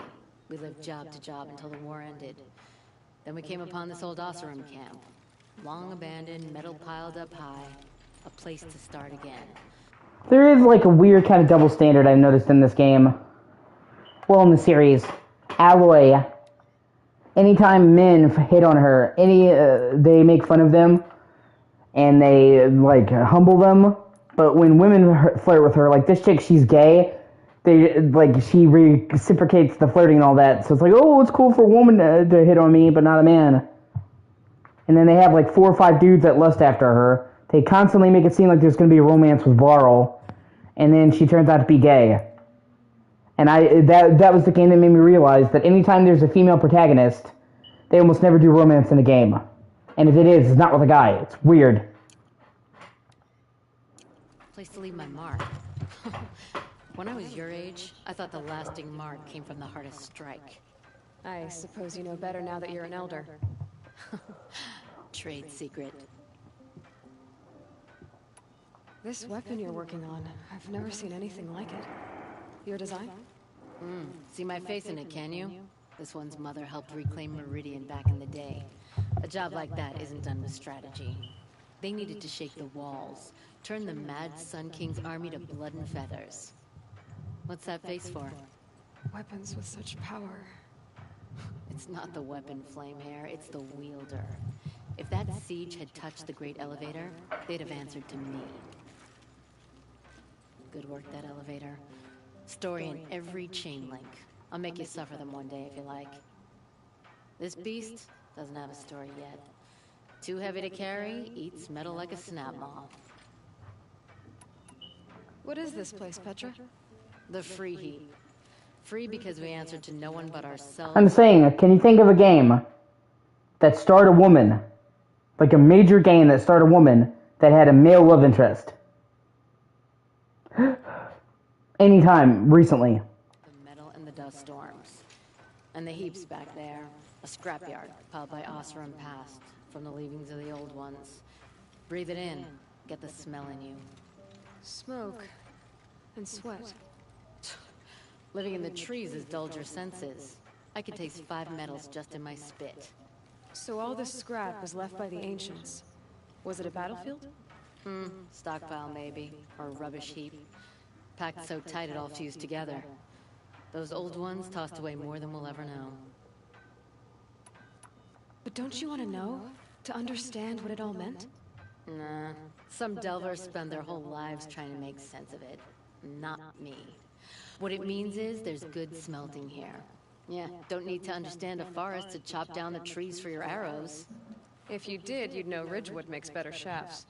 We lived job to job until the war ended. Then we came upon this old Oseram camp. Long abandoned, metal piled up high. A place to start again. There is like a weird kind of double standard I've noticed in this game. Well, in the series. Aloy. Anytime men hit on her, they make fun of them. And they, like, humble them. But when women flirt with her, like this chick, she's gay. She reciprocates the flirting and all that. So it's like, oh, it's cool for a woman to hit on me, but not a man. And then they have like 4 or 5 dudes that lust after her. They constantly make it seem like there's going to be a romance with Varl. And then she turns out to be gay. And that was the game that made me realize that anytime there's a female protagonist, they almost never do romance in a game. And if it is, it's not with a guy. It's weird. Place to leave my mark. When I was your age, I thought the lasting mark came from the hardest strike. I suppose you know better now that you're an elder. Trade secret. This weapon you're working on, I've never seen anything like it. Your design? See my face in it, can you? This one's mother helped reclaim Meridian back in the day. A job like that isn't done with strategy. They needed to shake the walls, turn the Mad Sun King's army to blood and feathers. What's that face for? Weapons with such power. It's not the weapon, Flamehair, it's the wielder. If that siege had touched the Great Elevator, they'd have answered to me. Good work, that elevator. Story in every chain link. I'll make you suffer them one day if you like. This beast doesn't have a story yet. Too heavy to carry, eats metal like a snap maw. What is this place, Petra? The Free Heat. Free because we answered to no one but ourselves. I'm saying, can you think of a game that starred a woman, like a major game that starred a woman that had a male love interest? Anytime recently. The metal and the dust storms. And the heaps back there. A scrapyard piled by Oseram past from the leavings of the old ones. Breathe it in. Get the smell in you. Smoke. And sweat. Living in the trees has dulled your senses. I could taste 5 metals just in my spit. So all this scrap was left by the ancients. Was it a battlefield? Stockpile maybe. Or a rubbish heap. Packed so tight it all fused together. Those old ones tossed away more than we'll ever know. But don't you want to know? To understand what it all meant? Nah. Some delvers spend their whole lives trying to make sense of it. Not me. What it means is there's good smelting here. Yeah, don't need to understand a forest to chop down the trees for your arrows. If you did, you'd know Ridgewood makes better shafts.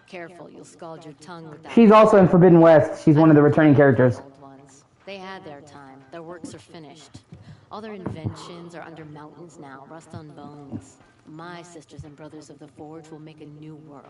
Careful, you'll scald your tongue with that. She's also in Forbidden West. She's one of the returning characters. They had their time. Their works are finished. All their inventions are under mountains now, rust on bones. My sisters and brothers of the Forge will make a new world.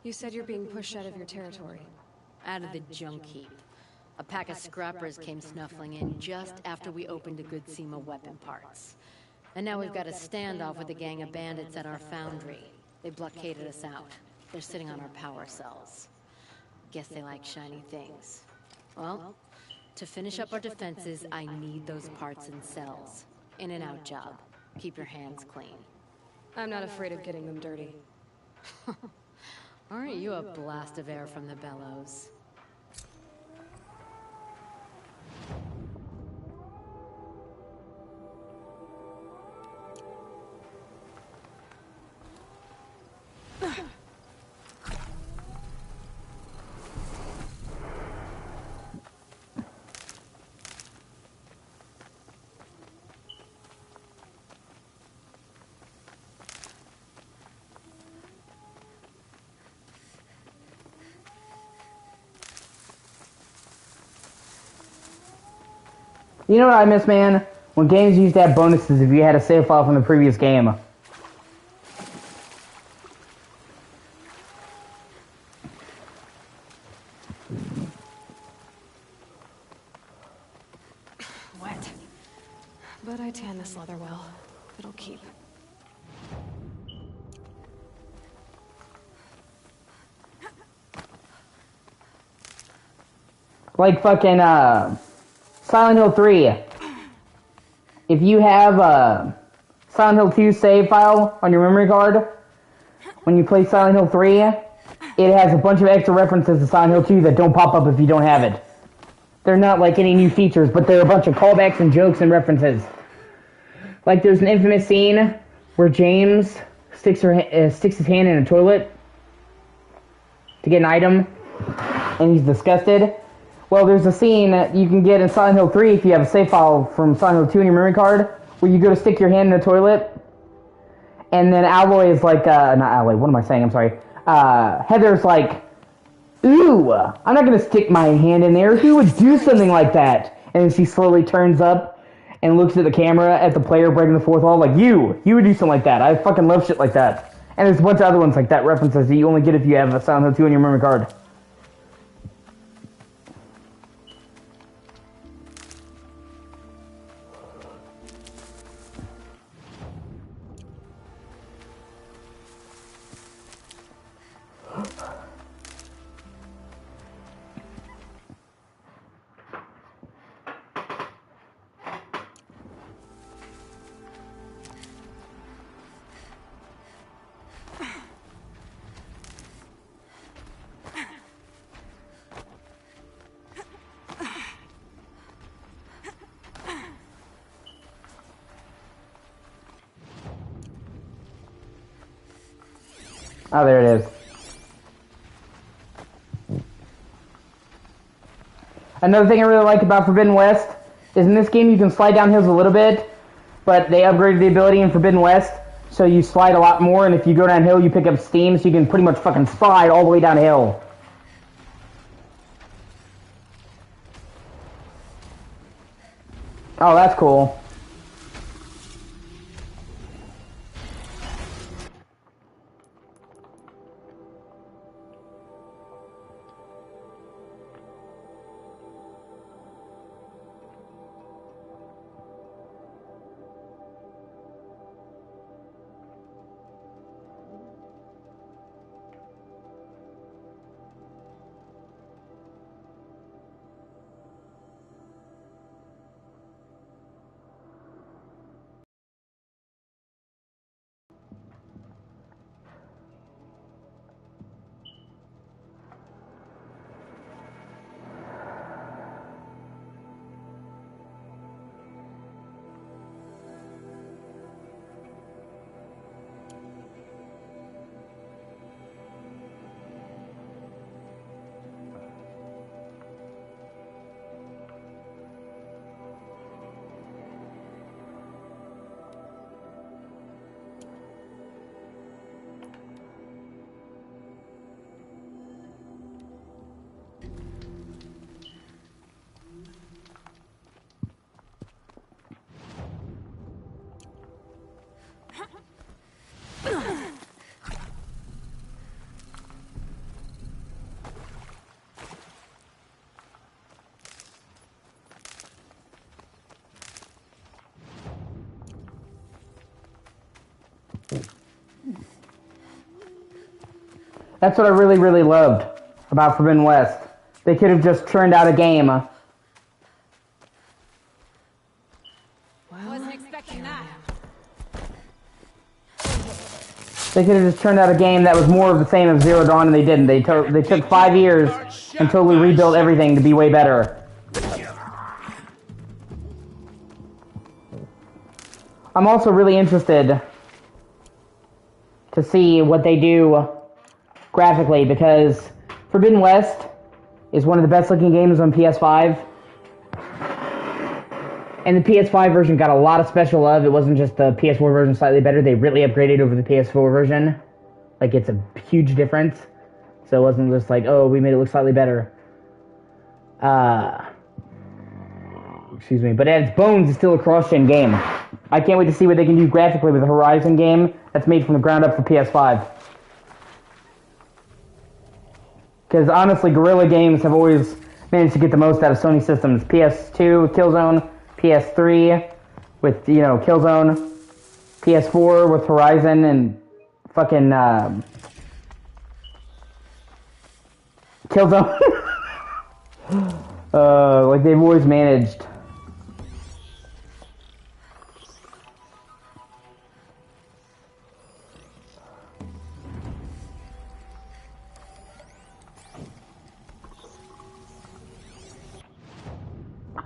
You said you're being pushed out of your territory. Out of the junk heap. A pack of scrappers came snuffling in just after we opened a good seam of weapon parts. And now we've got a standoff with a gang of bandits at our foundry. They blockaded us out. They're sitting on our power cells. Guess they like shiny things. Well, to finish up our defenses, I need those parts and cells. In and out job. Keep your hands clean. I'm not afraid of getting them dirty. Aren't you a blast of air from the bellows? You know what I miss, man? When games used to have bonuses if you had a save file from the previous game. Wet. But I tan this leather well. It'll keep. Like fucking, Silent Hill 3. If you have a Silent Hill 2 save file on your memory card, when you play Silent Hill 3, it has a bunch of extra references to Silent Hill 2 that don't pop up if you don't have it. They're not like any new features, but they're a bunch of callbacks and jokes and references. Like there's an infamous scene where James sticks his hand in a toilet to get an item, and he's disgusted. Well, there's a scene that you can get in Silent Hill 3 if you have a save file from Silent Hill 2 in your memory card, where you go to stick your hand in the toilet, and then Alloy is like, not Alloy, what am I saying? I'm sorry. Heather's like, ooh, I'm not gonna stick my hand in there. Who would do something like that? And then she slowly turns up and looks at the camera at the player breaking the fourth wall, like, you would do something like that. I fucking love shit like that. And there's a bunch of other ones like that, references that you only get if you have a Silent Hill 2 in your memory card. Oh, there it is. Another thing I really like about Forbidden West is in this game you can slide down hills a little bit, but they upgraded the ability in Forbidden West, so you slide a lot more, and if you go downhill you pick up steam, so you can pretty much fucking slide all the way downhill. Oh, that's cool. That's what I really, really loved about Forbidden West. They could have just churned out a game. Wasn't expecting that. They could have just turned out a game that was more of the same as Zero Dawn, and they didn't. They took 5 years and totally rebuilt everything to be way better. I'm also really interested to see what they do graphically, because Forbidden West is one of the best looking games on PS5. And the PS5 version got a lot of special love. It wasn't just the PS4 version slightly better. They really upgraded over the PS4 version. Like, it's a huge difference. So it wasn't just like, oh, we made it look slightly better. Excuse me. But at its bones, it's still a cross-gen game. I can't wait to see what they can do graphically with the Horizon game that's made from the ground up for PS5. Because honestly, Guerrilla Games have always managed to get the most out of Sony systems. PS2 with Killzone, PS3 with, you know, Killzone, PS4 with Horizon, and fucking, Killzone. Like, they've always managed.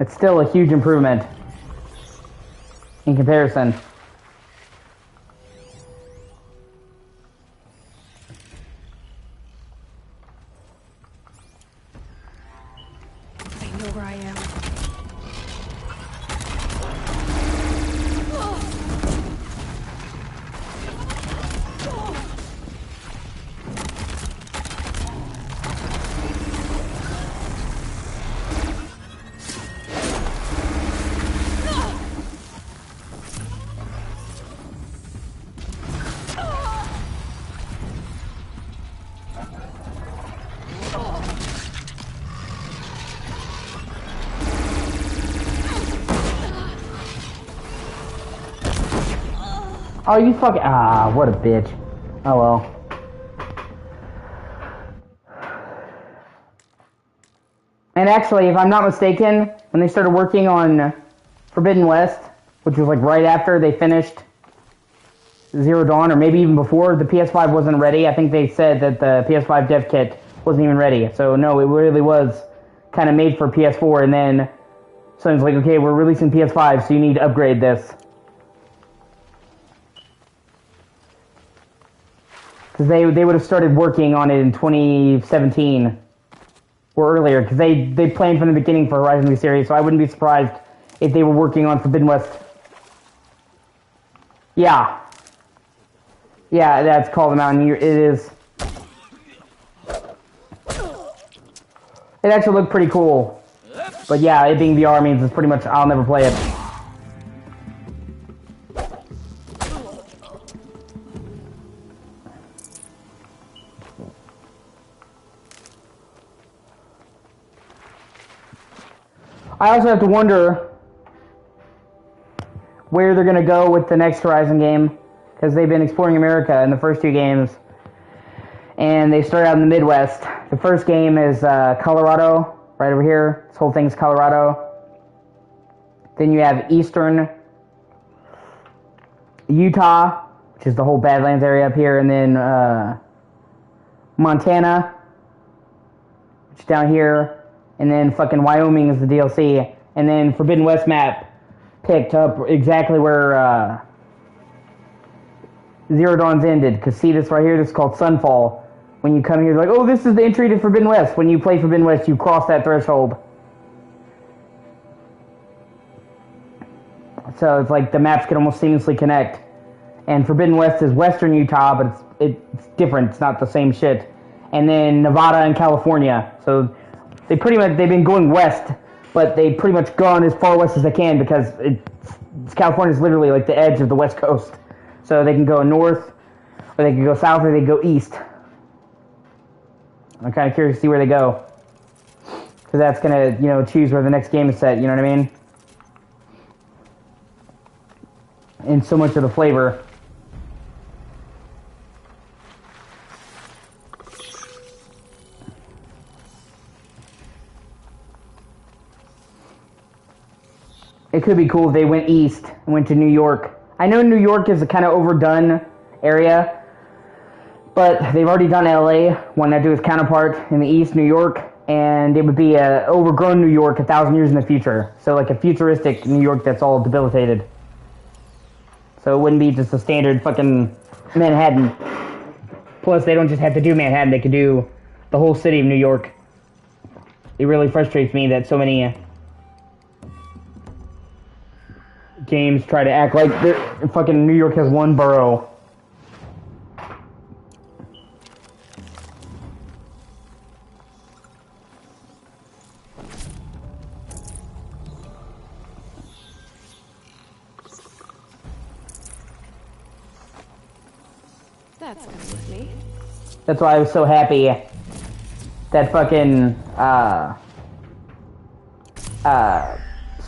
It's still a huge improvement in comparison. They know where I am. Oh, you fucking... Ah, what a bitch. Oh, well. And actually, if I'm not mistaken, when they started working on Forbidden West, which was like right after they finished Zero Dawn, or maybe even before, the PS5 wasn't ready. I think they said that the PS5 dev kit wasn't even ready. So no, it really was kind of made for PS4, and then someone's like, okay, we're releasing PS5, so you need to upgrade this. Because they would have started working on it in 2017 or earlier, because they planned from the beginning for Horizon 3 series, so I wouldn't be surprised if they were working on Forbidden West. Yeah. Yeah, that's called the Mountain. It is. It actually looked pretty cool. But yeah, it being VR means it's pretty much I'll never play it. I also have to wonder where they're going to go with the next Horizon game, because they've been exploring America in the first 2 games, and they start out in the Midwest. The first game is Colorado, right over here. This whole thing's Colorado. Then you have eastern Utah, which is the whole Badlands area up here, and then Montana, which is down here. And then fucking Wyoming is the DLC. And then Forbidden West map picked up exactly where Zero Dawn's ended. Because see this right here? This is called Sunfall. When you come here, you're like, oh, this is the entry to Forbidden West. When you play Forbidden West, you cross that threshold. So it's like the maps can almost seamlessly connect. And Forbidden West is Western Utah, but it's different. It's not the same shit. And then Nevada and California. So they've been going west, but they've pretty much gone as far west as they can, because California's literally like the edge of the West Coast. So they can go north, or they can go south, or they can go east. I'm kind of curious to see where they go, because that's gonna, you know, choose where the next game is set. You know what I mean? And so much of the flavor. could be cool if they went east and went to New York. I know New York is a kind of overdone area, but they've already done LA. Why not do its counterpart in the east, New York? And it would be a overgrown New York 1,000 years in the future. So like a futuristic New York that's all debilitated. So it wouldn't be just a standard fucking Manhattan. Plus, they don't just have to do Manhattan, they could do the whole city of New York. It really frustrates me that so many games try to act like fucking New York has one borough. That's good with me. That's why I was so happy that fucking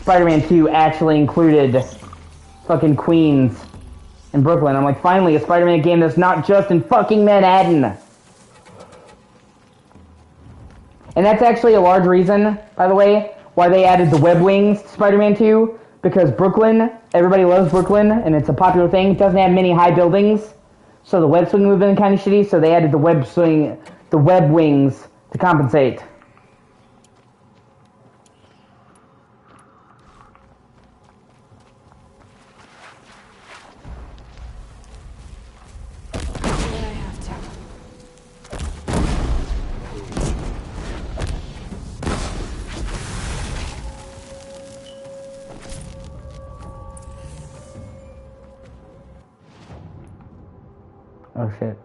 Spider-Man 2 actually included fucking Queens and Brooklyn. I'm like, finally, a Spider-Man game that's not just in fucking Manhattan. And that's actually a large reason, by the way, why they added the web wings to Spider-Man 2, because Brooklyn, everybody loves Brooklyn, and it's a popular thing. It doesn't have many high buildings. So the web swing would have been kind of shitty, so they added the web wings to compensate. Oh shit.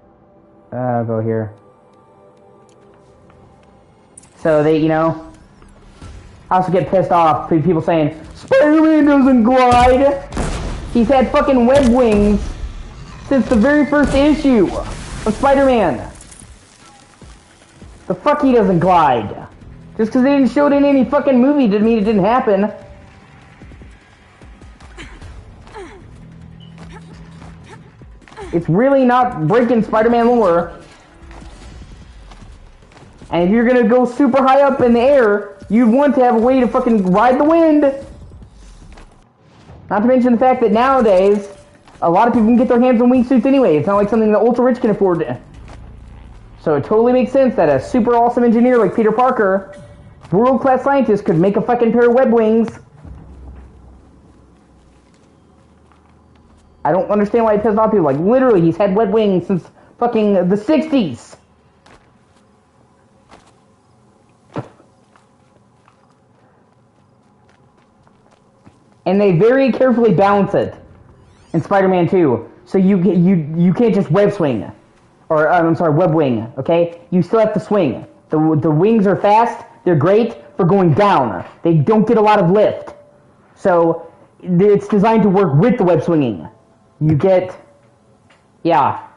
I'll go here. So they, you know, I also get pissed off with people saying, Spider-Man doesn't glide! He's had fucking web wings since the very first issue of Spider-Man. The fuck he doesn't glide. Just because they didn't show it in any fucking movie didn't mean it didn't happen. It's really not breaking Spider-Man lore. And if you're gonna go super high up in the air, you'd want to have a way to fucking ride the wind. Not to mention the fact that nowadays, a lot of people can get their hands on wingsuits anyway. It's not like something the ultra-rich can afford. So it totally makes sense that a super awesome engineer like Peter Parker, world-class scientist, could make a fucking pair of web wings. I don't understand why it pisses off people. Like, literally, he's had web wings since fucking the 60s. And they very carefully balance it in Spider-Man 2. So you can't just web swing. Or, I'm sorry, web wing, okay? You still have to swing. The wings are fast. They're great for going down. They don't get a lot of lift. So it's designed to work with the web swinging. You get, yeah,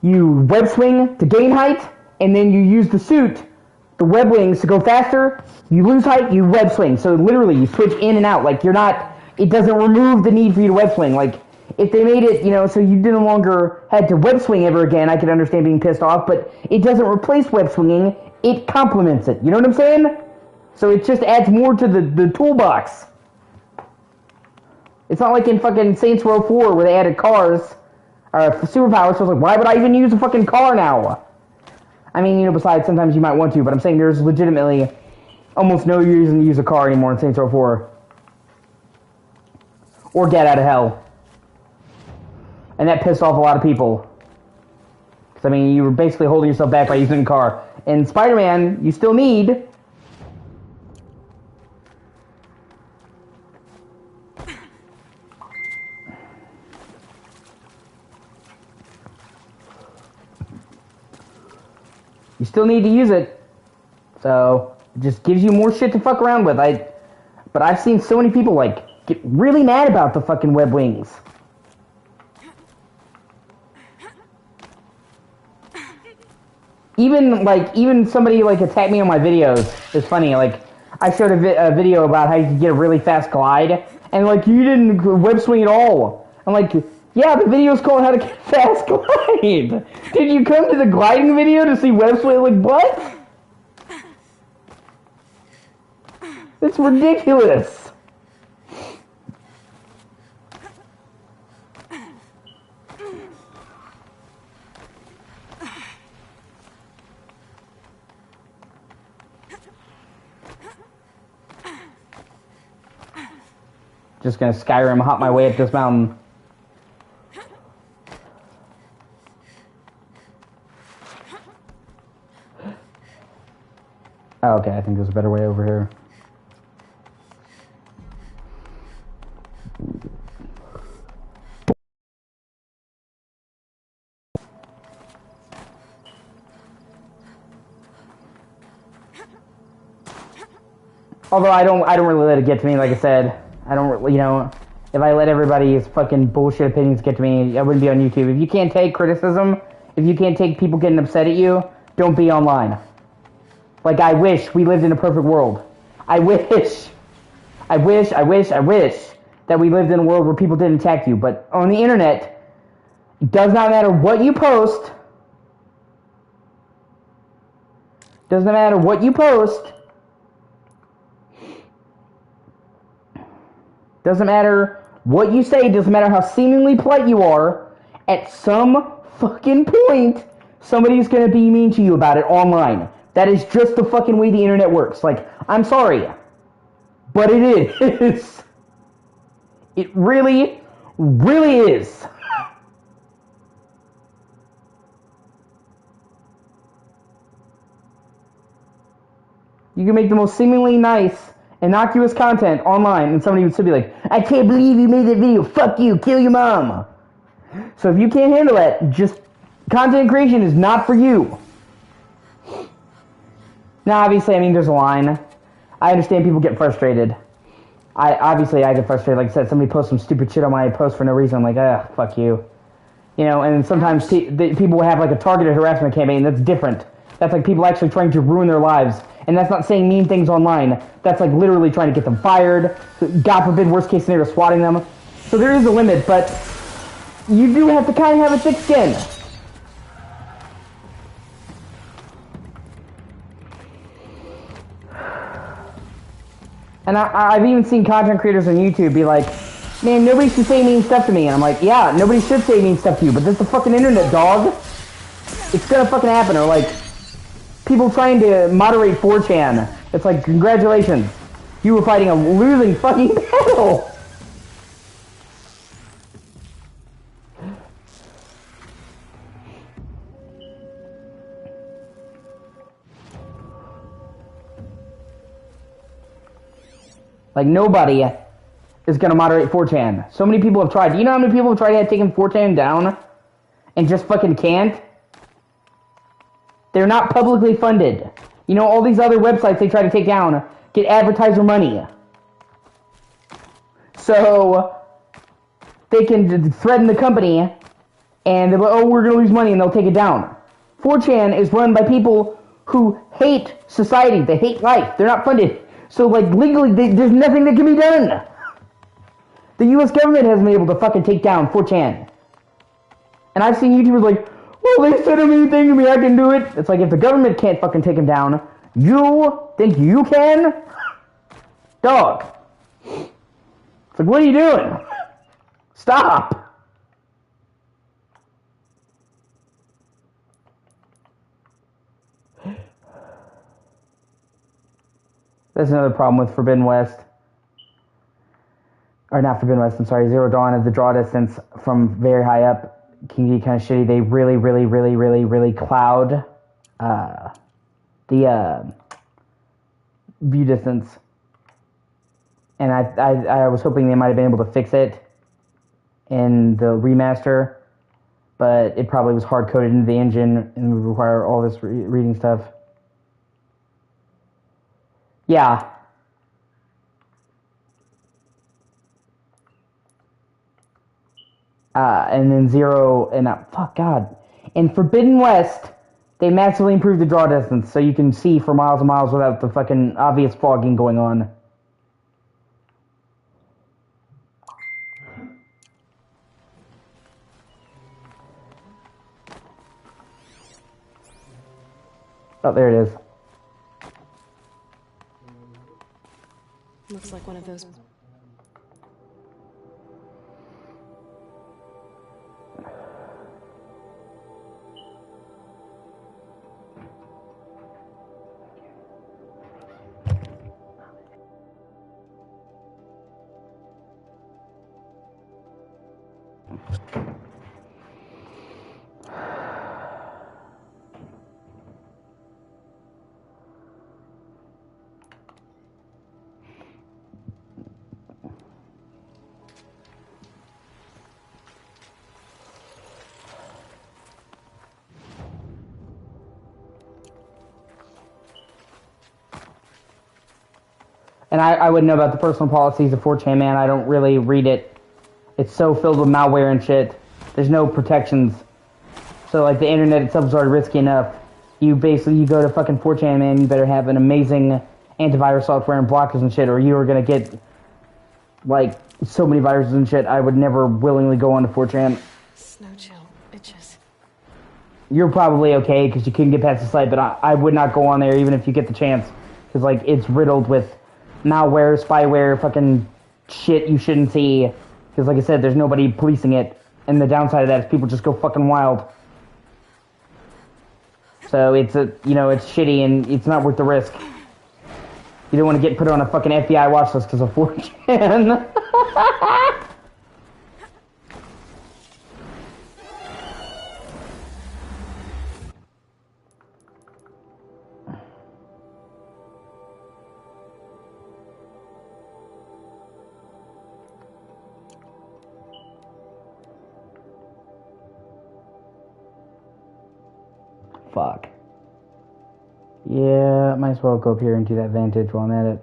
you web swing to gain height, and then you use the suit, the web wings, to go faster. You lose height, you web swing. So literally, you switch in and out. Like, you're not, it doesn't remove the need for you to web swing. Like, if they made it, you know, so you no longer had to web swing ever again, I could understand being pissed off, but it doesn't replace web swinging, it complements it. You know what I'm saying? So it just adds more to the toolbox. It's not like in fucking Saints Row 4 where they added cars, or superpowers, so I was like, why would I even use a fucking car now? I mean, you know, besides, sometimes you might want to, but I'm saying there's legitimately almost no reason to use a car anymore in Saints Row 4. Or Get Out of Hell. And that pissed off a lot of people. Because, I mean, you were basically holding yourself back by using a car. In Spider-Man, you still need... You still need to use it. So, it just gives you more shit to fuck around with. But I've seen so many people, like, get really mad about the fucking web wings. Even somebody, like, attacked me on my videos. It's funny, like, I showed a video about how you could get a really fast glide, and, like, you didn't web swing at all. I'm like, yeah, the video's called How to Get Fast Glide. Did you come to the gliding video to see web swing? Like, what? It's ridiculous. Just gonna Skyrim hop my way up this mountain. Oh, okay, I think there's a better way over here. Although I don't really let it get to me. Like I said, I don't really, you know, if I let everybody's fucking bullshit opinions get to me, I wouldn't be on YouTube. If you can't take criticism, if you can't take people getting upset at you, don't be online. Like, I wish we lived in a perfect world. I wish that we lived in a world where people didn't attack you. But on the internet, it does not matter what you post. Doesn't matter what you post. Doesn't matter what you say. Doesn't matter how seemingly polite you are. At some fucking point, somebody's gonna be mean to you about it online. That is just the fucking way the internet works. Like, I'm sorry, but it is. It really, really is. You can make the most seemingly nice, innocuous content online, and somebody would still be like, I can't believe you made that video. Fuck you. Kill your mom. So if you can't handle that, just content creation is not for you. Now, obviously, I mean, there's a line. I understand people get frustrated. I get frustrated. Like I said, somebody posts some stupid shit on my post for no reason. I'm like, ugh, fuck you. You know, and sometimes people will have like a targeted harassment campaign. That's different. That's like people actually trying to ruin their lives. And that's not saying mean things online. That's like literally trying to get them fired. God forbid, worst case scenario, swatting them. So there is a limit, but you do have to kind of have a thick skin. And I've even seen content creators on YouTube be like, man, nobody should say mean stuff to me. And I'm like, yeah, nobody should say mean stuff to you, but this is the fucking internet, dog. It's gonna fucking happen. Or like, people trying to moderate 4chan. It's like, congratulations. You were fighting a losing fucking battle. Like, nobody is going to moderate 4chan. So many people have tried. You know how many people have tried taking 4chan down and just fucking can't? They're not publicly funded. You know, all these other websites they try to take down get advertiser money. So they can threaten the company and they're like, oh, we're going to lose money, and they'll take it down. 4chan is run by people who hate society. They hate life. They're not funded. So, like, legally, there's nothing that can be done. The U.S. government hasn't been able to fucking take down 4chan. And I've seen YouTubers like, well, they said a mean thing to me, I can do it. It's like, if the government can't fucking take him down, you think you can? Dog. It's like, what are you doing? Stop. That's another problem with Forbidden West. Or not Forbidden West, I'm sorry, Zero Dawn is the draw distance from very high up can be kind of shitty. They really cloud the view distance. And I was hoping they might have been able to fix it in the remaster, but it probably was hard-coded into the engine and would require all this reading stuff. Yeah. And then Zero, and fuck God. In Forbidden West, they massively improved the draw distance, so you can see for miles and miles without the fucking obvious fogging going on. Oh, there it is. looks like one of those. And I wouldn't know about the personal policies of 4chan, man. I don't really read it. It's so filled with malware and shit. There's no protections. So, like, the internet itself is already risky enough. You go to fucking 4chan, man, you better have an amazing antivirus software and blockers and shit, or you are gonna get, like, so many viruses and shit. I would never willingly go onto 4chan. Snow chill, bitches. You're probably okay, because you couldn't get past the site, but I would not go on there even if you get the chance. Because, like, it's riddled with malware, spyware, fucking shit you shouldn't see. Because, like I said, there's nobody policing it. And the downside of that is people just go fucking wild. So it's it's shitty and it's not worth the risk. You don't want to get put on a fucking FBI watch list because of 4chan. Fuck. Yeah, might as well go up here and do that vantage while I'm at it.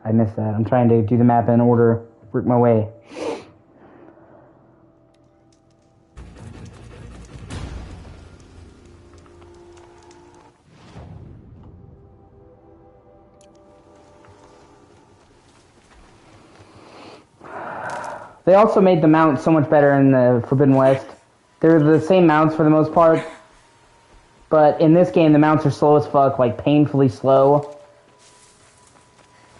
I missed that. I'm trying to do the map in order, work my way. They also made the mounts so much better in the Forbidden West. They're the same mounts for the most part, but in this game the mounts are slow as fuck, like painfully slow.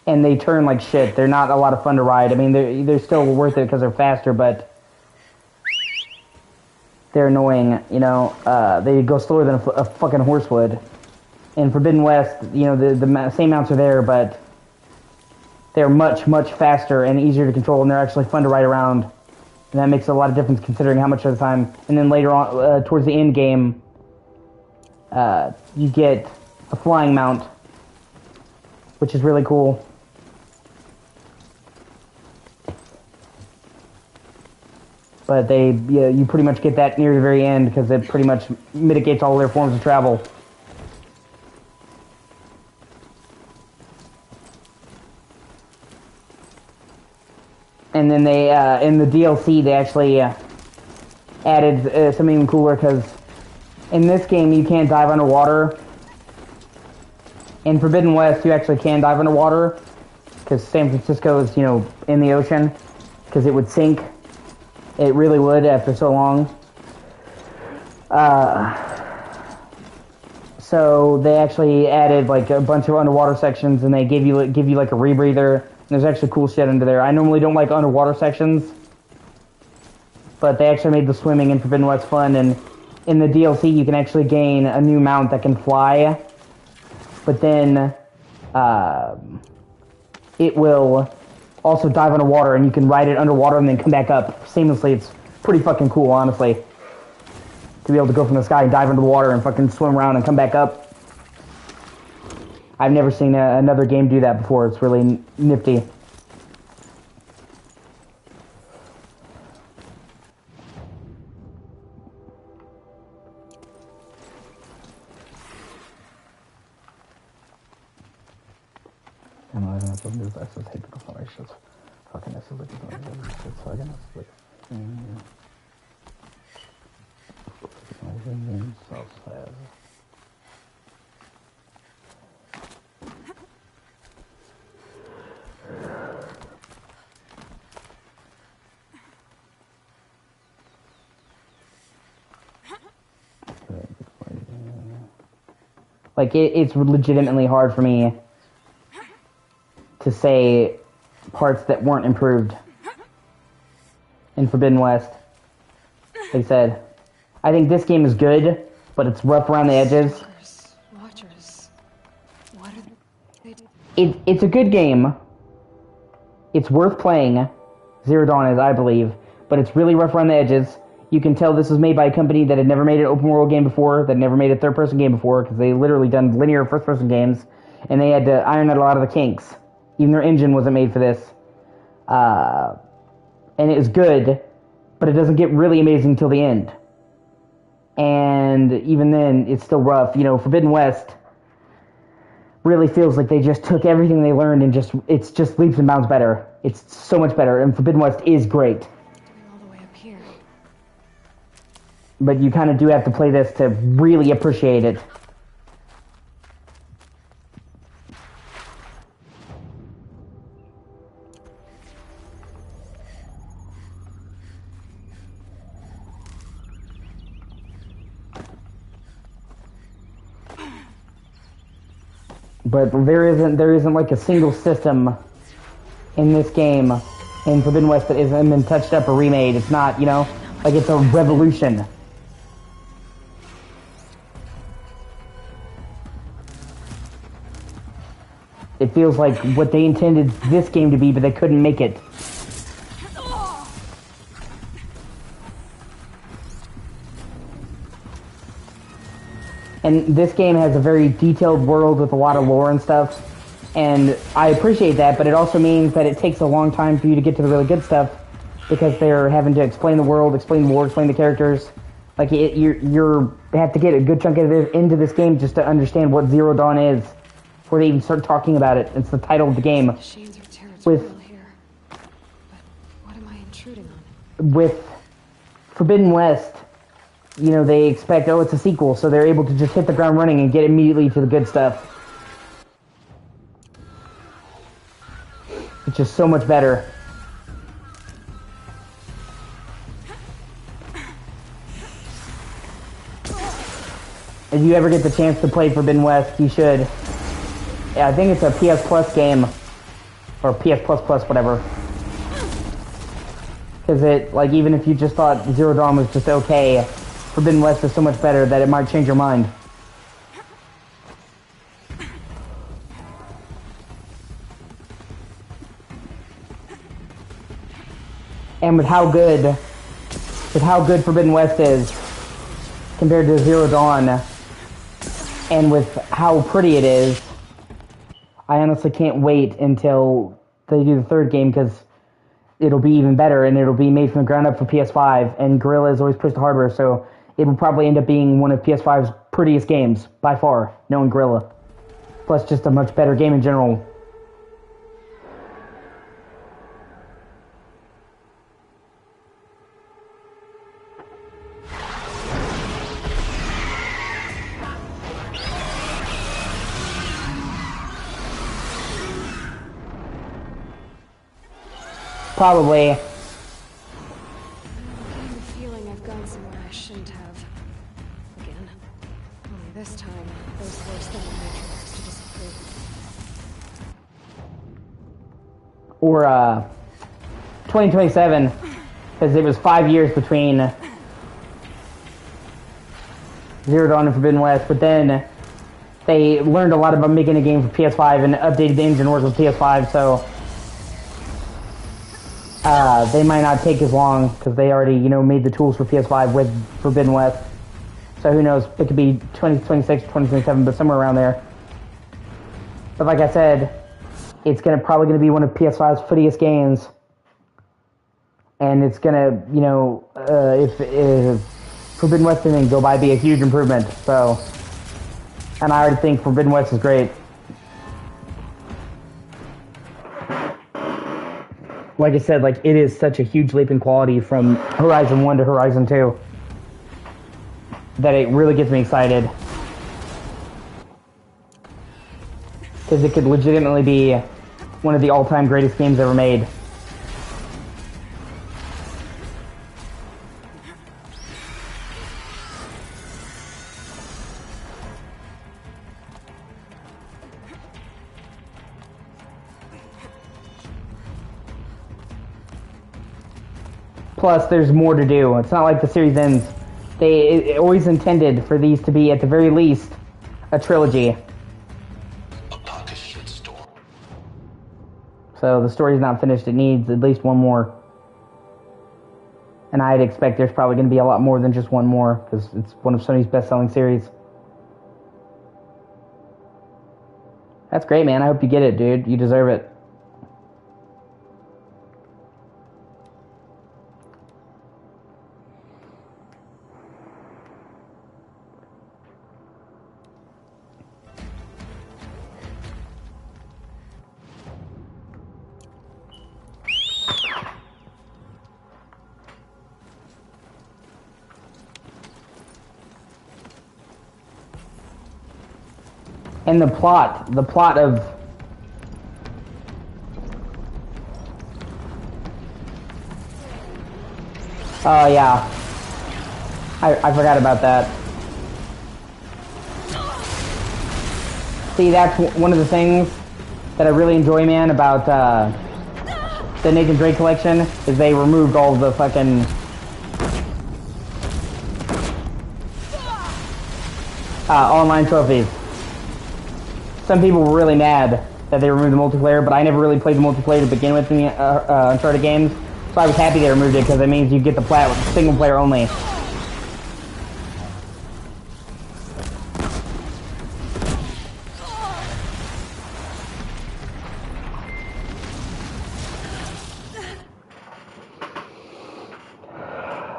And they turn like shit. They're not a lot of fun to ride. I mean, they're still worth it because they're faster, but they're annoying, you know. They go slower than a fucking horse would. In Forbidden West, you know, the same mounts are there, but they're much, much faster and easier to control, and they're actually fun to ride around. And that makes a lot of difference considering how much of the time. And then later on, towards the end game, you get a flying mount, which is really cool. But you pretty much get that near the very end because it pretty much mitigates all their forms of travel. And then they, in the DLC, they actually added something even cooler because in this game you can't dive underwater. In Forbidden West, you actually can dive underwater because San Francisco is, you know, in the ocean because it would sink. It really would after so long. So they actually added like a bunch of underwater sections, and they give you like a rebreather. And there's actually cool shit under there. I normally don't like underwater sections, but they actually made the swimming in Forbidden West fun. And in the DLC, you can actually gain a new mount that can fly, but then it will also dive underwater, and you can ride it underwater and then come back up seamlessly. It's pretty fucking cool, honestly, to be able to go from the sky and dive into the water and fucking swim around and come back up. I've never seen another game do that before. It's really nifty. Like, it's legitimately hard for me to say parts that weren't improved in Forbidden West. Like I said, I think this game is good, but it's rough around the edges. Watchers. What are they It's a good game. It's worth playing. Zero Dawn is, I believe, but it's really rough around the edges. You can tell this was made by a company that had never made an open world game before, that never made a third-person game before, because they literally done linear first-person games, and they had to iron out a lot of the kinks. Even their engine wasn't made for this. And it was good, but it doesn't get really amazing until the end. And even then, it's still rough. You know, Forbidden West really feels like they just took everything they learned and it's just leaps and bounds better. It's so much better, and Forbidden West is great. all the way up here? But you kind of do have to play this to really appreciate it. But there isn't like a single system in this game in Forbidden West that isn't been touched up or remade. It's not, you know, like it's a revolution. It feels like what they intended this game to be, but they couldn't make it. And this game has a very detailed world with a lot of lore and stuff, and I appreciate that, but it also means that it takes a long time for you to get to the really good stuff, because they're having to explain the world, explain the lore, explain the characters. Like, you have to get a good chunk of it into this game just to understand what Zero Dawn is, before they even start talking about it. It's the title of the game. With What am I intruding on? With Forbidden West, you know, they expect, oh, it's a sequel, so they're able to just hit the ground running and get immediately to the good stuff. It's just so much better. If you ever get the chance to play Forbidden West, you should. Yeah, I think it's a PS Plus game. Or PS Plus Plus, whatever. Because it, like, even if you just thought Zero Dawn was just okay, Forbidden West is so much better that it might change your mind. And with how good Forbidden West is compared to Zero Dawn, and with how pretty it is, I honestly can't wait until they do the third game, because it'll be even better, and it'll be made from the ground up for PS5, and Guerrilla has always pushed the hardware, so it will probably end up being one of PS5's prettiest games, by far, knowing Guerrilla. Plus just a much better game in general. Probably. I'm getting the feeling I've gone somewhere I shouldn't have. Again. Only this time, those worst things matriarchs to disapprove. Or, 2027, because it was 5 years between Zero Dawn and Forbidden West, but then they learned a lot about making a game for PS5 and updated the engine work with PS5, so they might not take as long, because they already, you know, made the tools for PS5 with Forbidden West. So who knows, it could be 2026 or 2027, but somewhere around there. But like I said, it's probably gonna be one of PS5's prettiest games. And it's gonna, you know, if Forbidden West didn't go by, be a huge improvement, so. And I already think Forbidden West is great. Like I said, like, it is such a huge leap in quality from Horizon 1 to Horizon 2 that it really gets me excited. Because it could legitimately be one of the all-time greatest games ever made. Plus, there's more to do. It's not like the series ends. It always intended for these to be, at the very least, a trilogy. So the story's not finished. It needs at least one more. And I'd expect there's probably going to be a lot more than just one more, because it's one of Sony's best-selling series. That's great, man. I hope you get it, dude. You deserve it. And the plot of oh yeah, I forgot about that. See, that's one of the things that I really enjoy, man, about the Nathan Drake collection, is they removed all the fucking online trophies. Some people were really mad that they removed the multiplayer, but I never really played the multiplayer to begin with in the Uncharted games, so I was happy they removed it, because it means you get the plat with single player only.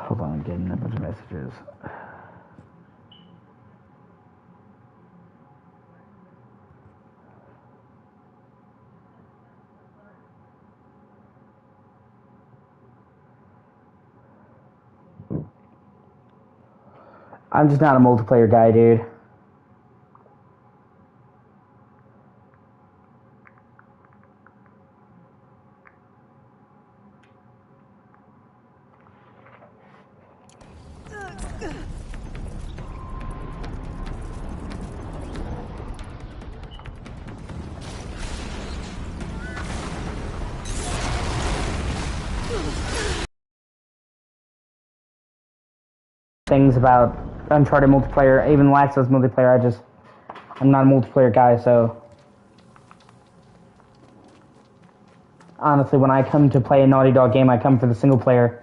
Hold on, I'm getting a bunch of messages. I'm just not a multiplayer guy, dude. Things about Uncharted multiplayer, even Last of Us multiplayer, I'm not a multiplayer guy, so honestly, when I come to play a Naughty Dog game, I come for the single player.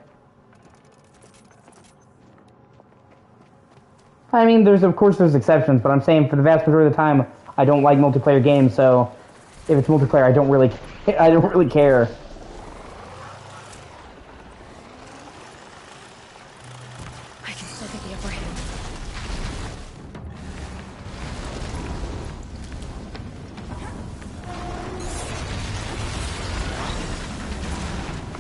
I mean, of course there's exceptions, but I'm saying for the vast majority of the time, I don't like multiplayer games, so if it's multiplayer, I don't really care. I can still get the upper hand.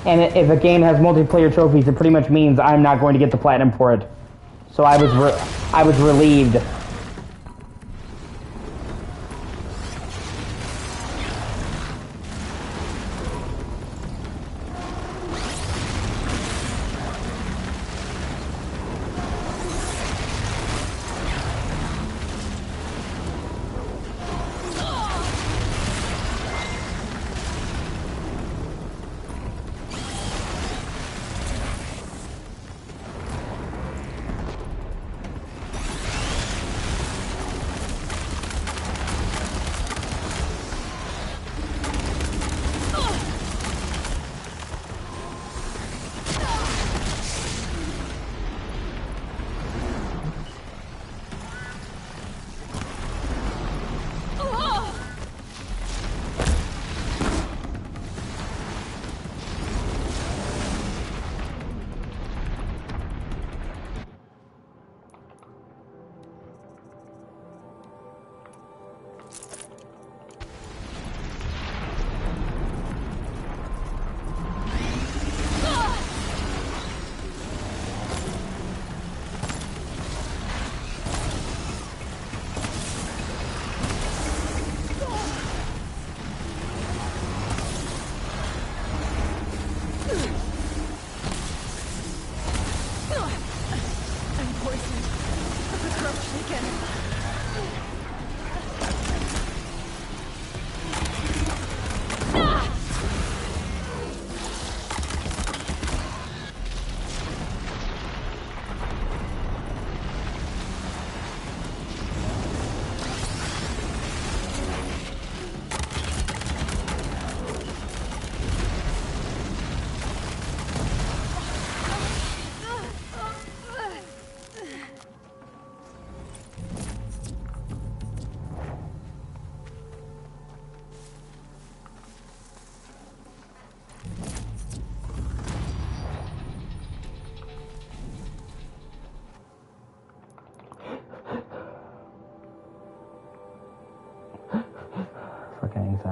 And if a game has multiplayer trophies, it pretty much means I'm not going to get the platinum for it. So I was relieved.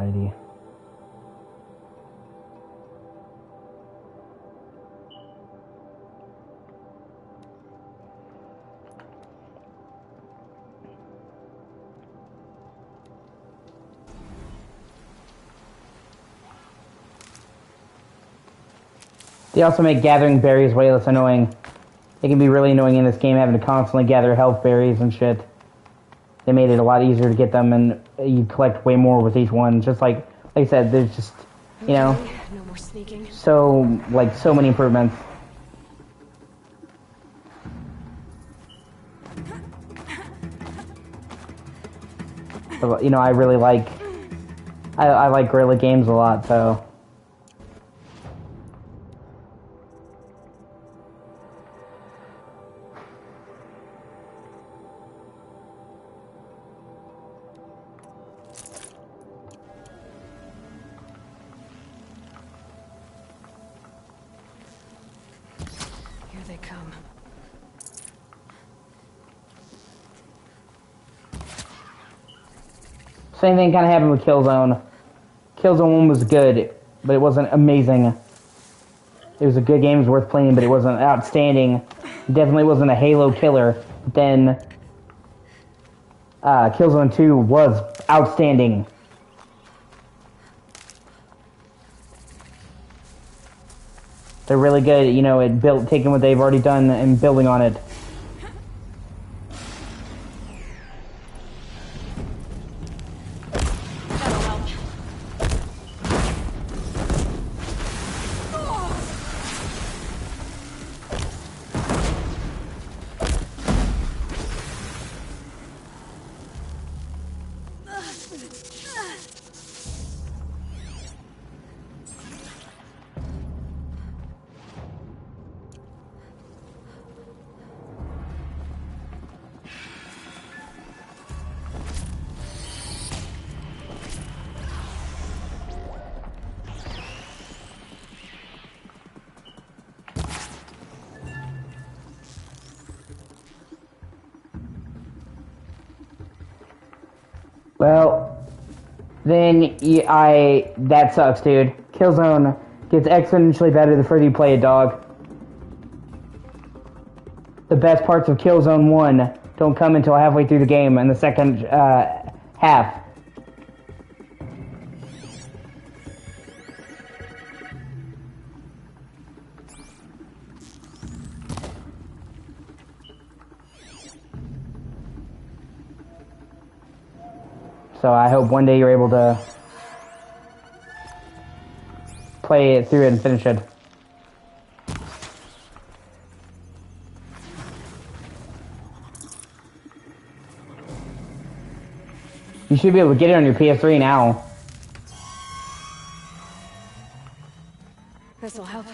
Alrighty. They also make gathering berries way less annoying. It can be really annoying in this game having to constantly gather health berries and shit. They made it a lot easier to get them, and you collect way more with each one. Just like I said, there's just, you know, no more sneaking. so many improvements. You know, I really like, I like Guerrilla Games a lot, so. Here they come. Same thing kind of happened with Killzone. Killzone 1 was good, but it wasn't amazing. It was a good game, it was worth playing, but it wasn't outstanding. It definitely wasn't a Halo killer. Then Killzone 2 was outstanding. They're really good, you know, at taking what they've already done and building on it. Well, then that sucks, dude. Killzone gets exponentially better the further you play it, dog. The best parts of Killzone 1 don't come until halfway through the game in the second half. So I hope one day you're able to play it through it and finish it. You should be able to get it on your PS3 now. This'll help.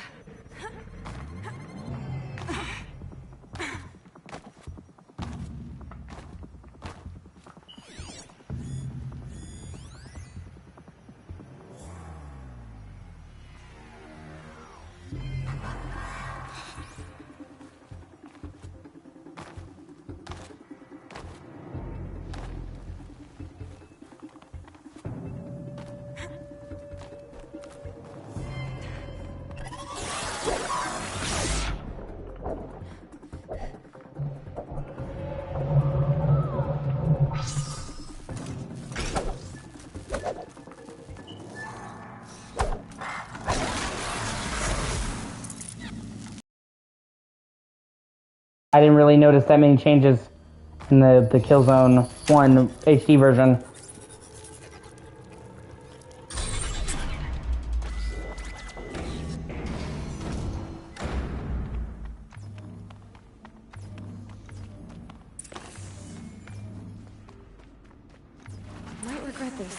I didn't really notice that many changes in the Killzone 1 HD version. Might regret this.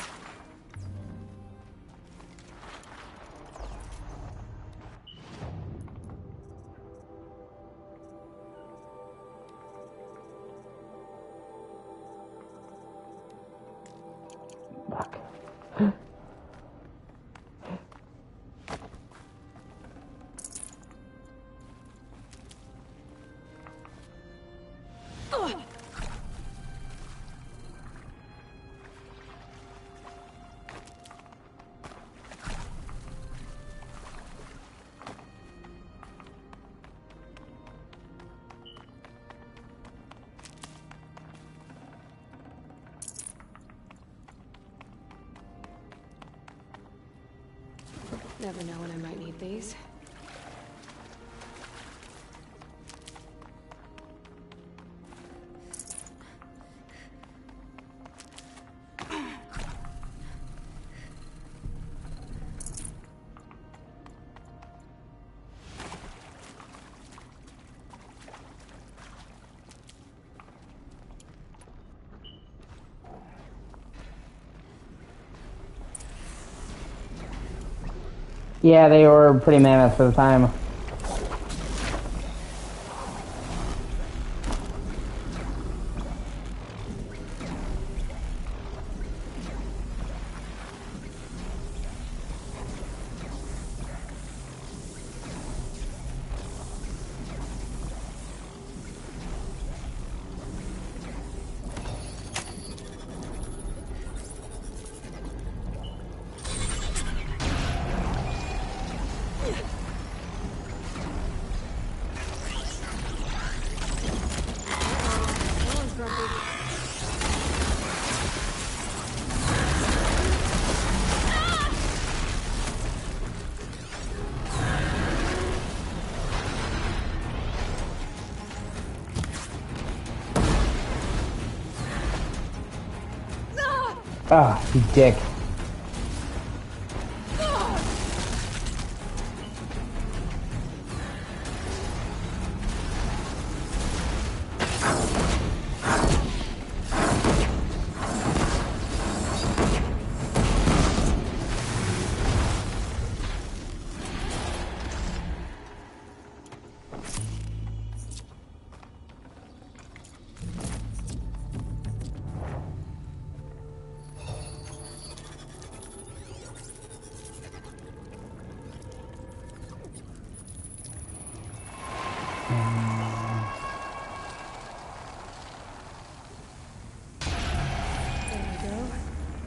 never know when I might need these. Yeah, they were pretty mammoth for the time. Ah, you dick.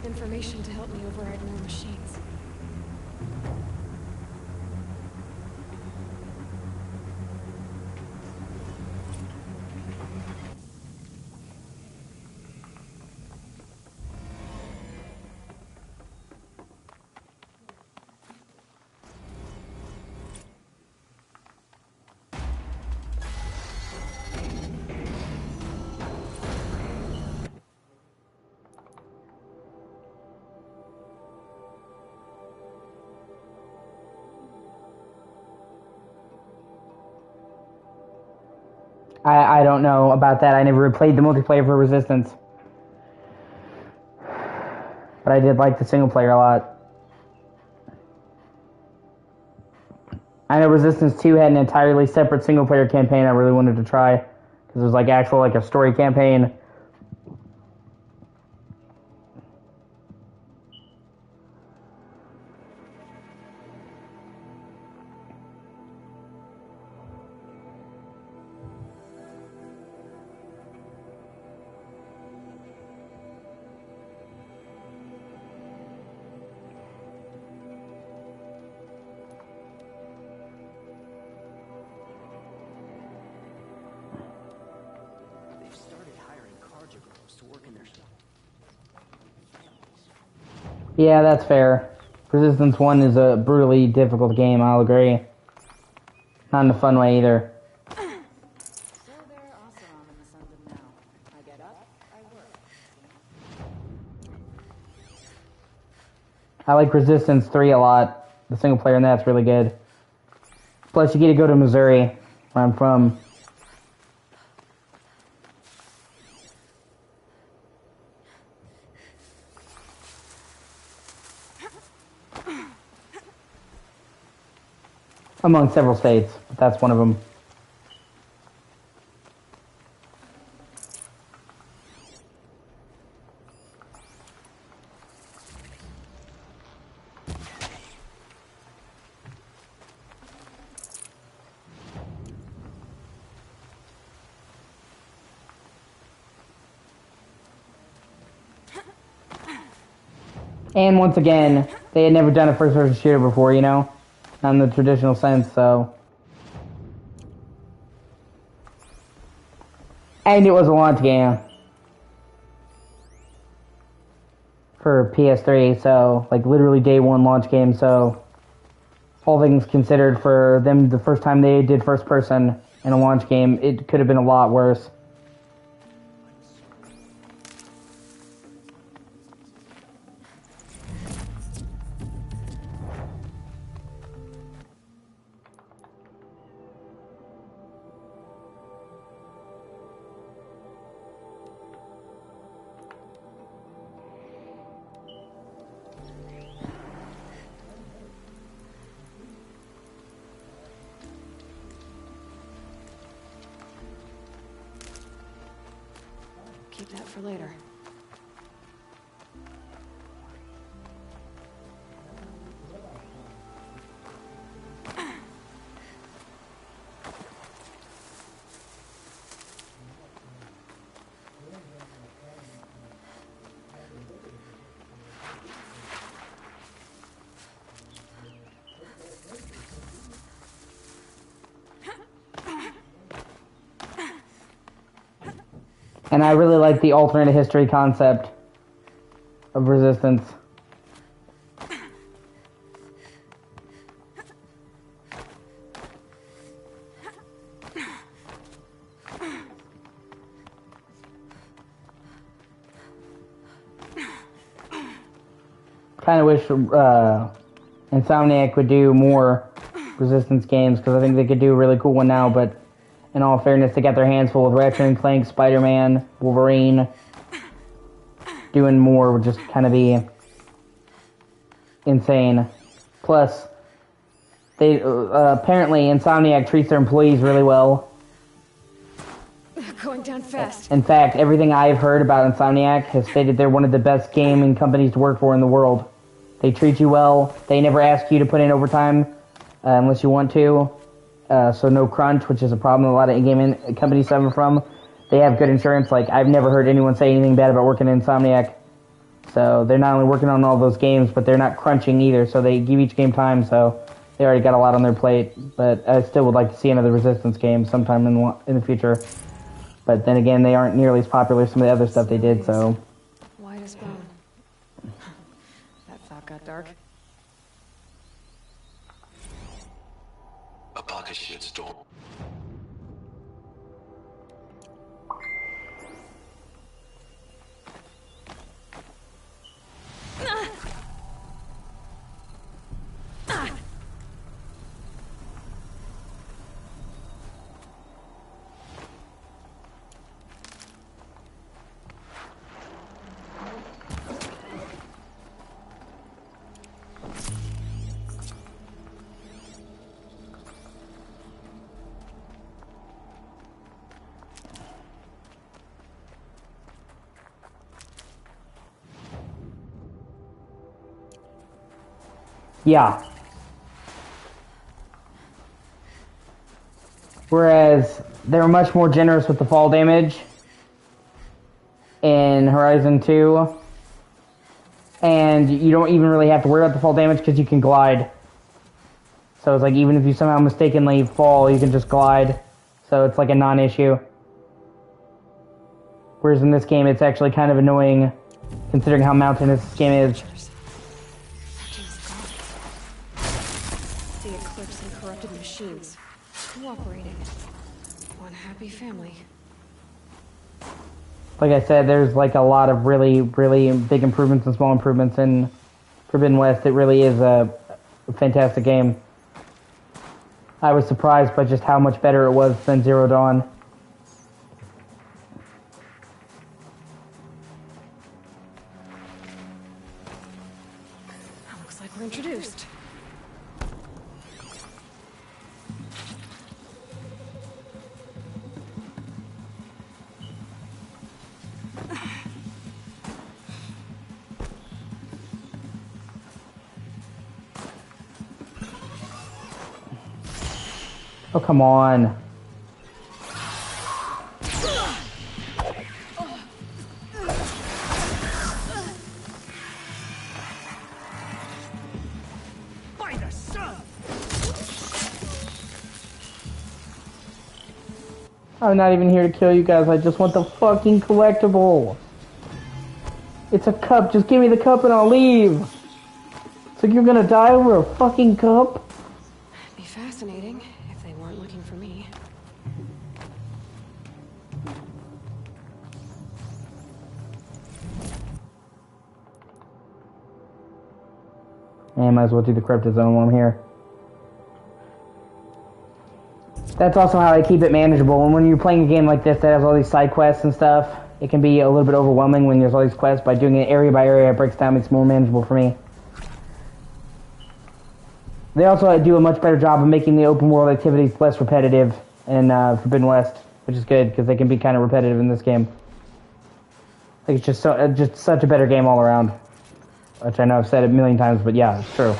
Information to help me override more machines. I don't know about that. I never played the multiplayer for Resistance. But I did like the single player a lot. I know Resistance 2 had an entirely separate single player campaign I really wanted to try. Because it was like actual like a story campaign. Yeah, that's fair. Resistance 1 is a brutally difficult game, I'll agree. Not in a fun way either. I like Resistance 3 a lot. The single player in that's really good. Plus, you get to go to Missouri, where I'm from. Among several states, but that's one of them. And once again, they had never done a first-person shooter before, you know? Not in the traditional sense, so... And it was a launch game. For PS3, so... Like, literally day one launch game, so... all things considered, for them, the first time they did first person in a launch game, it could have been a lot worse. Keep that for later. And I really like the alternate history concept of Resistance. Kind of wish Insomniac would do more Resistance games, because I think they could do a really cool one now, but in all fairness, they got their hands full with Ratchet and Clank, Spider-Man, Wolverine. Doing more would just kind of be insane. Plus, they apparently Insomniac treats their employees really well. Going down fast. In fact, everything I've heard about Insomniac has stated they're one of the best gaming companies to work for in the world. They treat you well. They never ask you to put in overtime unless you want to. So no crunch, which is a problem a lot of gaming companies suffer from. They have good insurance. Like, I've never heard anyone say anything bad about working in Insomniac. So they're not only working on all those games, but they're not crunching either. So they give each game time, so they already got a lot on their plate. But I still would like to see another Resistance game sometime in the future. But then again, they aren't nearly as popular as some of the other stuff they did, so... White as bone. That thought got dark. A pocket shitstorm. Yeah. Whereas they were much more generous with the fall damage in Horizon 2. And you don't even really have to worry about the fall damage because you can glide. So it's like, even if you somehow mistakenly fall, you can just glide. So it's like a non-issue. Whereas in this game, it's actually kind of annoying considering how mountainous this game is. The Eclipse and corrupted machines. Cooperating. One happy family. Like I said, there's like a lot of really, really big improvements and small improvements in Forbidden West. It really is a fantastic game. I was surprised by just how much better it was than Zero Dawn. Looks like we're introduced. Oh, come on. By the sun! I'm not even here to kill you guys. I just want the fucking collectible. It's a cup. Just give me the cup and I'll leave. So you're gonna die over a fucking cup? fascinating, if they weren't looking for me. Yeah, might as well do the crypto zone while I'm here. That's also how I keep it manageable. And when you're playing a game like this that has all these side quests and stuff, it can be a little bit overwhelming when there's all these quests. By doing it area by area, it breaks down, makes it more manageable for me. They also do a much better job of making the open world activities less repetitive in Forbidden West, which is good because they can be kind of repetitive in this game. I think it's just such a better game all around. Which I know I've said it a million times, but yeah, it's true.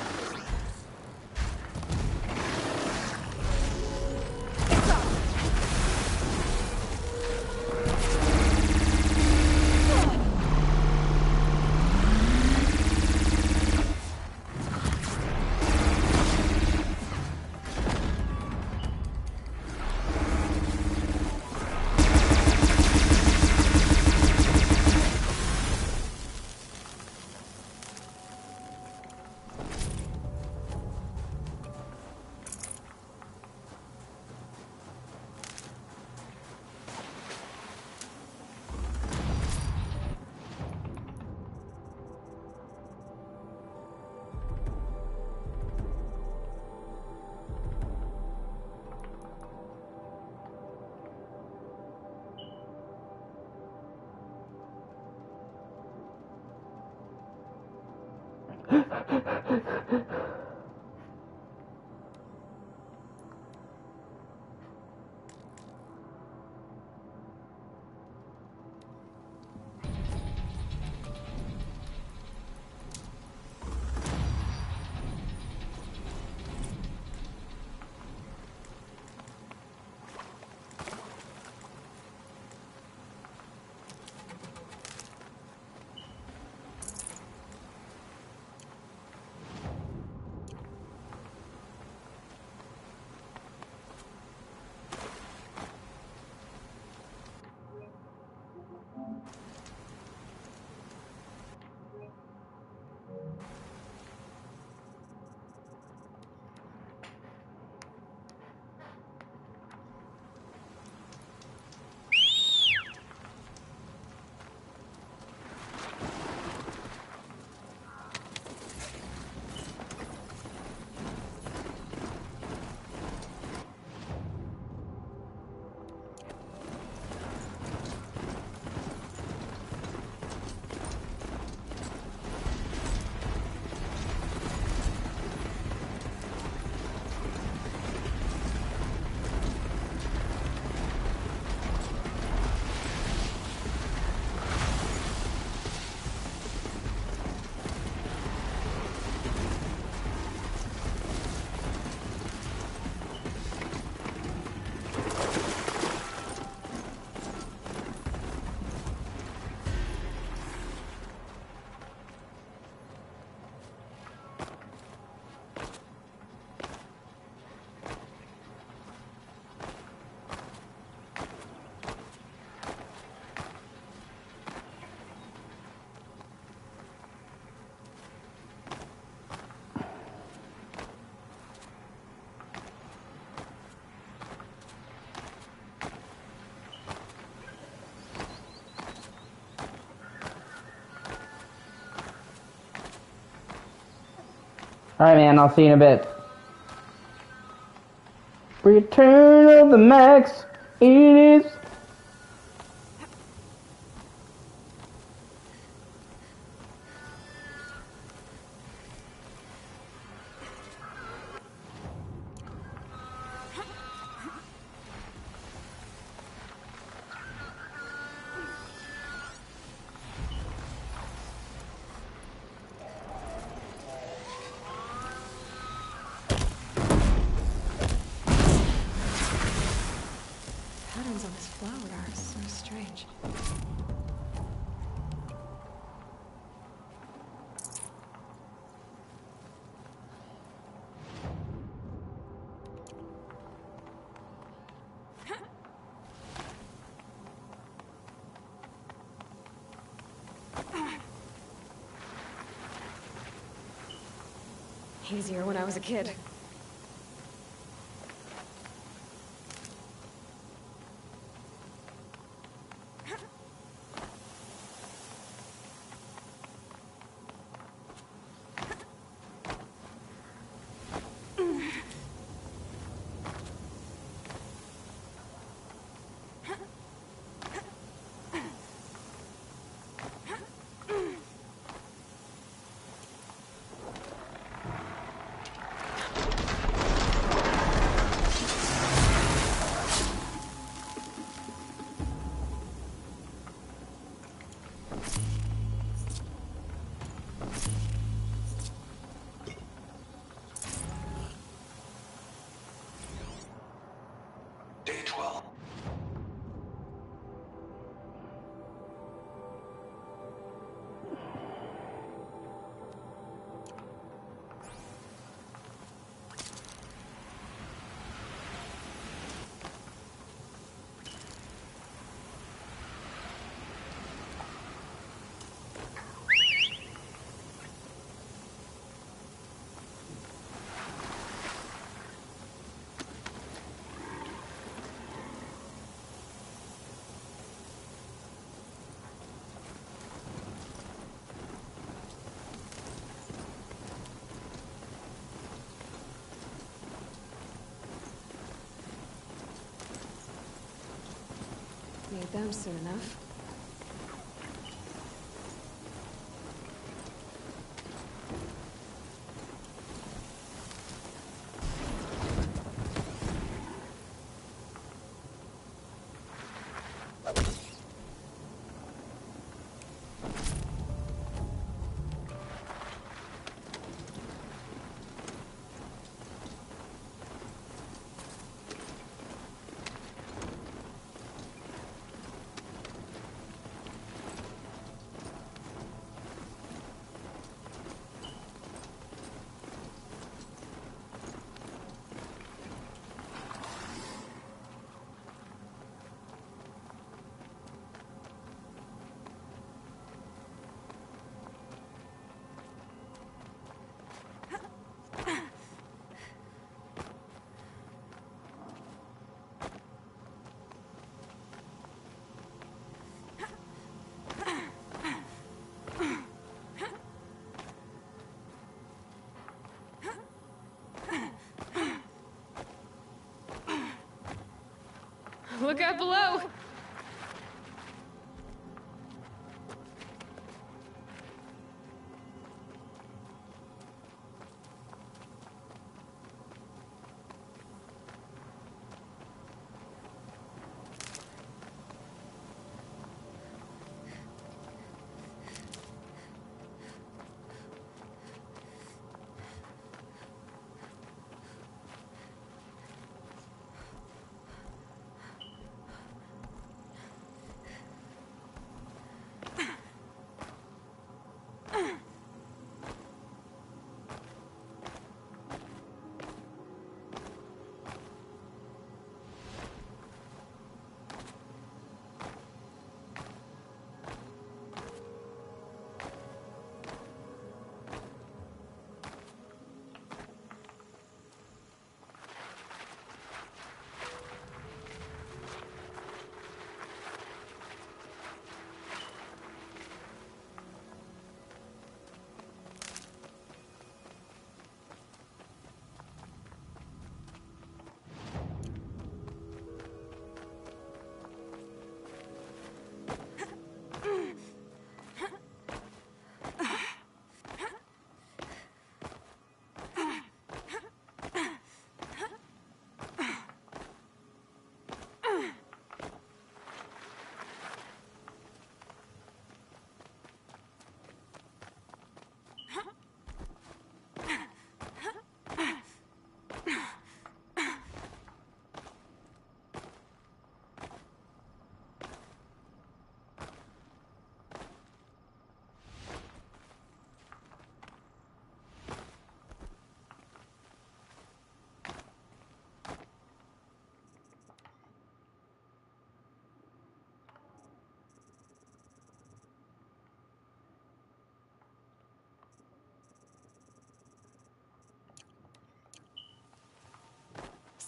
Alright, man, I'll see you in a bit. Return of the Max, it is. Patterns on this flower are so strange. Easier when I was a kid. need them soon enough. Look out below!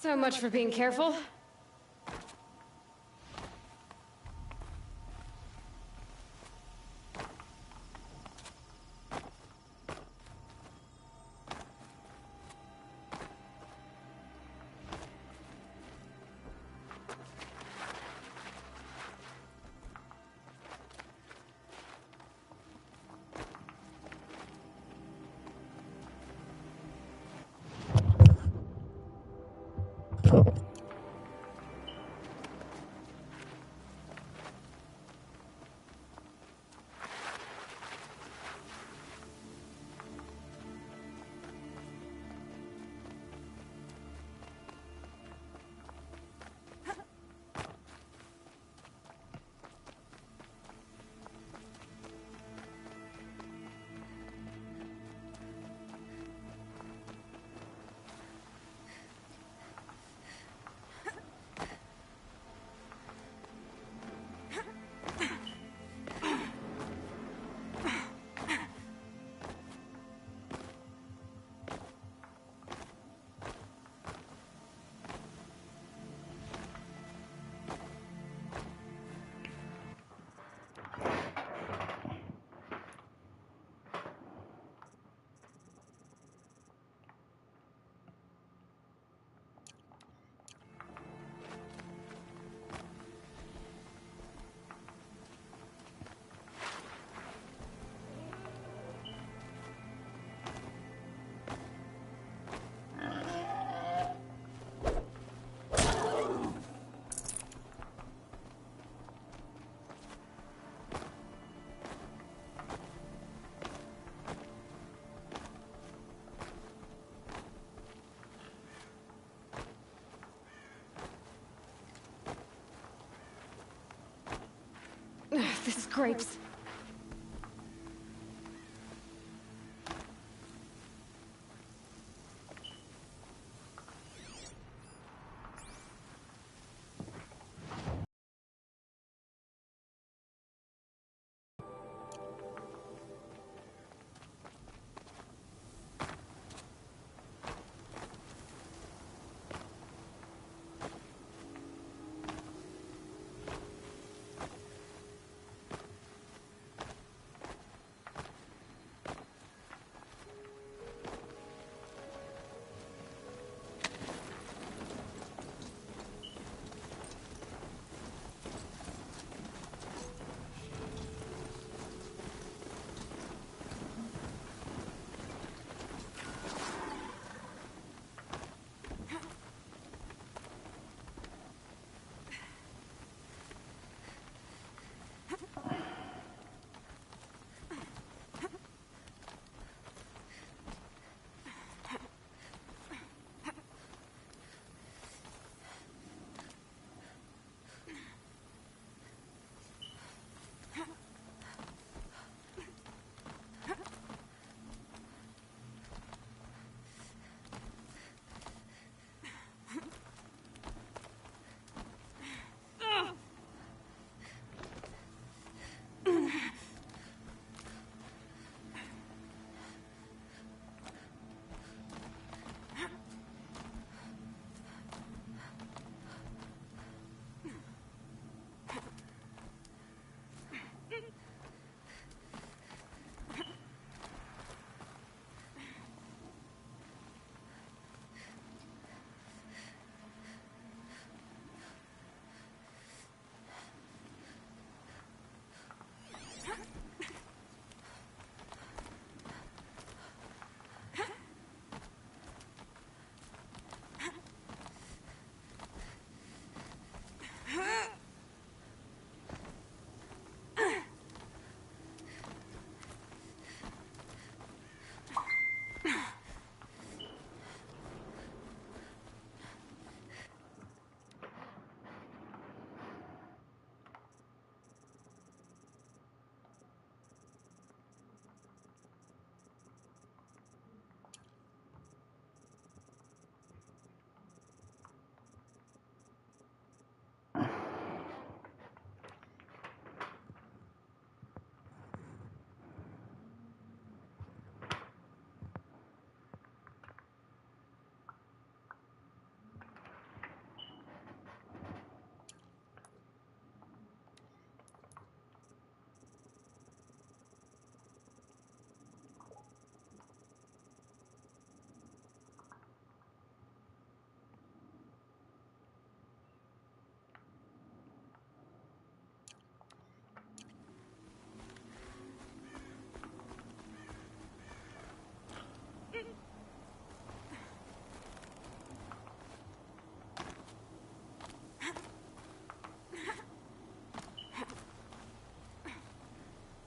So much for being careful. the scrapes.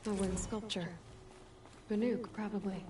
The wind sculpture. Banuk, probably.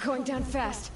Going down fast.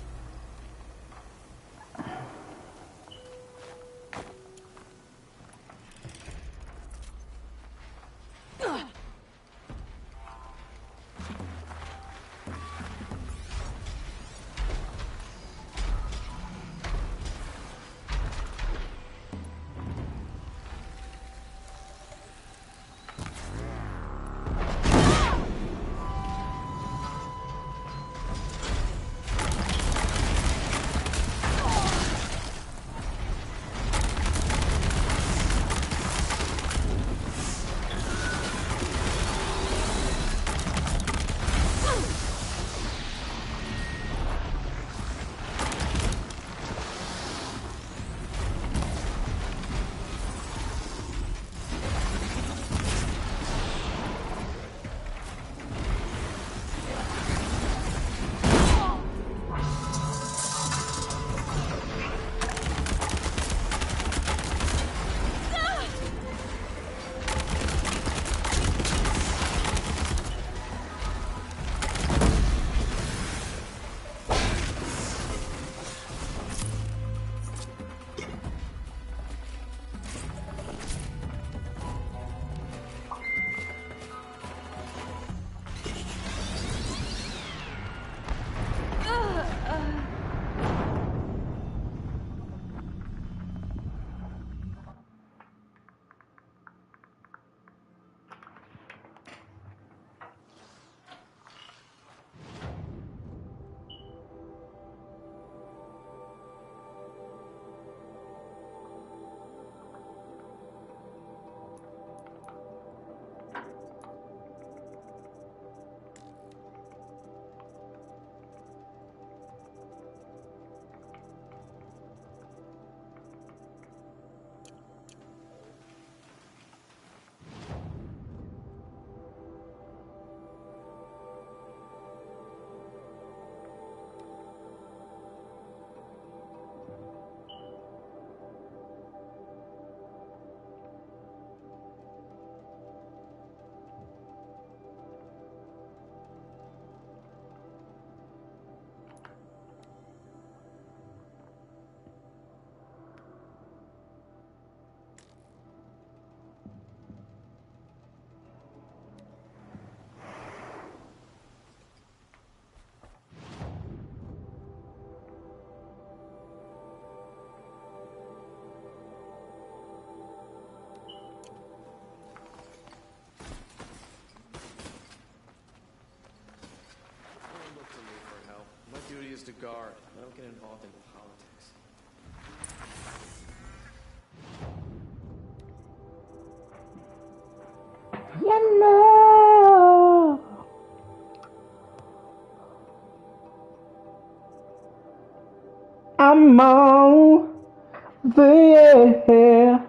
Duty is to guard. I don't get involved in politics. You know, I'm on the air.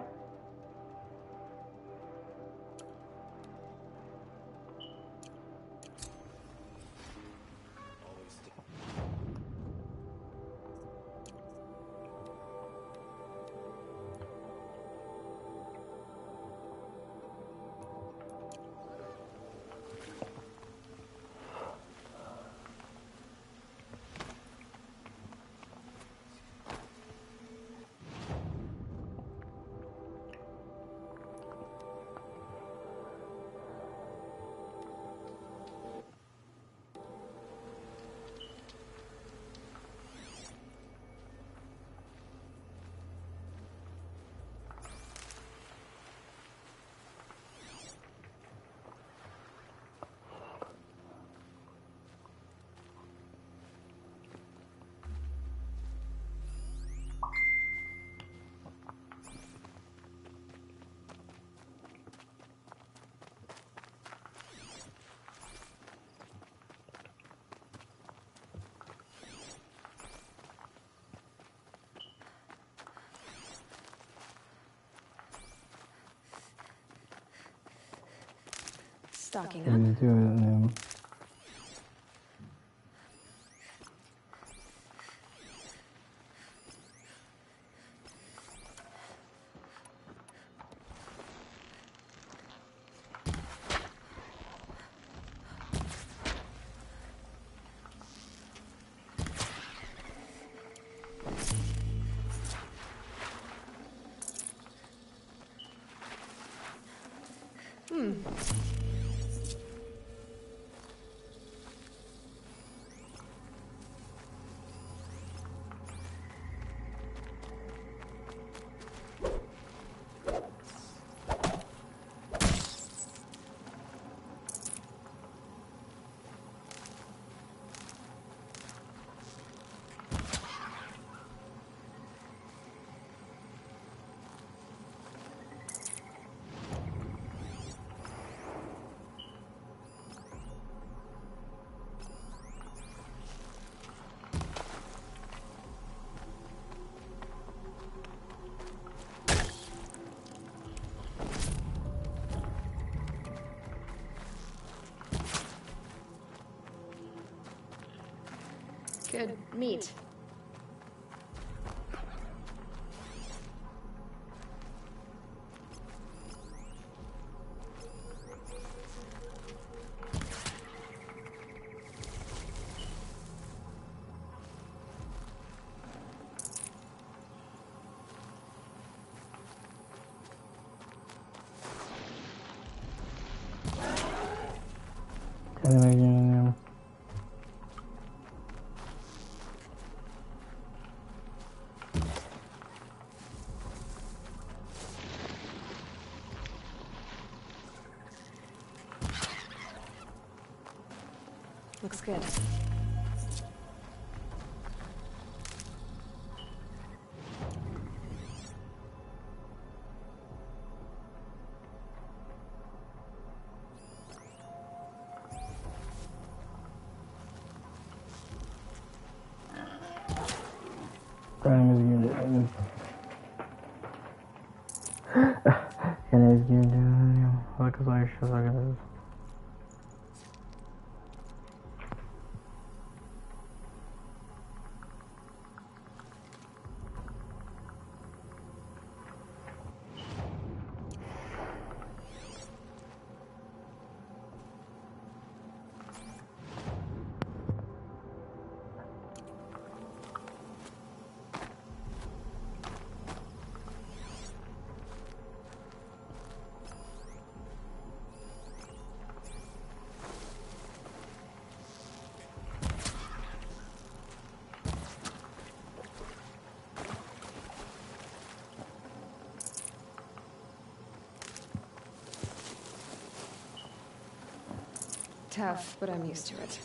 Stocking up. Let's do it now. Good meat. Looks good. Tough, but I'm used to it.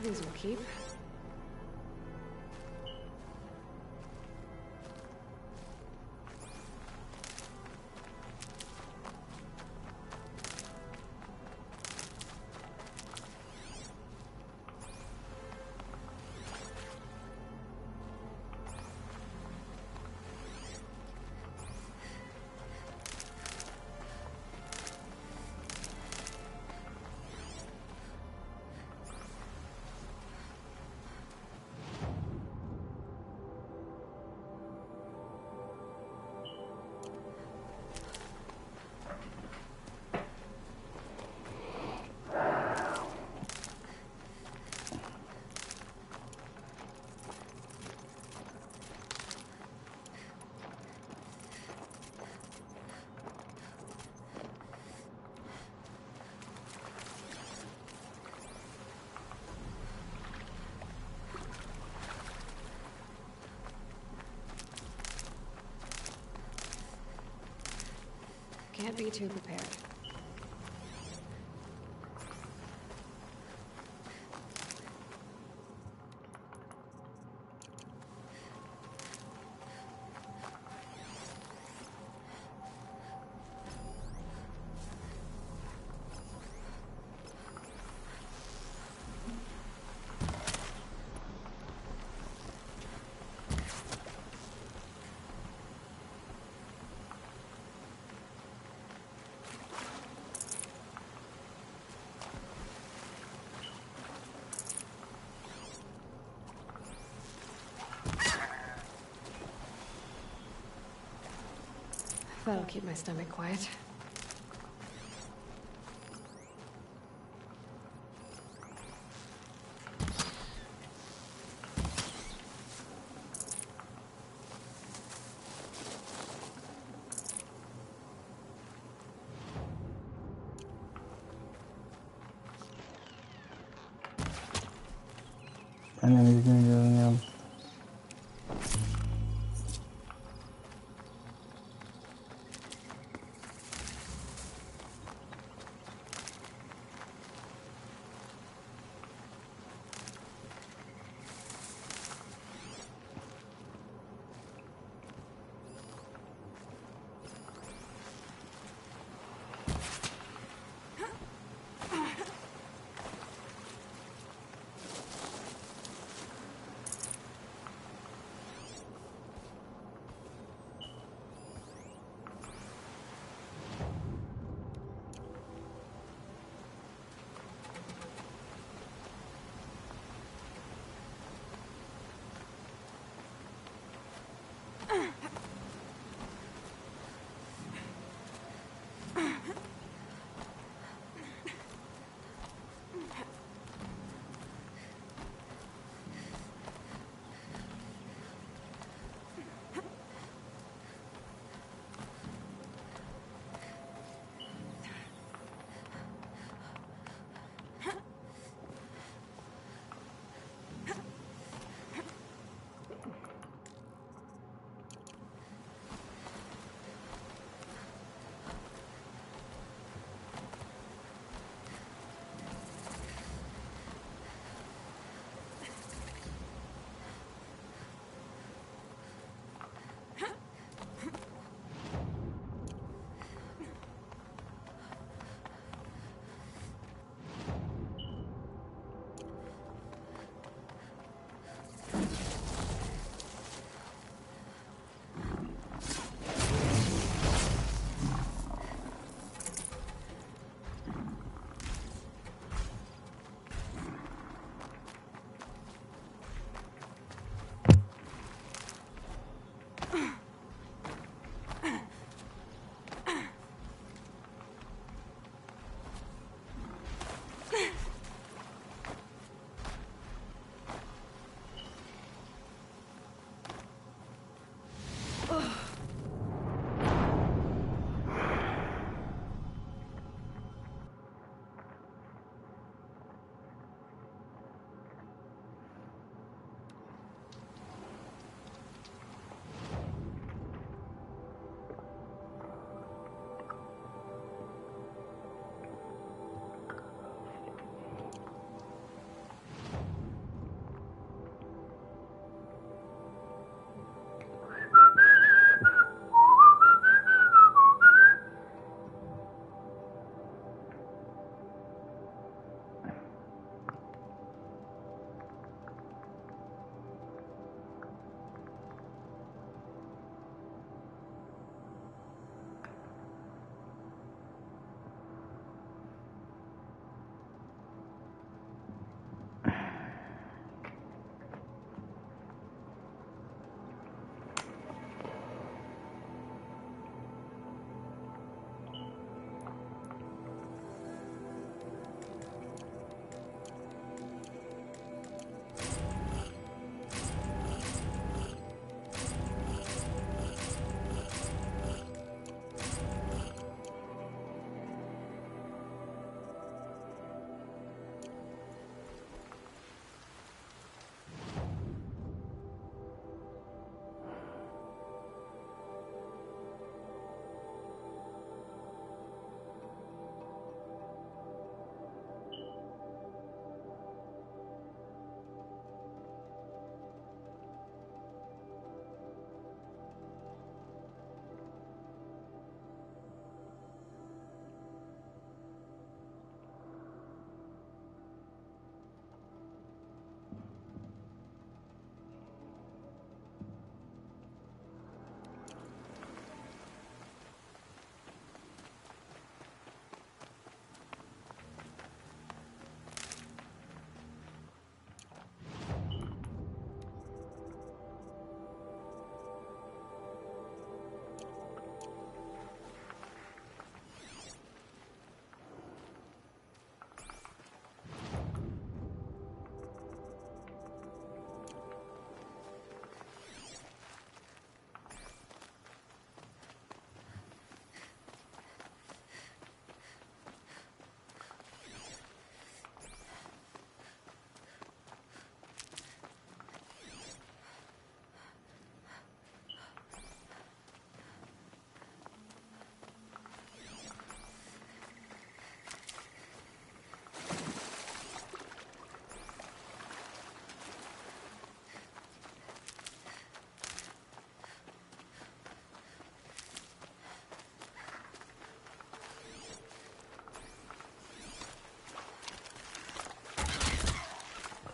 These will keep. Can't be too prepared. That'll keep my stomach quiet. And then he's gonna go, you know.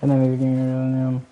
And then we're getting rid of them.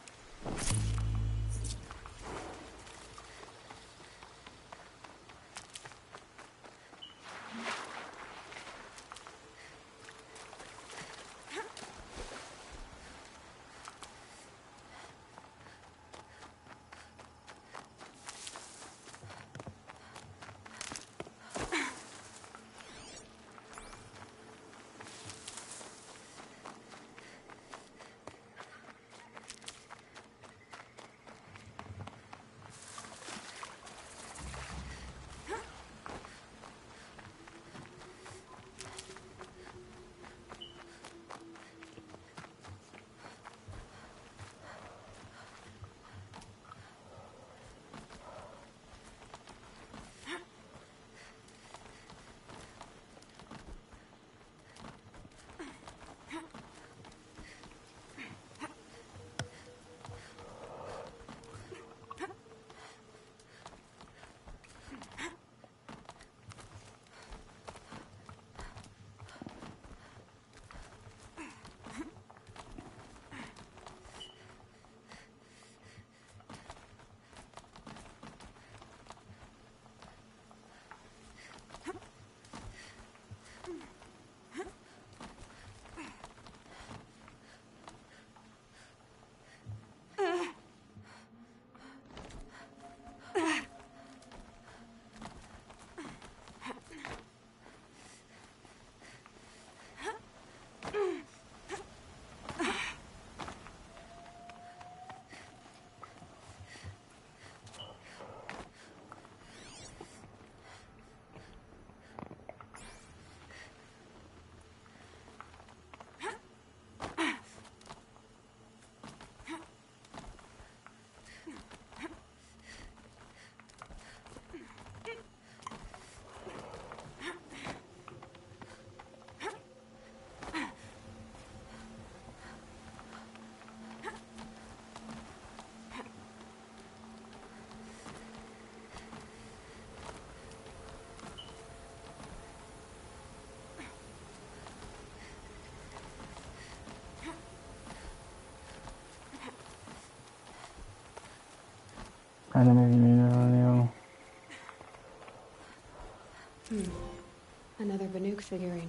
And then we're getting rid of them. Another Banuk figurine.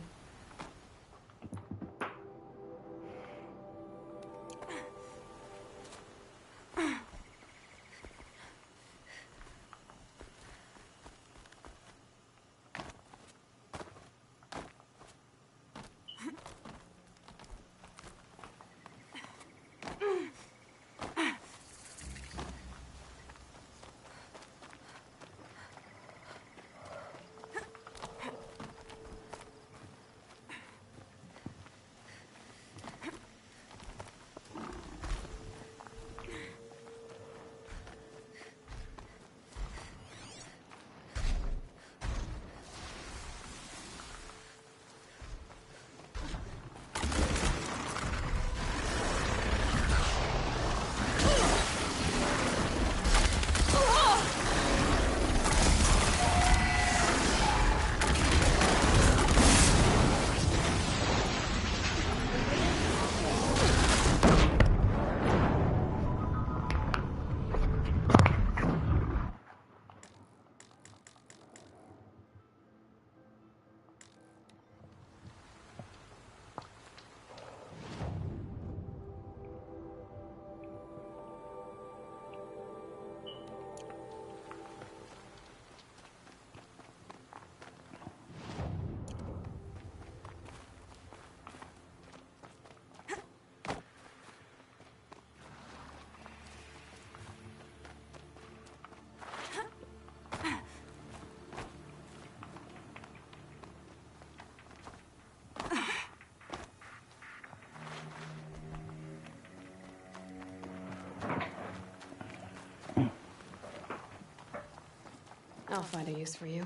I'll find a use for you.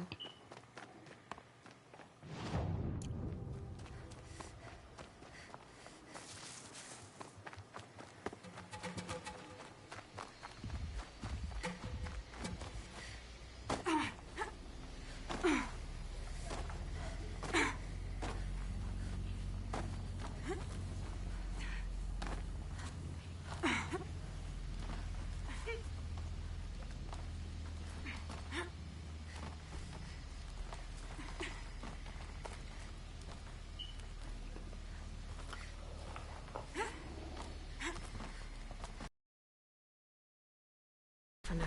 for now.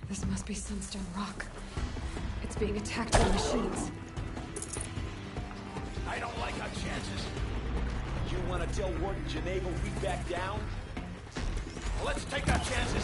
This must be Sunstone Rock. It's being attacked by machines. I don't like our chances. You want to tell Warden Geneva we back down? Well, let's take our chances.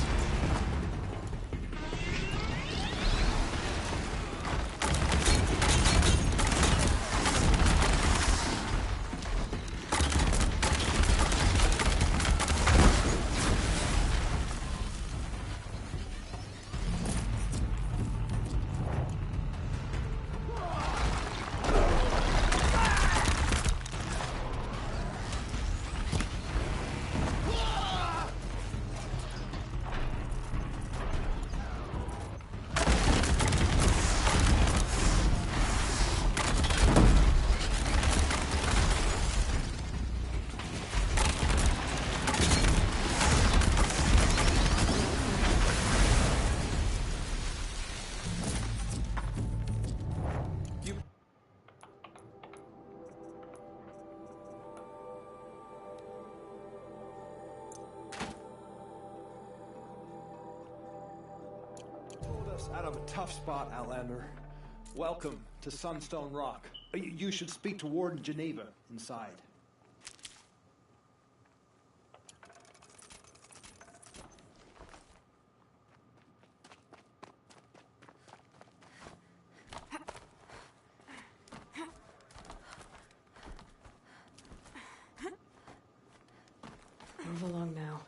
Out of a tough spot, Outlander. Welcome to Sunstone Rock. You should speak to Warden Geneva inside. Move along now.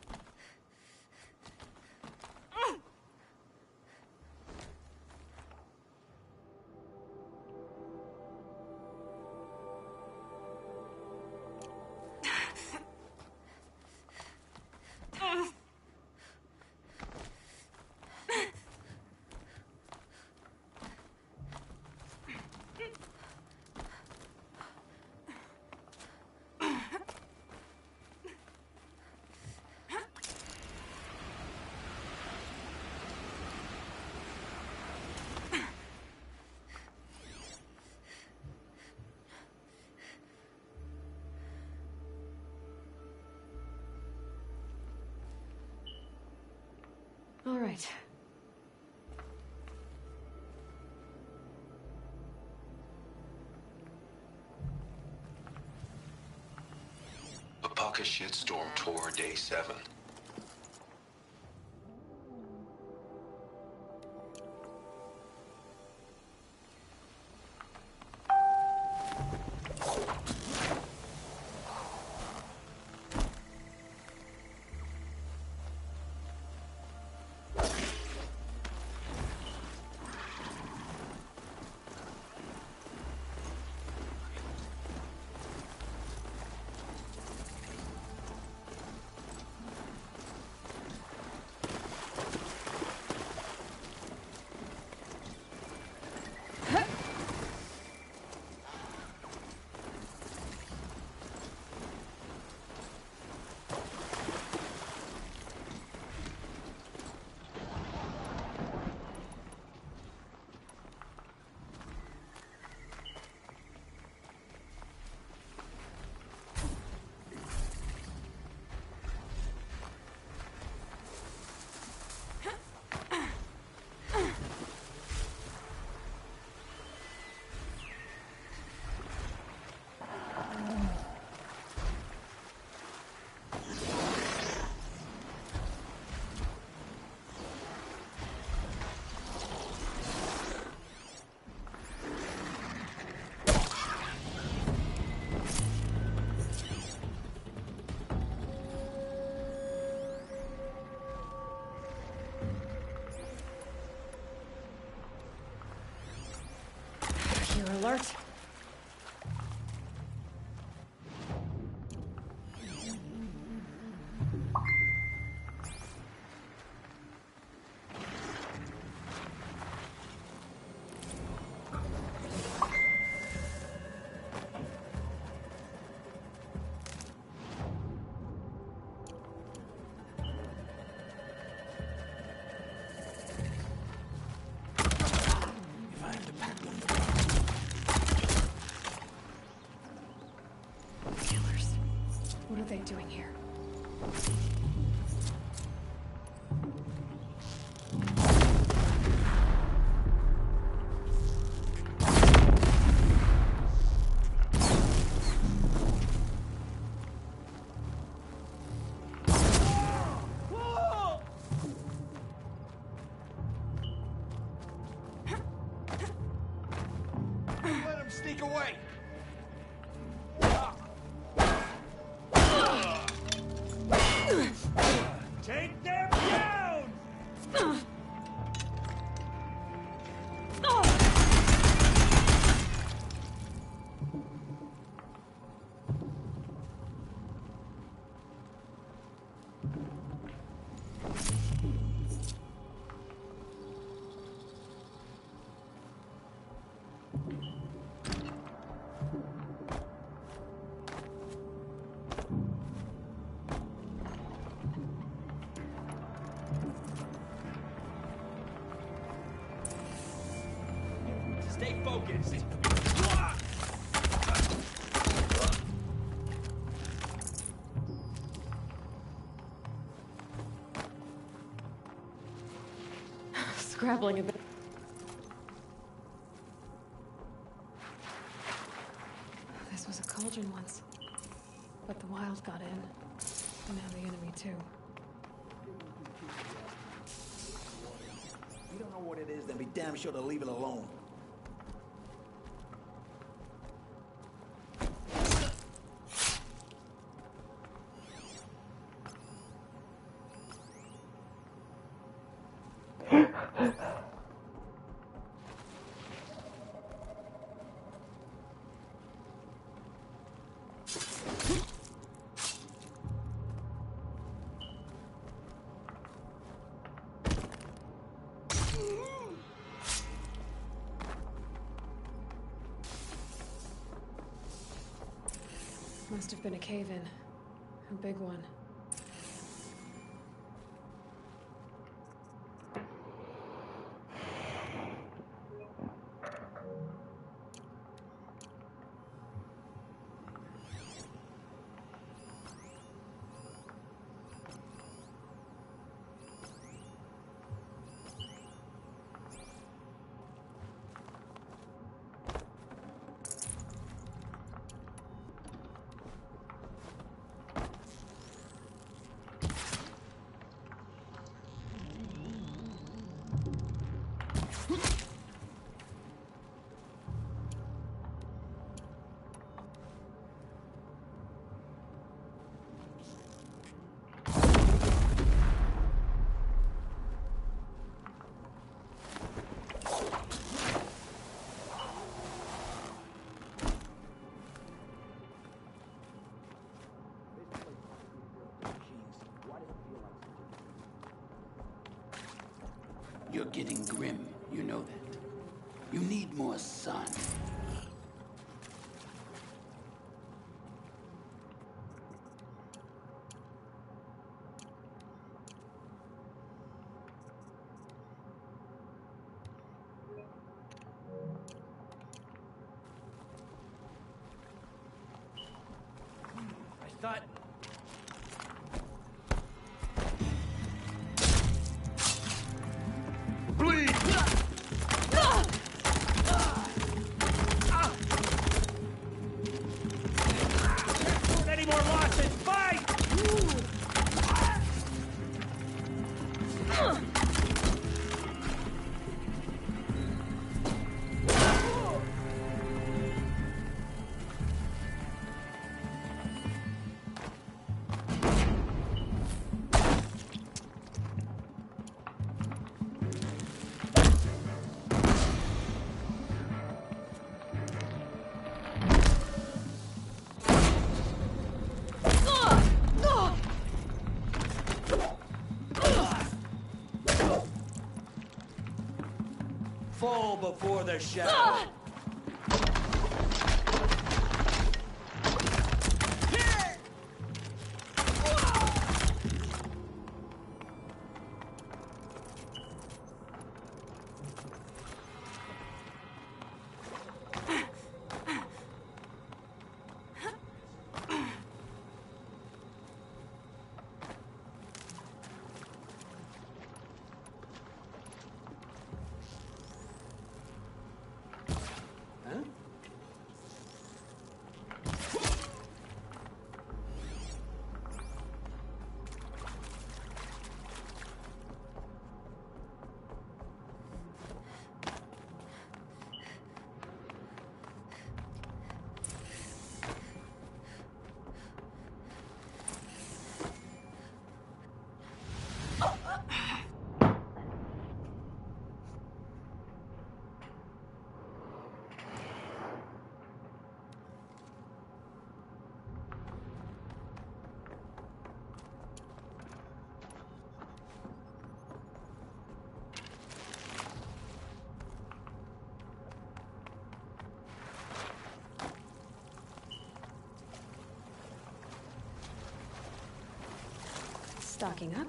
All right. A pocket shitstorm tore day 7. worked. What are they doing here? Let him sneak away. Take them down! Stay focused. Scrabbling a bit. This was a cauldron once, but the wild got in, and now the enemy too. You don't know what it is, then be damn sure to leave it alone. Must have been a cave-in. A big one. You're getting grim, you know that. You need more sun. I thought... Bleed! Any more losses? Fight! Fall before the shadow. Stocking up.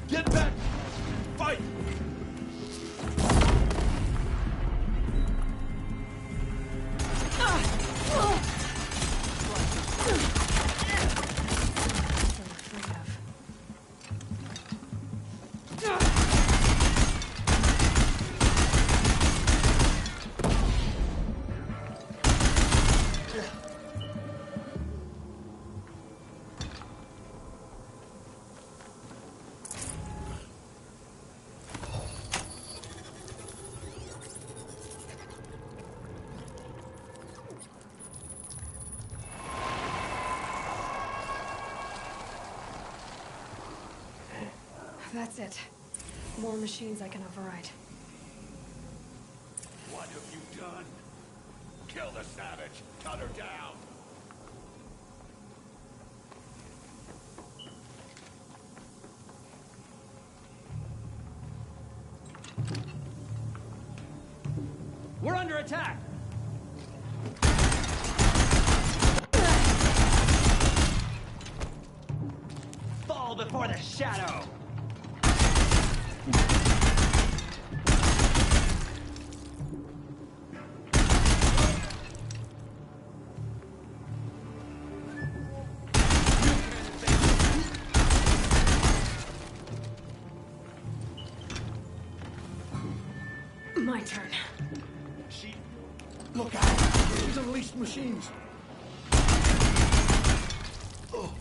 Get back! Fight! That's it. More machines I can override. What have you done? Kill the savage! Cut her down! We're under attack! Fall before the shadow! My turn. Look out! She's unleashed machines! Oh.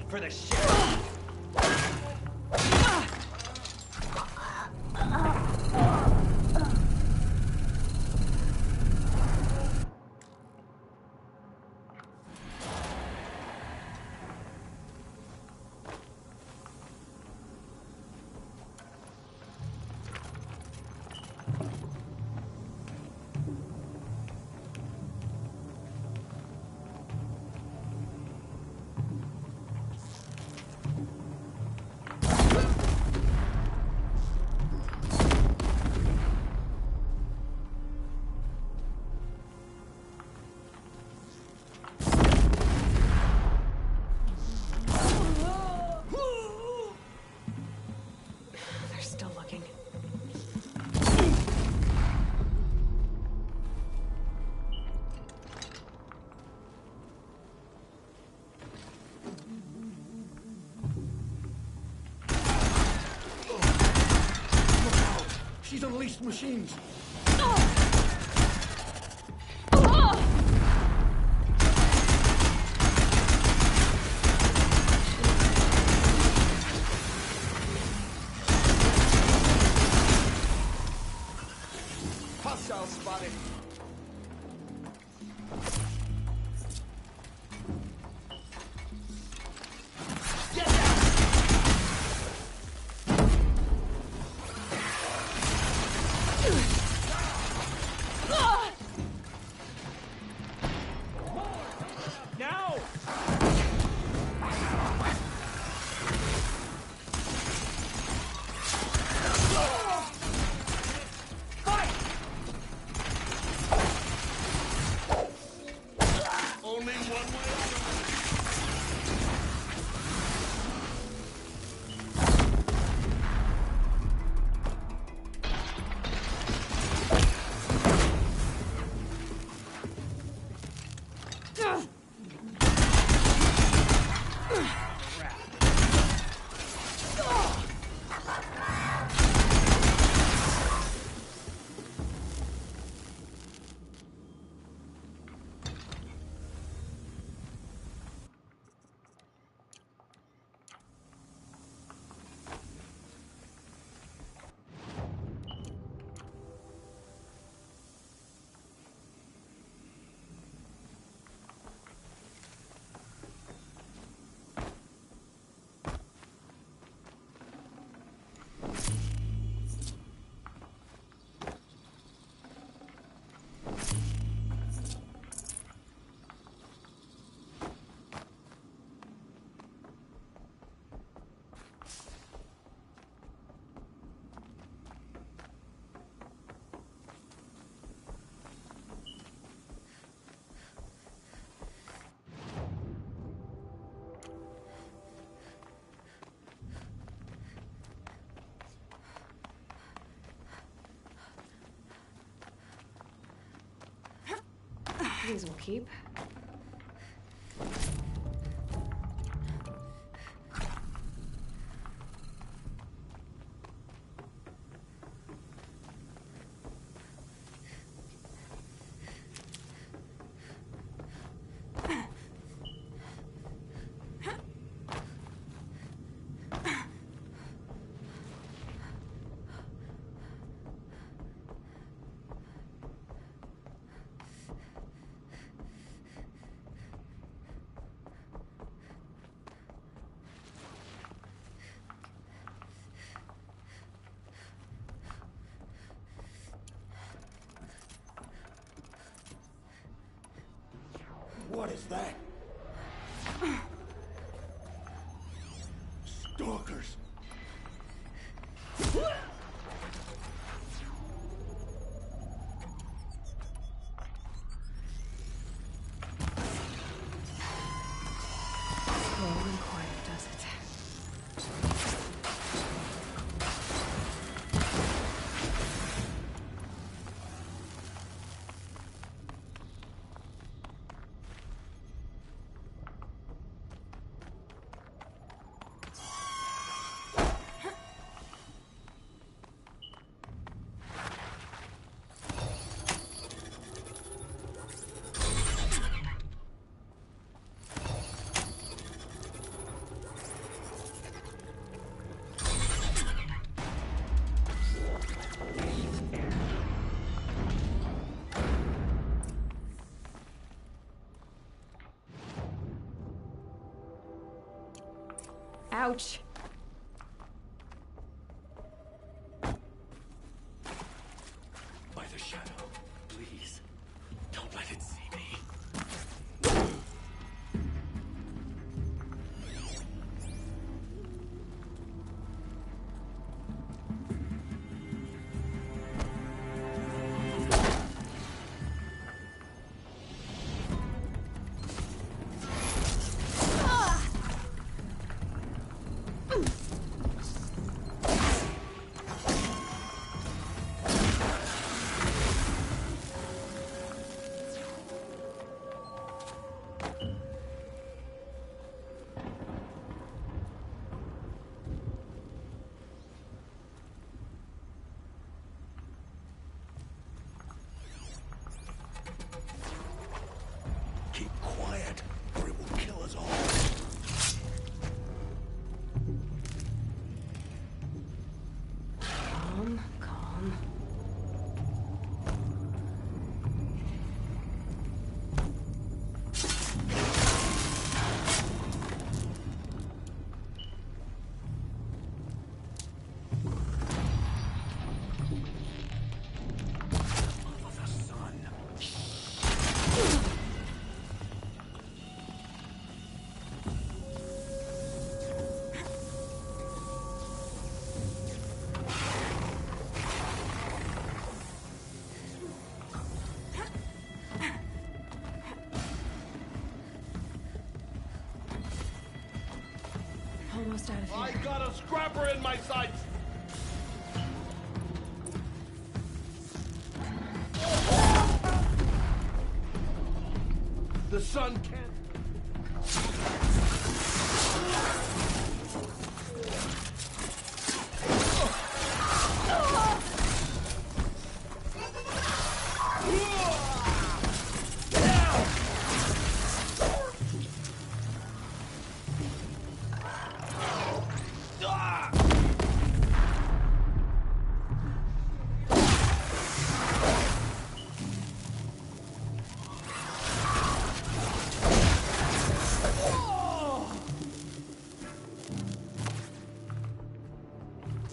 For the shadow! unleashed machines. Hostile spotted. Now! Only one way out of These will keep. What is that? Stalkers. Slow and quiet, does it? Ouch. By the shadow, please. Don't let it see me. almost out of here. I got a scrapper in my sights! The sun can't...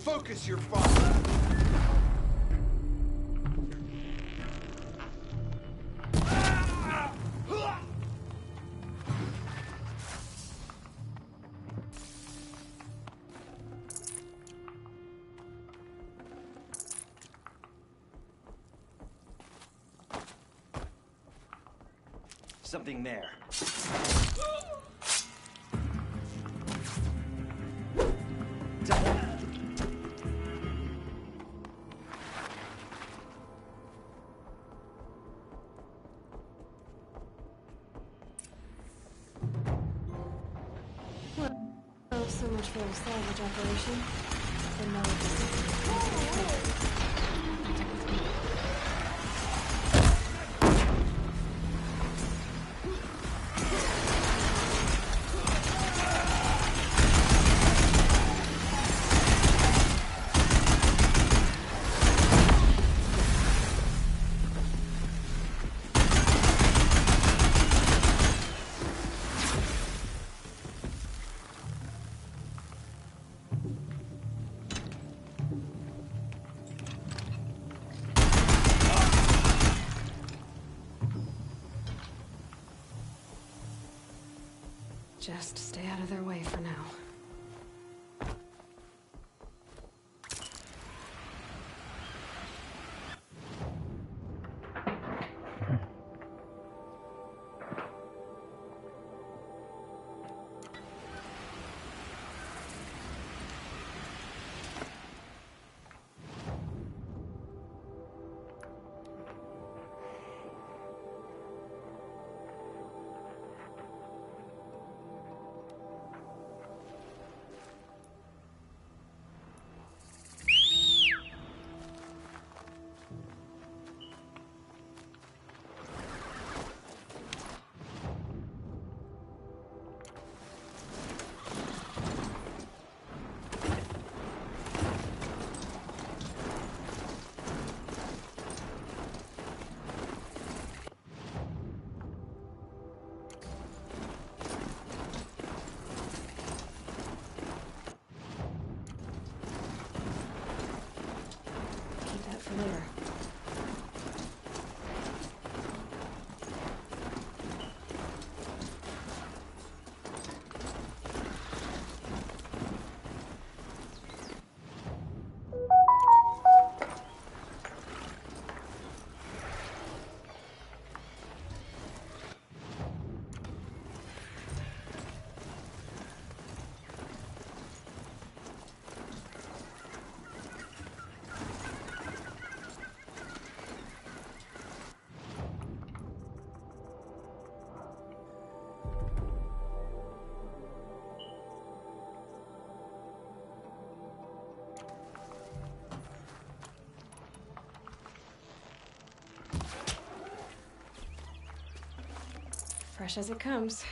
Focus your fire. Something there. Well, so much for a salvage operation. But now just stay out of their way for now. Later. Fresh as it comes.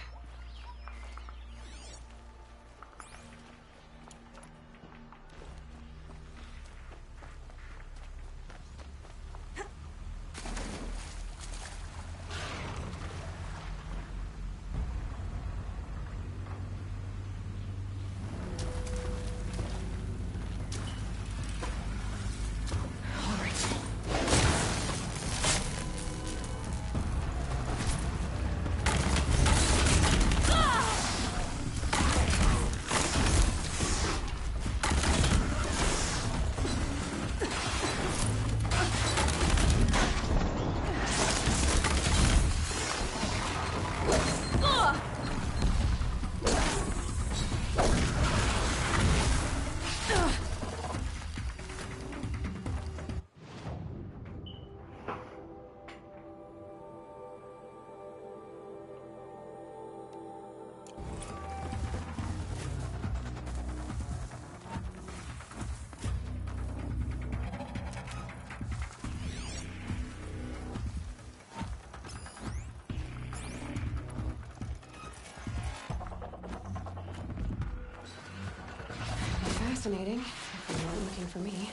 fascinating, if you weren't looking for me.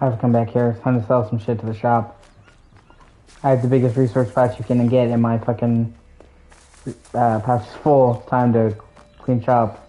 I have to come back here. It's time to sell some shit to the shop. I have the biggest resource patch you can get, and my fucking patch is full. It's time to clean shop.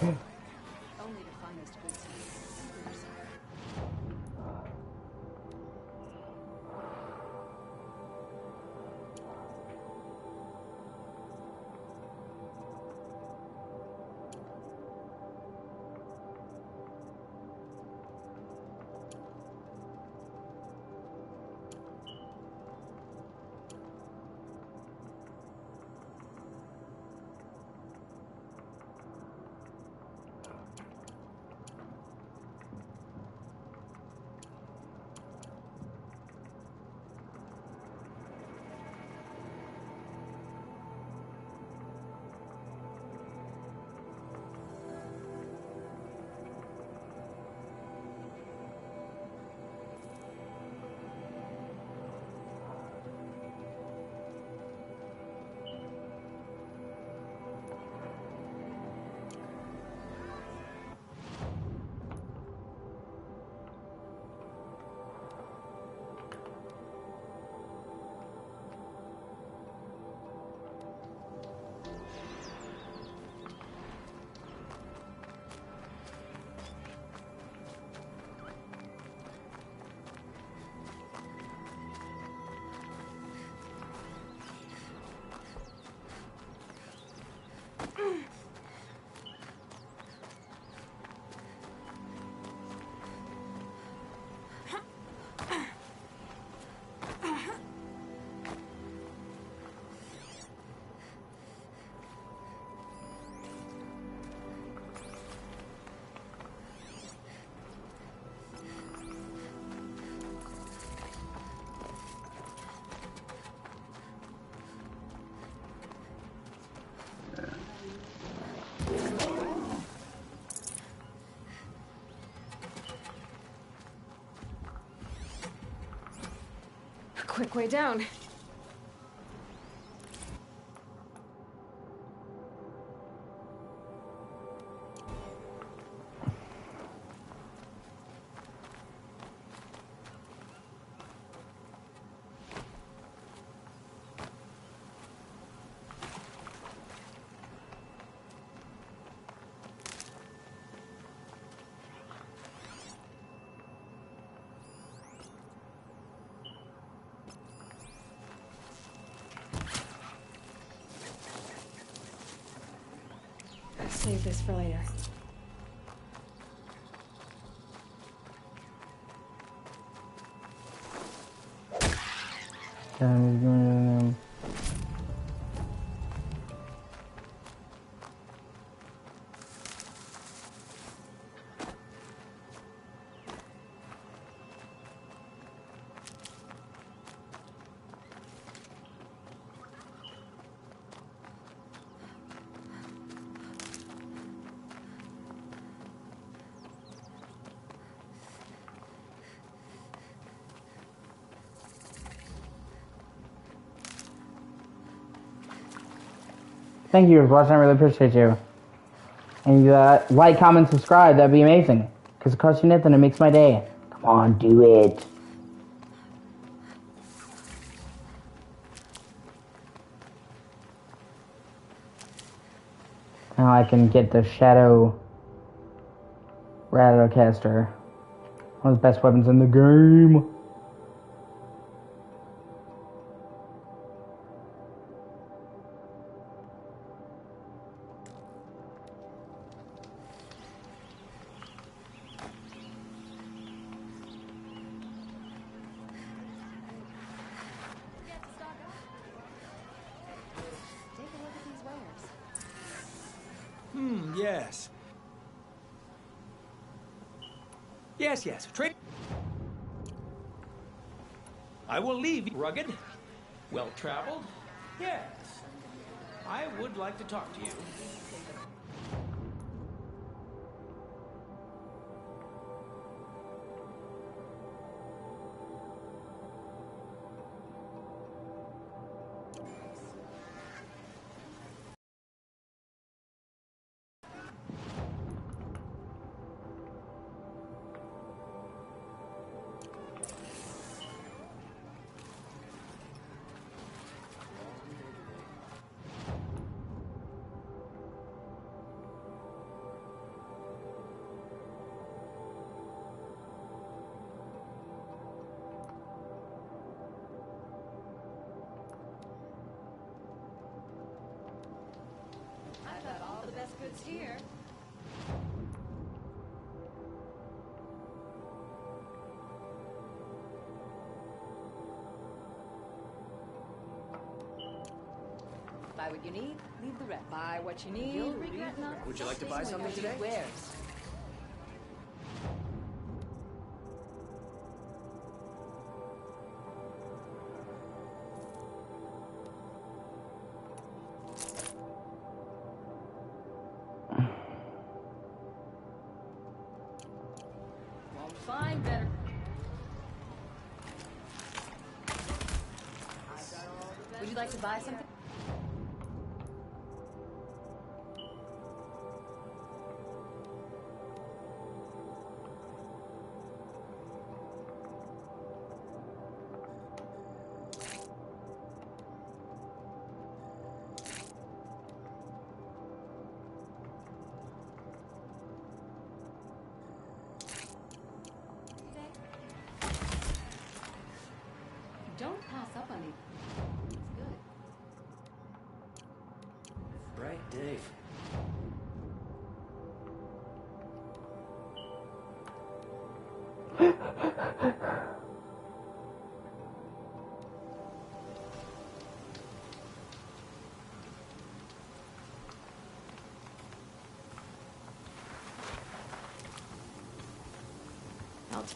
Only the finest goods. Quick way down. save this for later. Thank you for watching. I really appreciate you. And like, comment, subscribe. That'd be amazing. Because it costs you nothing. It makes my day. Come on, do it. Now I can get the Shadow Rattlecaster. One of the best weapons in the game. Yes. Yes. Trade. I will leave. Rugged. Well-traveled. Yes. I would like to talk to you. I've got all the best goods here. Buy what you need, leave the rest. Buy what you need. You'll regret not. Would you like to buy something today? Wares. Won't find better. Would you like to buy something? Don't pass up on it. It's good. Right, Dave. Out.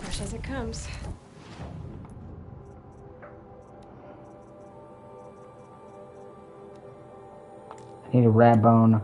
Fresh as it comes. I need a rat bone.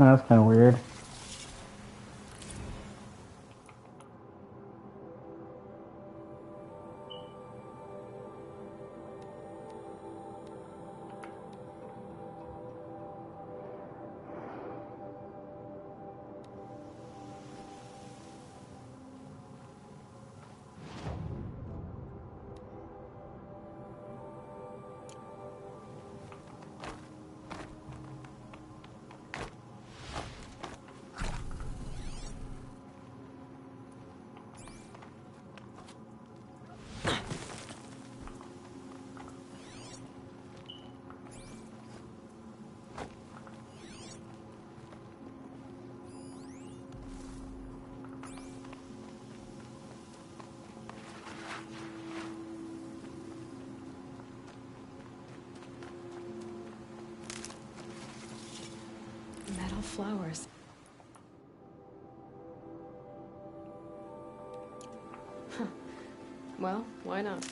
Oh, that's kind of weird. Metal flowers. Huh. Well, why not?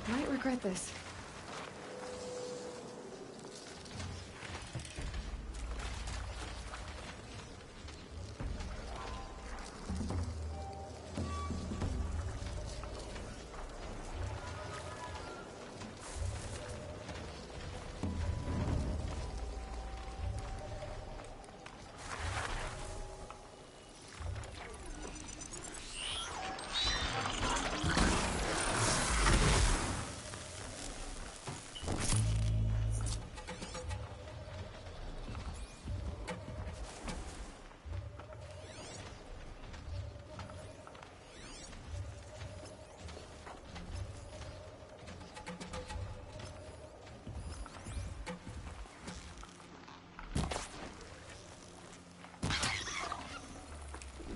Might regret this.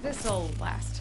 This'll last.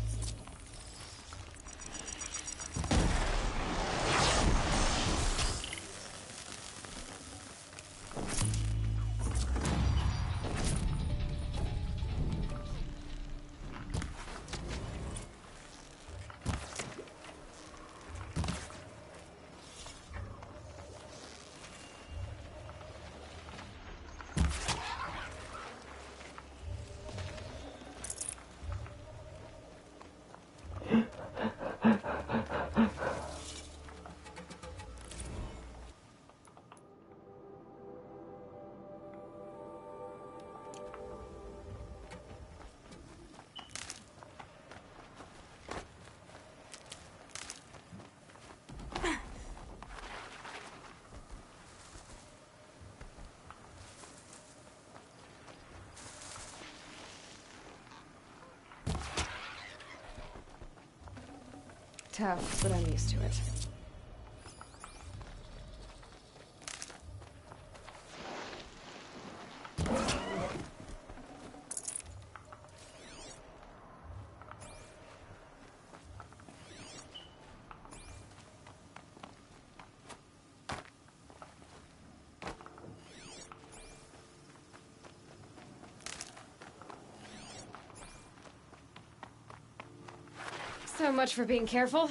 Tough, but I'm used to it. So much for being careful.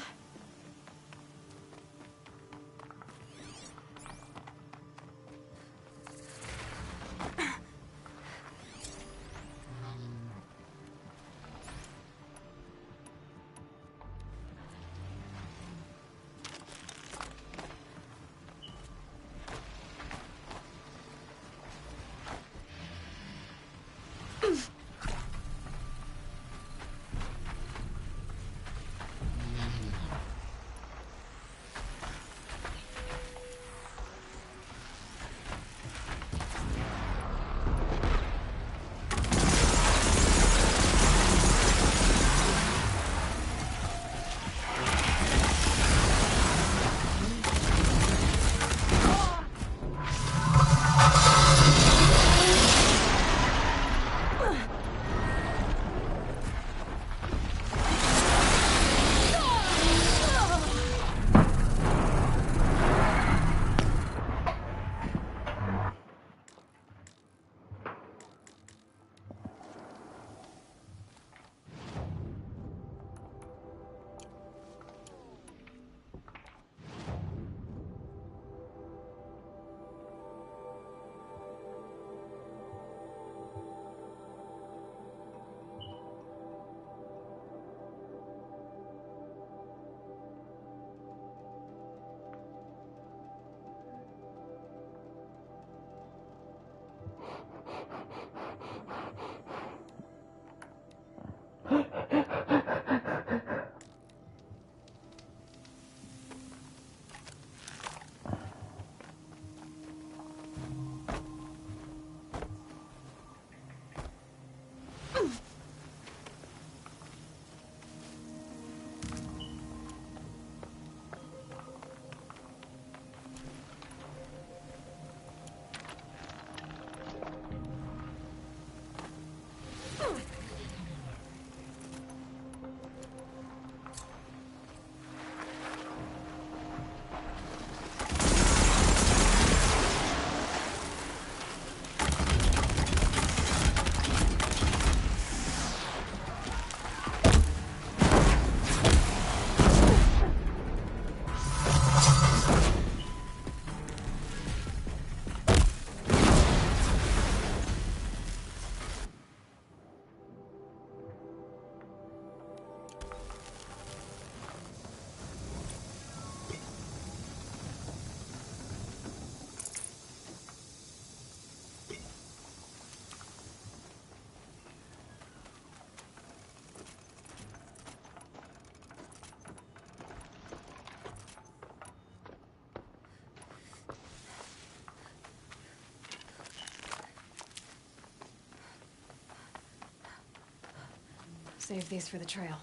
Save these for the trail.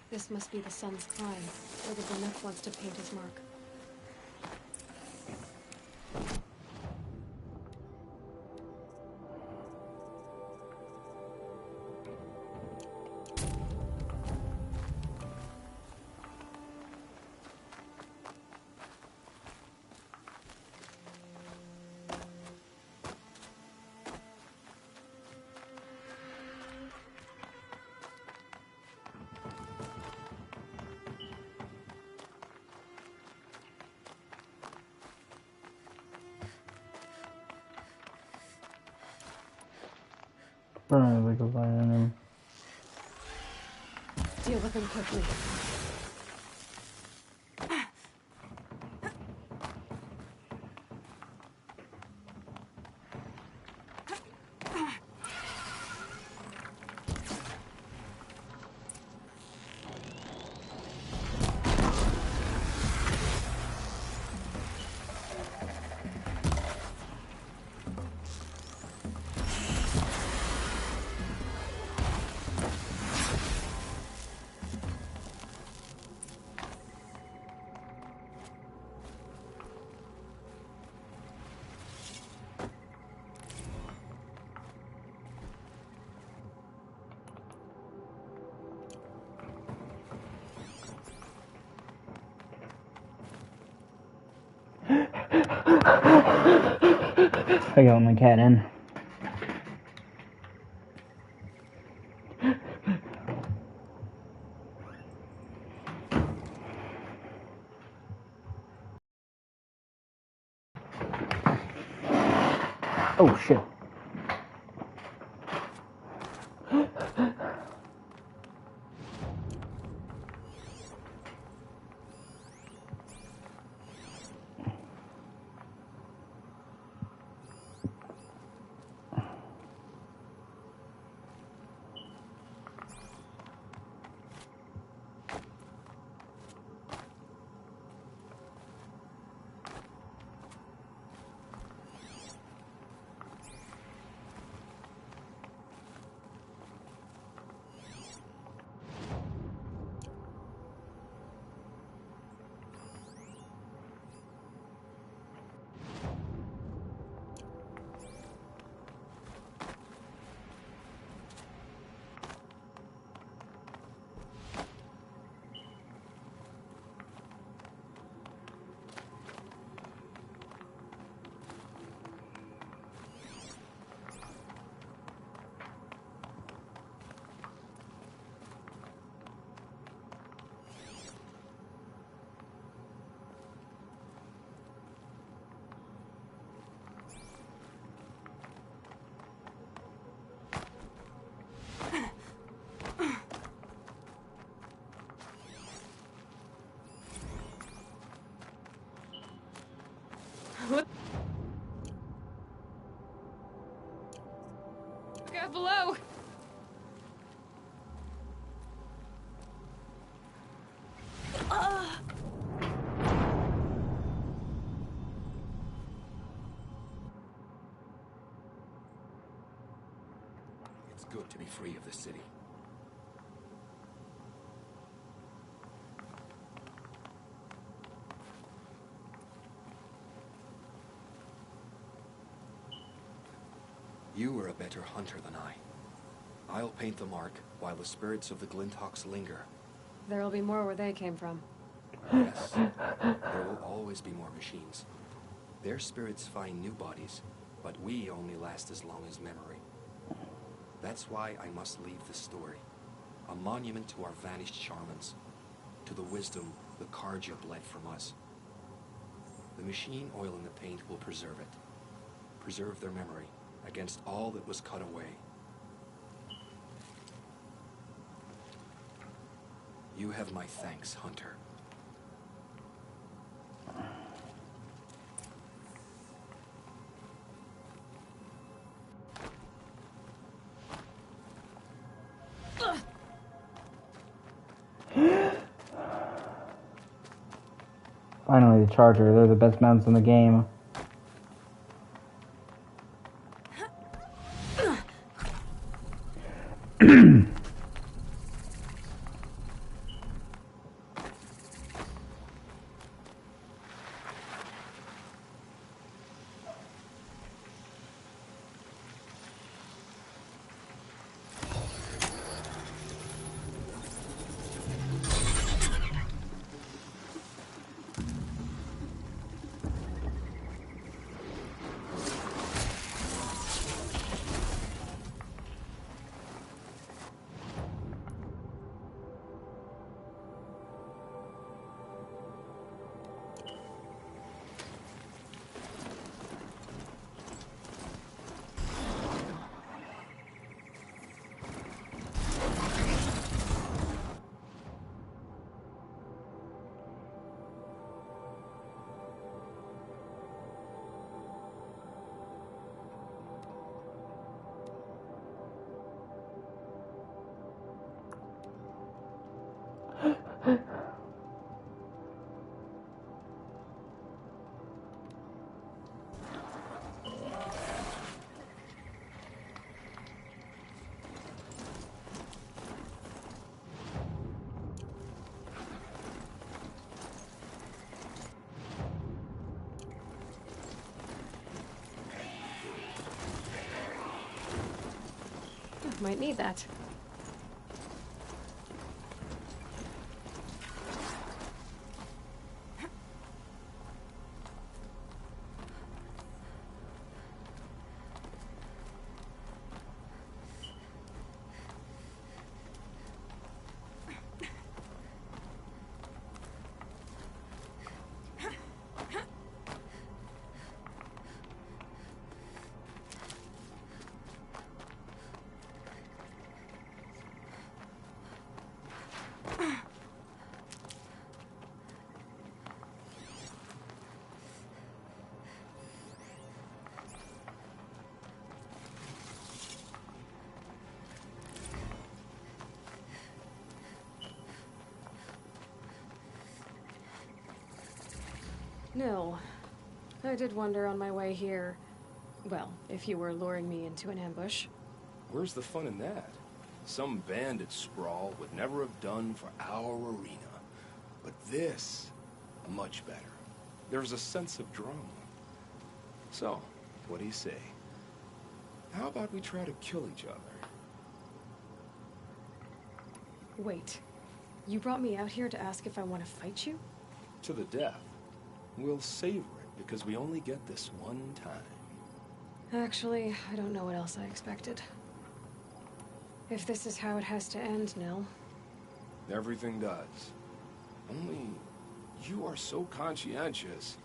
This must be the sun's climb, where the Benook wants to paint his mark. Deal with him quickly. I got my cat in. Oh shit. Look out below! It's good to be free of the city. You are a better hunter than I. I'll paint the mark while the spirits of the Glinthawks linger. There'll be more where they came from. Yes, there will always be more machines. Their spirits find new bodies, but we only last as long as memory. That's why I must leave this story. A monument to our vanished shamans, to the wisdom the Karja bled from us. The machine oil in the paint will preserve it. Preserve their memory against all that was cut away. You have my thanks, Hunter. Finally, the Charger. They're the best mounts in the game. Might need that. No. I did wonder on my way here. Well, if you were luring me into an ambush. Where's the fun in that? Some bandit sprawl would never have done for our arena. But this, much better. There's a sense of drama. So, what do you say? How about we try to kill each other? Wait. You brought me out here to ask if I want to fight you? To the death. We'll savor it because we only get this one time. Actually, I don't know what else I expected. If this is how it has to end, Nil. Everything does. Only, you are so conscientious.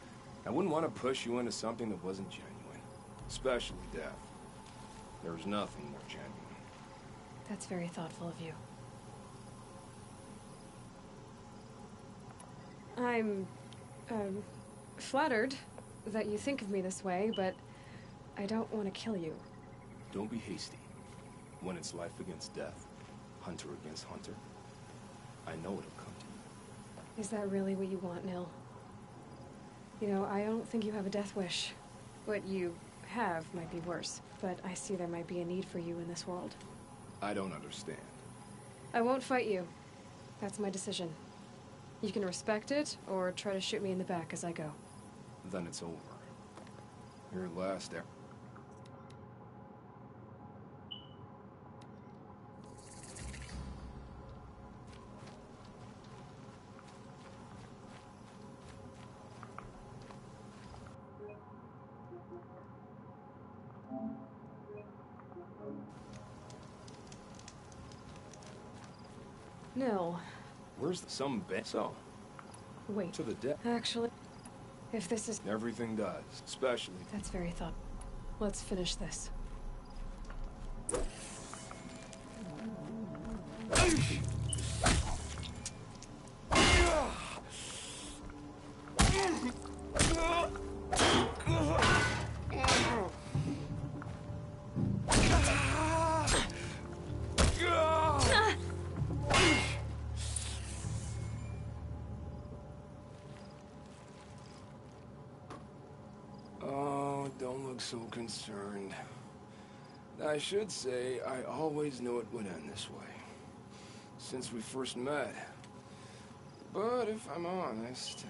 I wouldn't want to push you into something that wasn't genuine. Especially death. There's nothing more genuine. That's very thoughtful of you. I'm, flattered that you think of me this way, but I don't want to kill you. Don't be hasty. When it's life against death, hunter against hunter, I know it'll come to you. Is that really what you want, Nil? You know, I don't think you have a death wish. What you have might be worse, but I see there might be a need for you in this world. I don't understand. I won't fight you. That's my decision. You can respect it, or try to shoot me in the back as I go. Then it's over. Your last air. Nil. Where's some bed? So. Wait. To the death. Actually, if this is... Everything does, especially... That's very thought. Let's finish this. So concerned. I should say, I always knew it would end this way. Since we first met. But if I'm honest,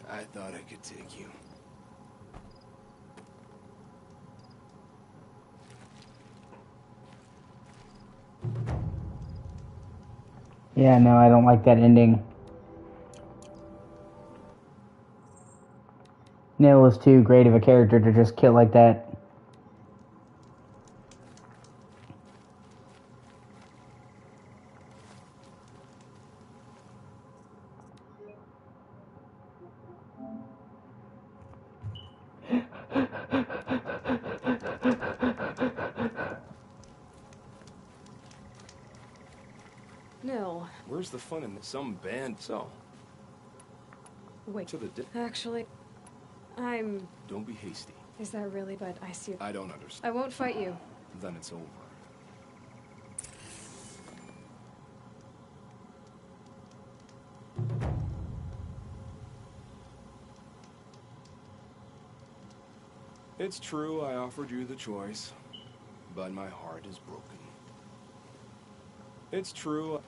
I thought I could take you. Yeah, no, I don't like that ending. Nil was too great of a character to just kill like that. No. Where's the fun in some band? So. Wait. To the Actually, I'm... Don't be hasty. Is that really? But I see... I don't understand. I won't fight you. Then it's over. It's true I offered you the choice, but my heart is broken. It's true...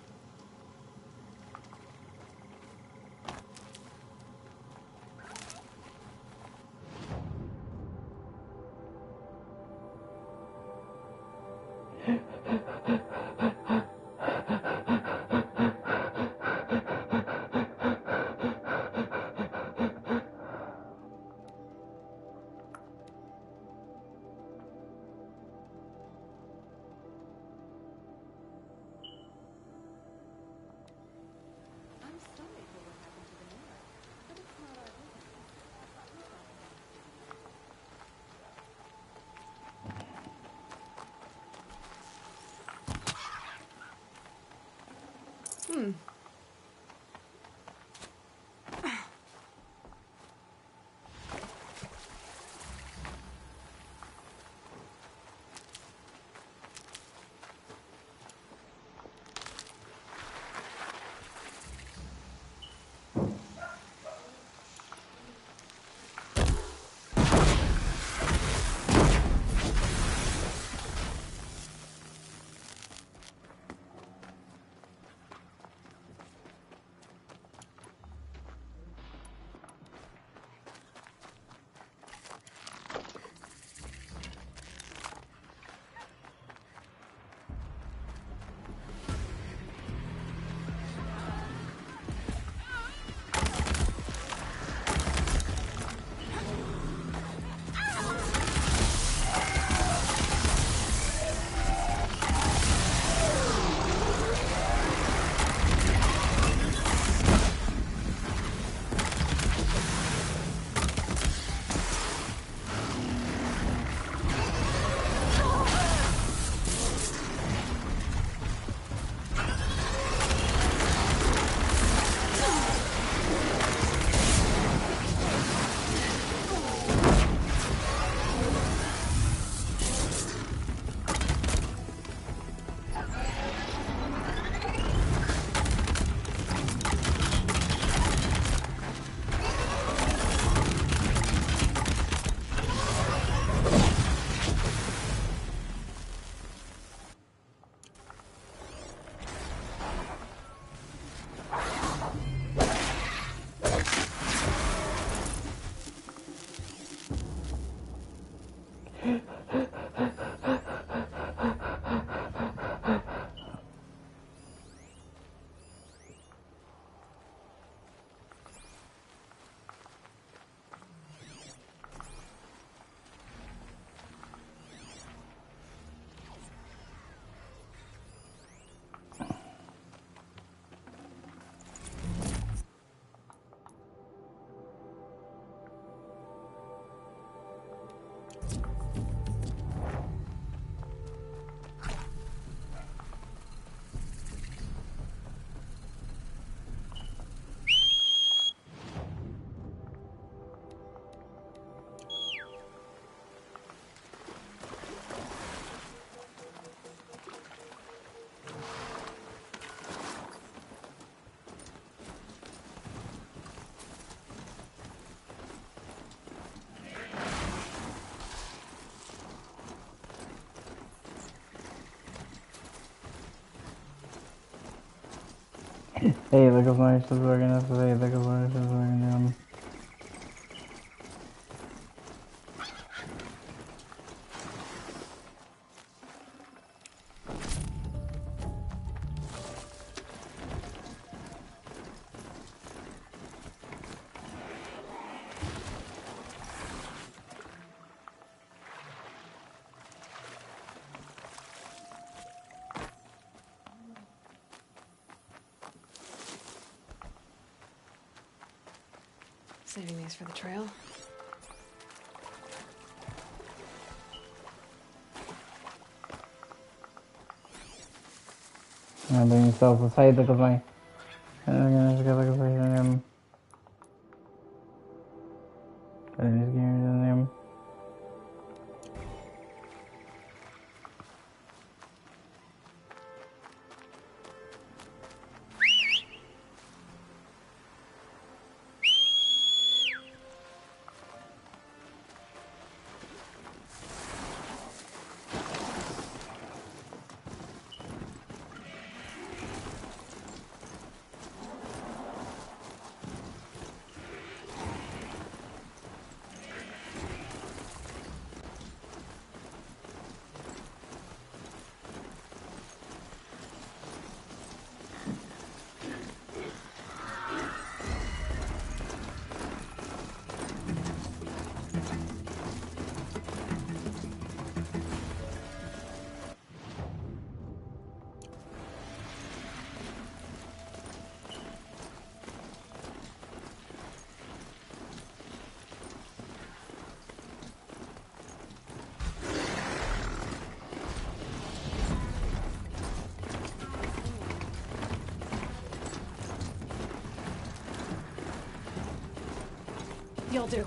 Hey, look at my shit's working up today. Look at my shit's working down. Saving these for the trail. I'm doing yourself a side look at my. I'm gonna just get like a place in him. I'm just getting rid of him. You'll do.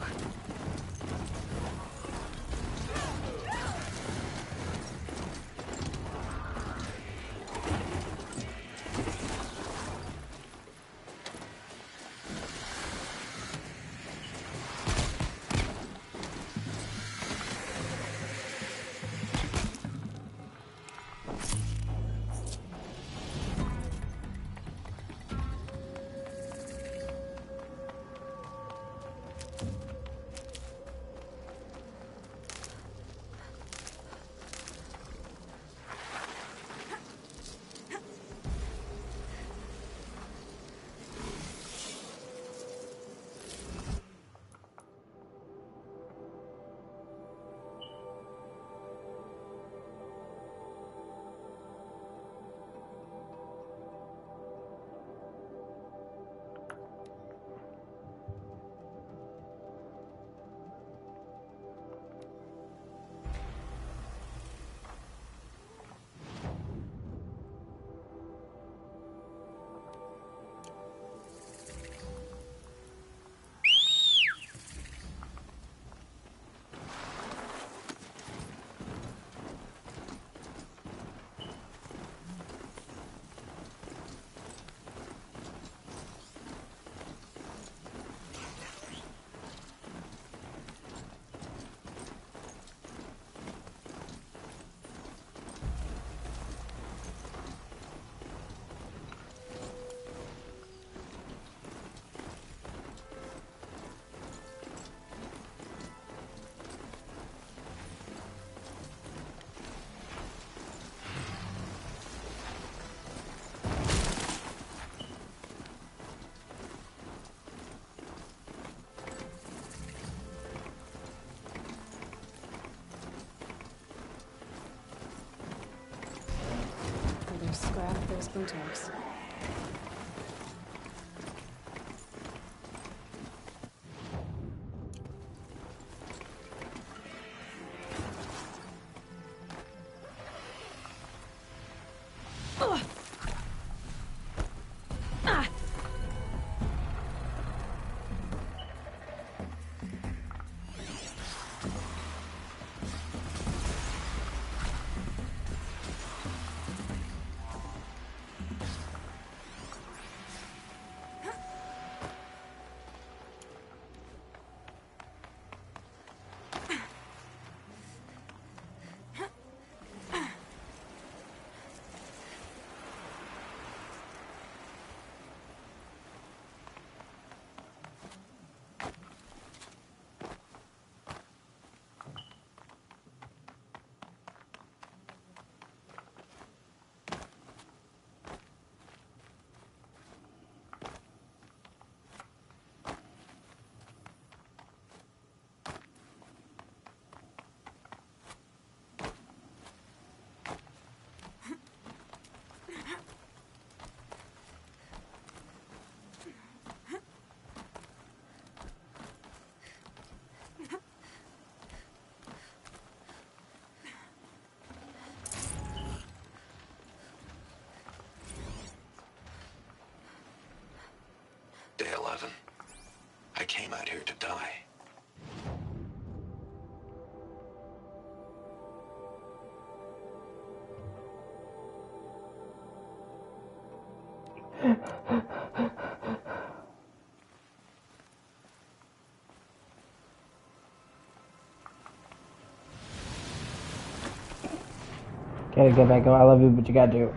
There's scrap, there's bootlegs. Day 11. I came out here to die. Gotta get back. I love you, but you gotta do it.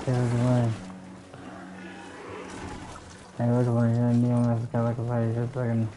There's one. I was wondering, you know, it's kind of like a just fucking.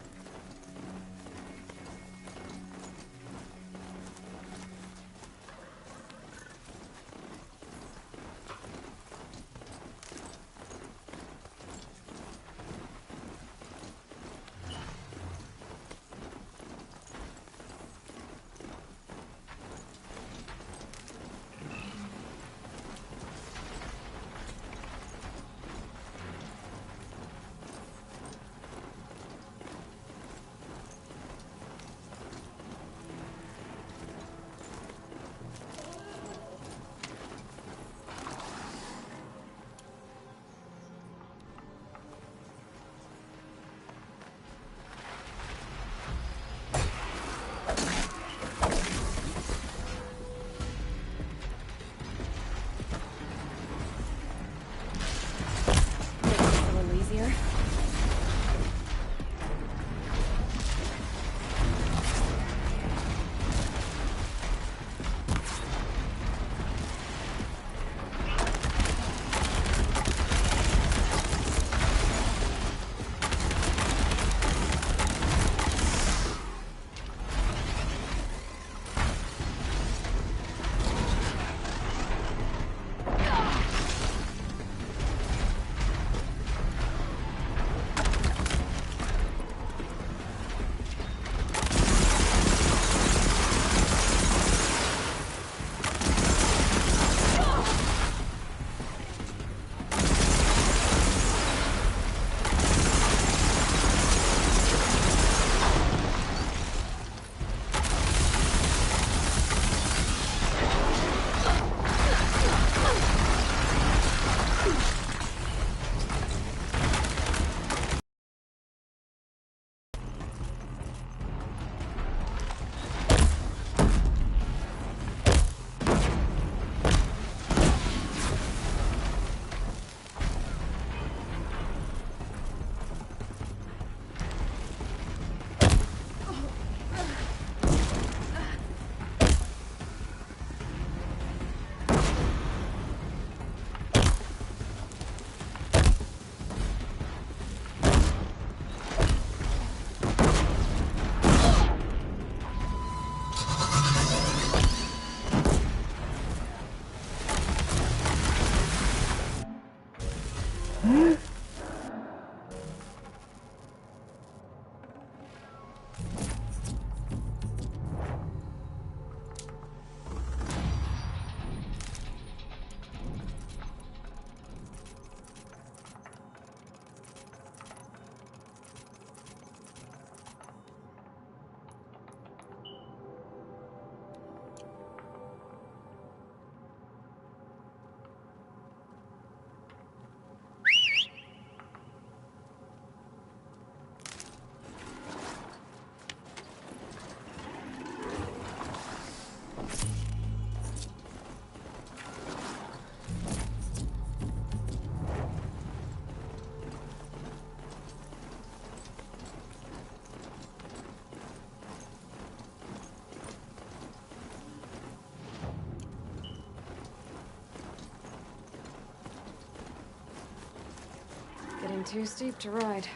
Getting too steep to ride.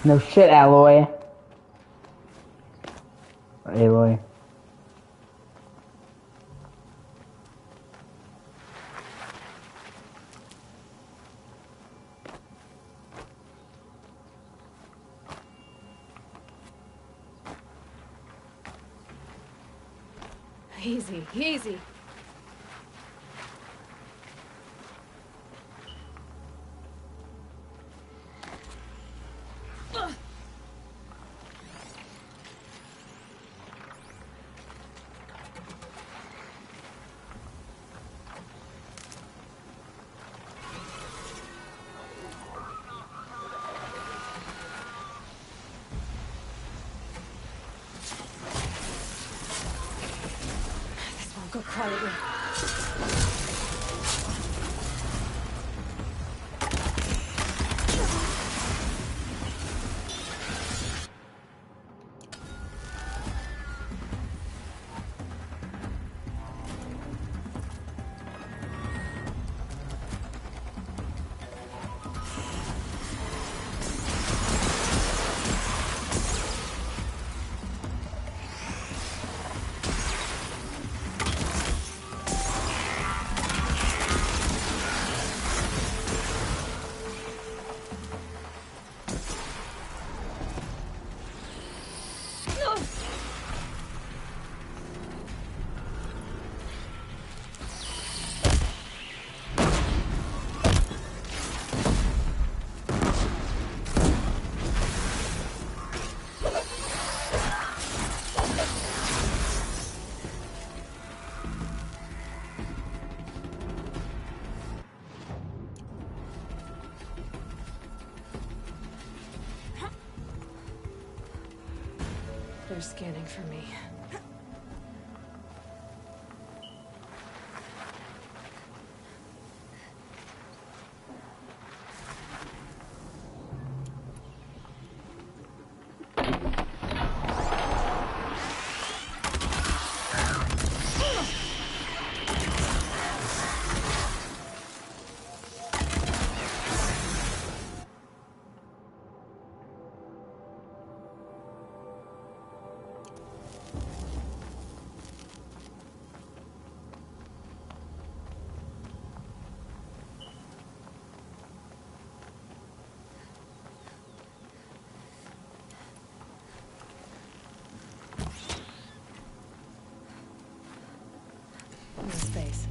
No shit, Alloy. Or Aloy. Easy, easy. Go quietly. They're scanning for me. Space.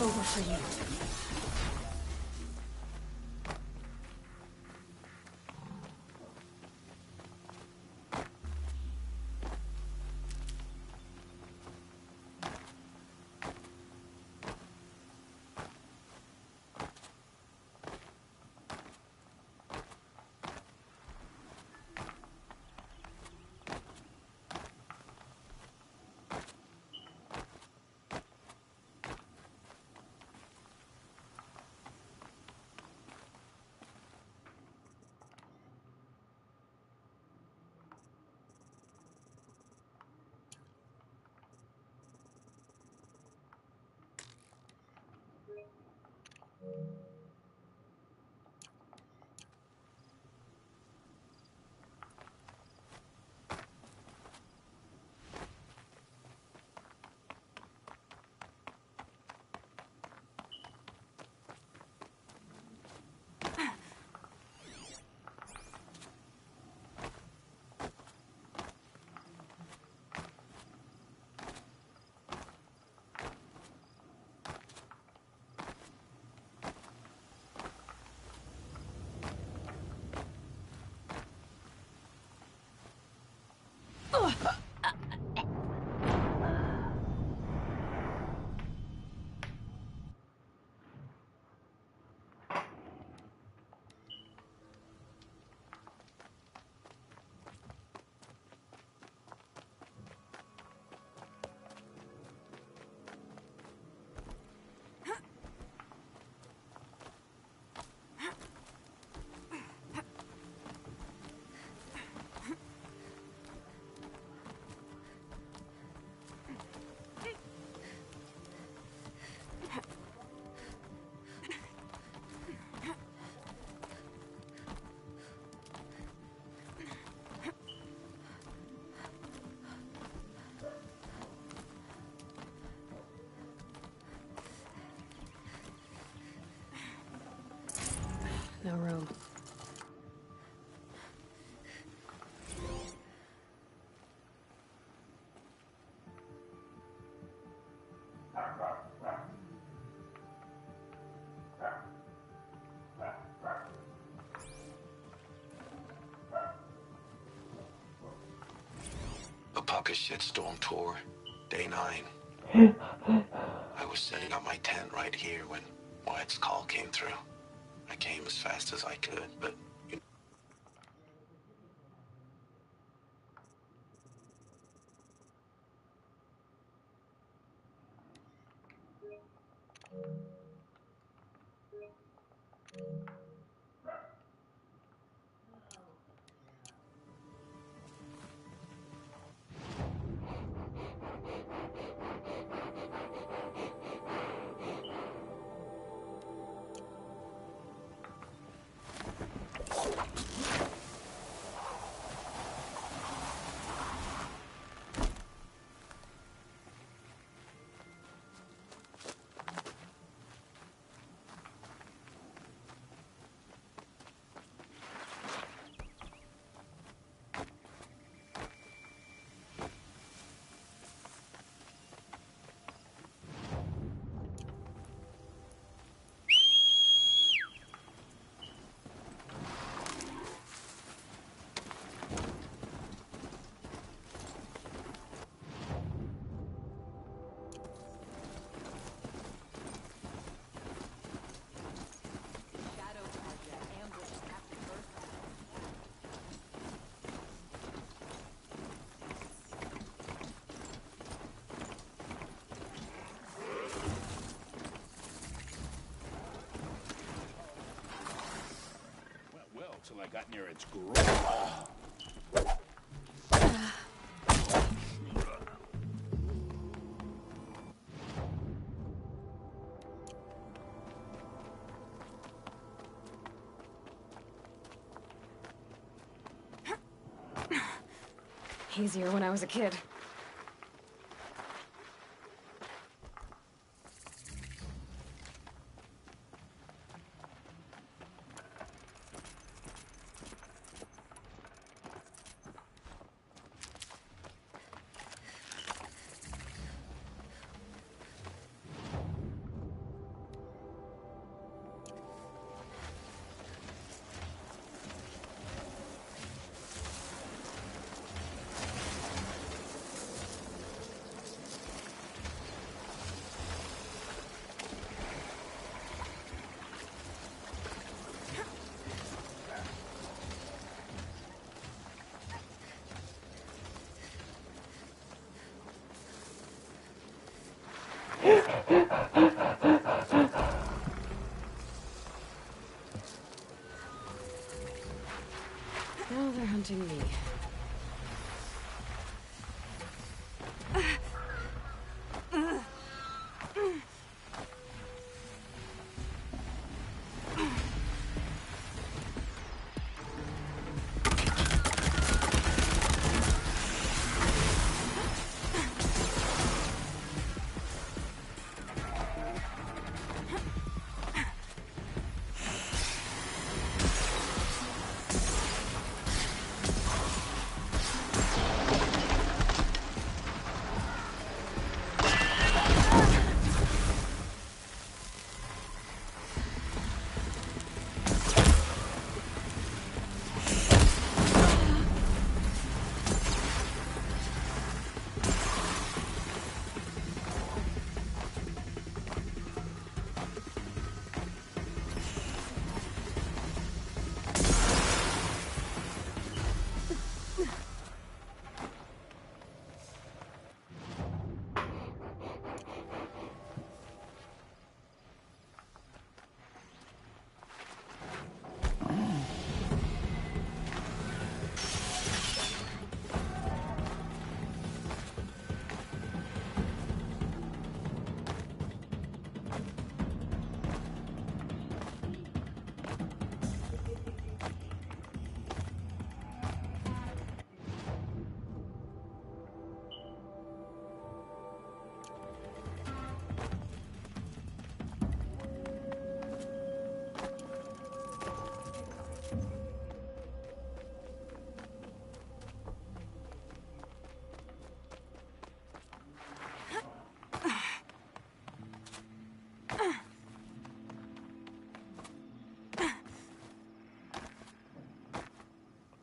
Over for you. No room. A Pucka shitstorm tour, day 9. I was setting up my tent right here when Wyatt's call came through. I came as fast as I could, but Till I got near its grove. Easier when I was a kid. Now they're hunting me.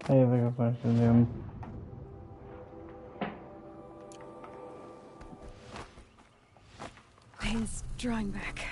I have a question then. Pain's drawing back.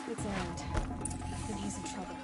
It's end. Then he's in trouble.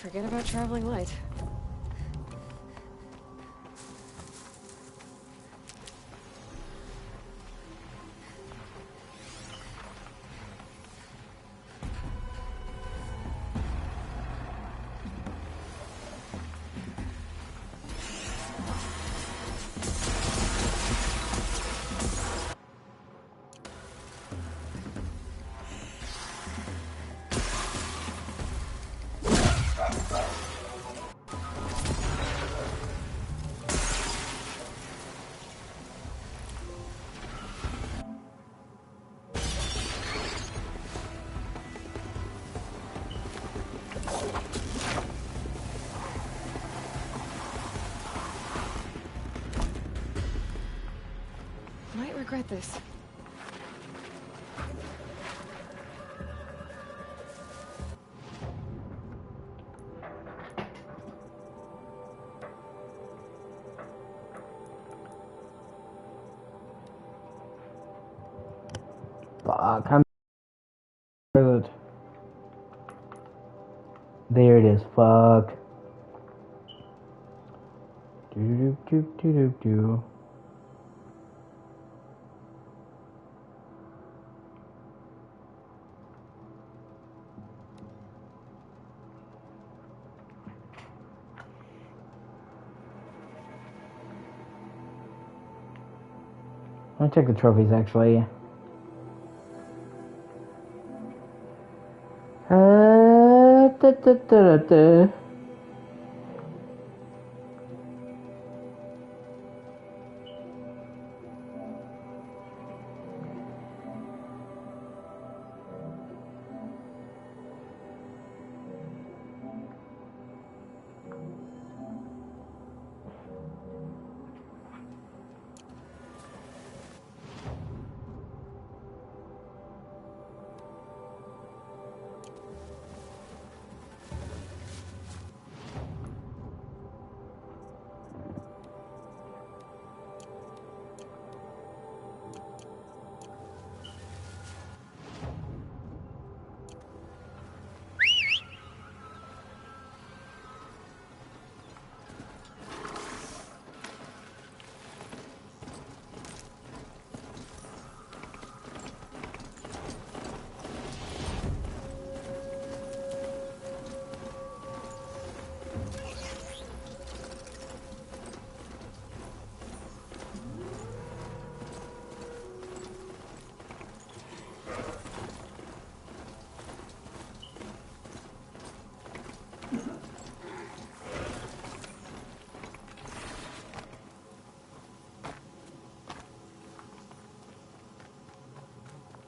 Forget about traveling light. Might regret this. Fuck, where is it? There it is, fuck. Do do do do do do. Let me check the trophies actually. Da, da, da, da.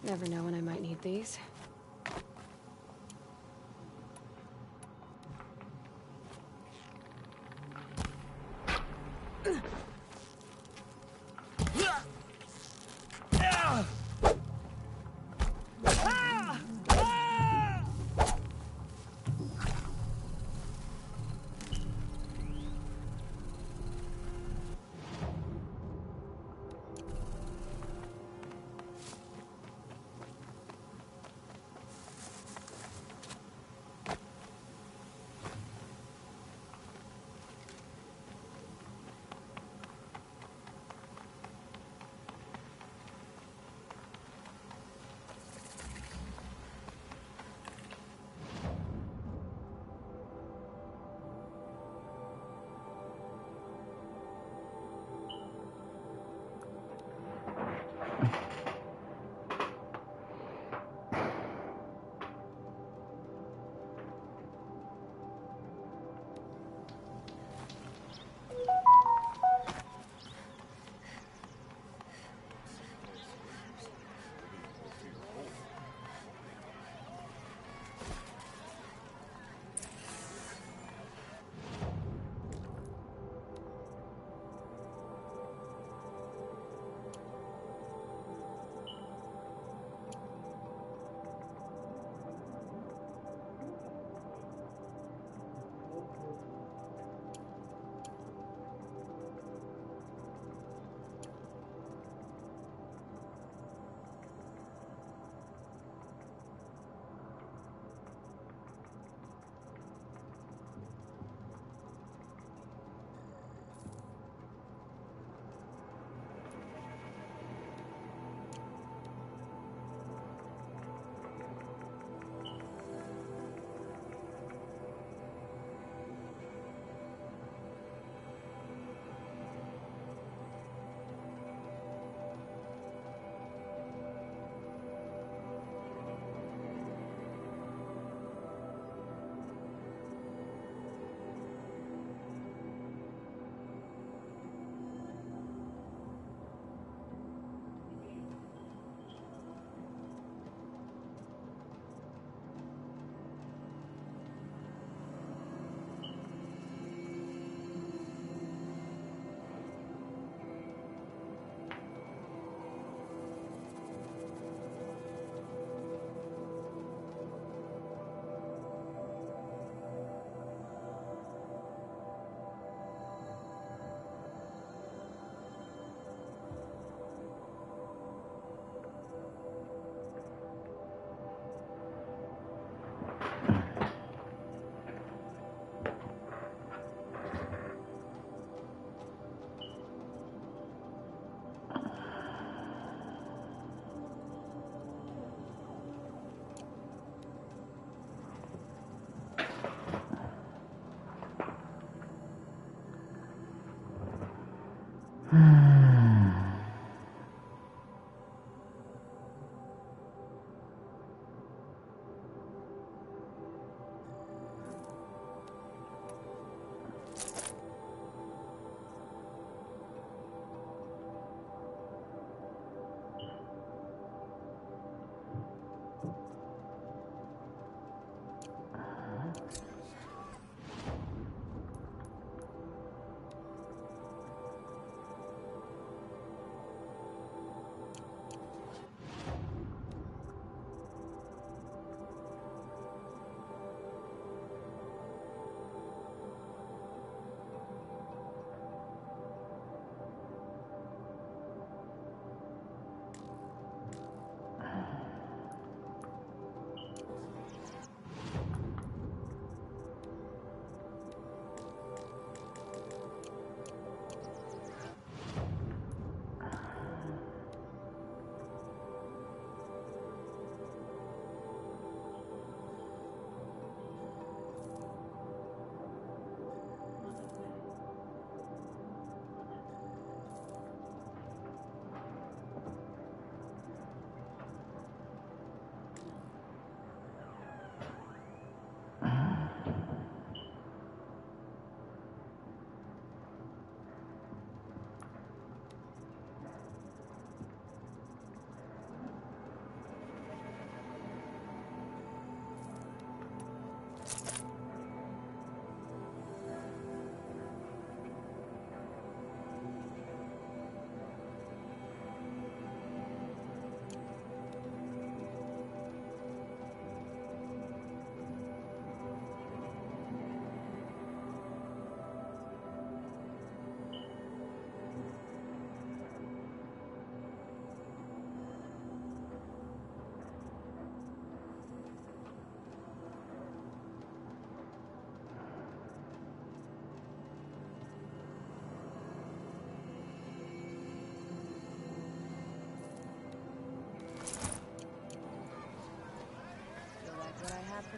Never know when I might need these.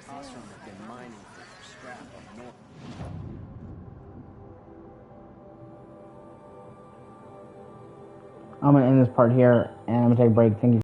Ostrom have been mining for scrap up north. I'm gonna end this part here, and I'm gonna take a break. Thank you.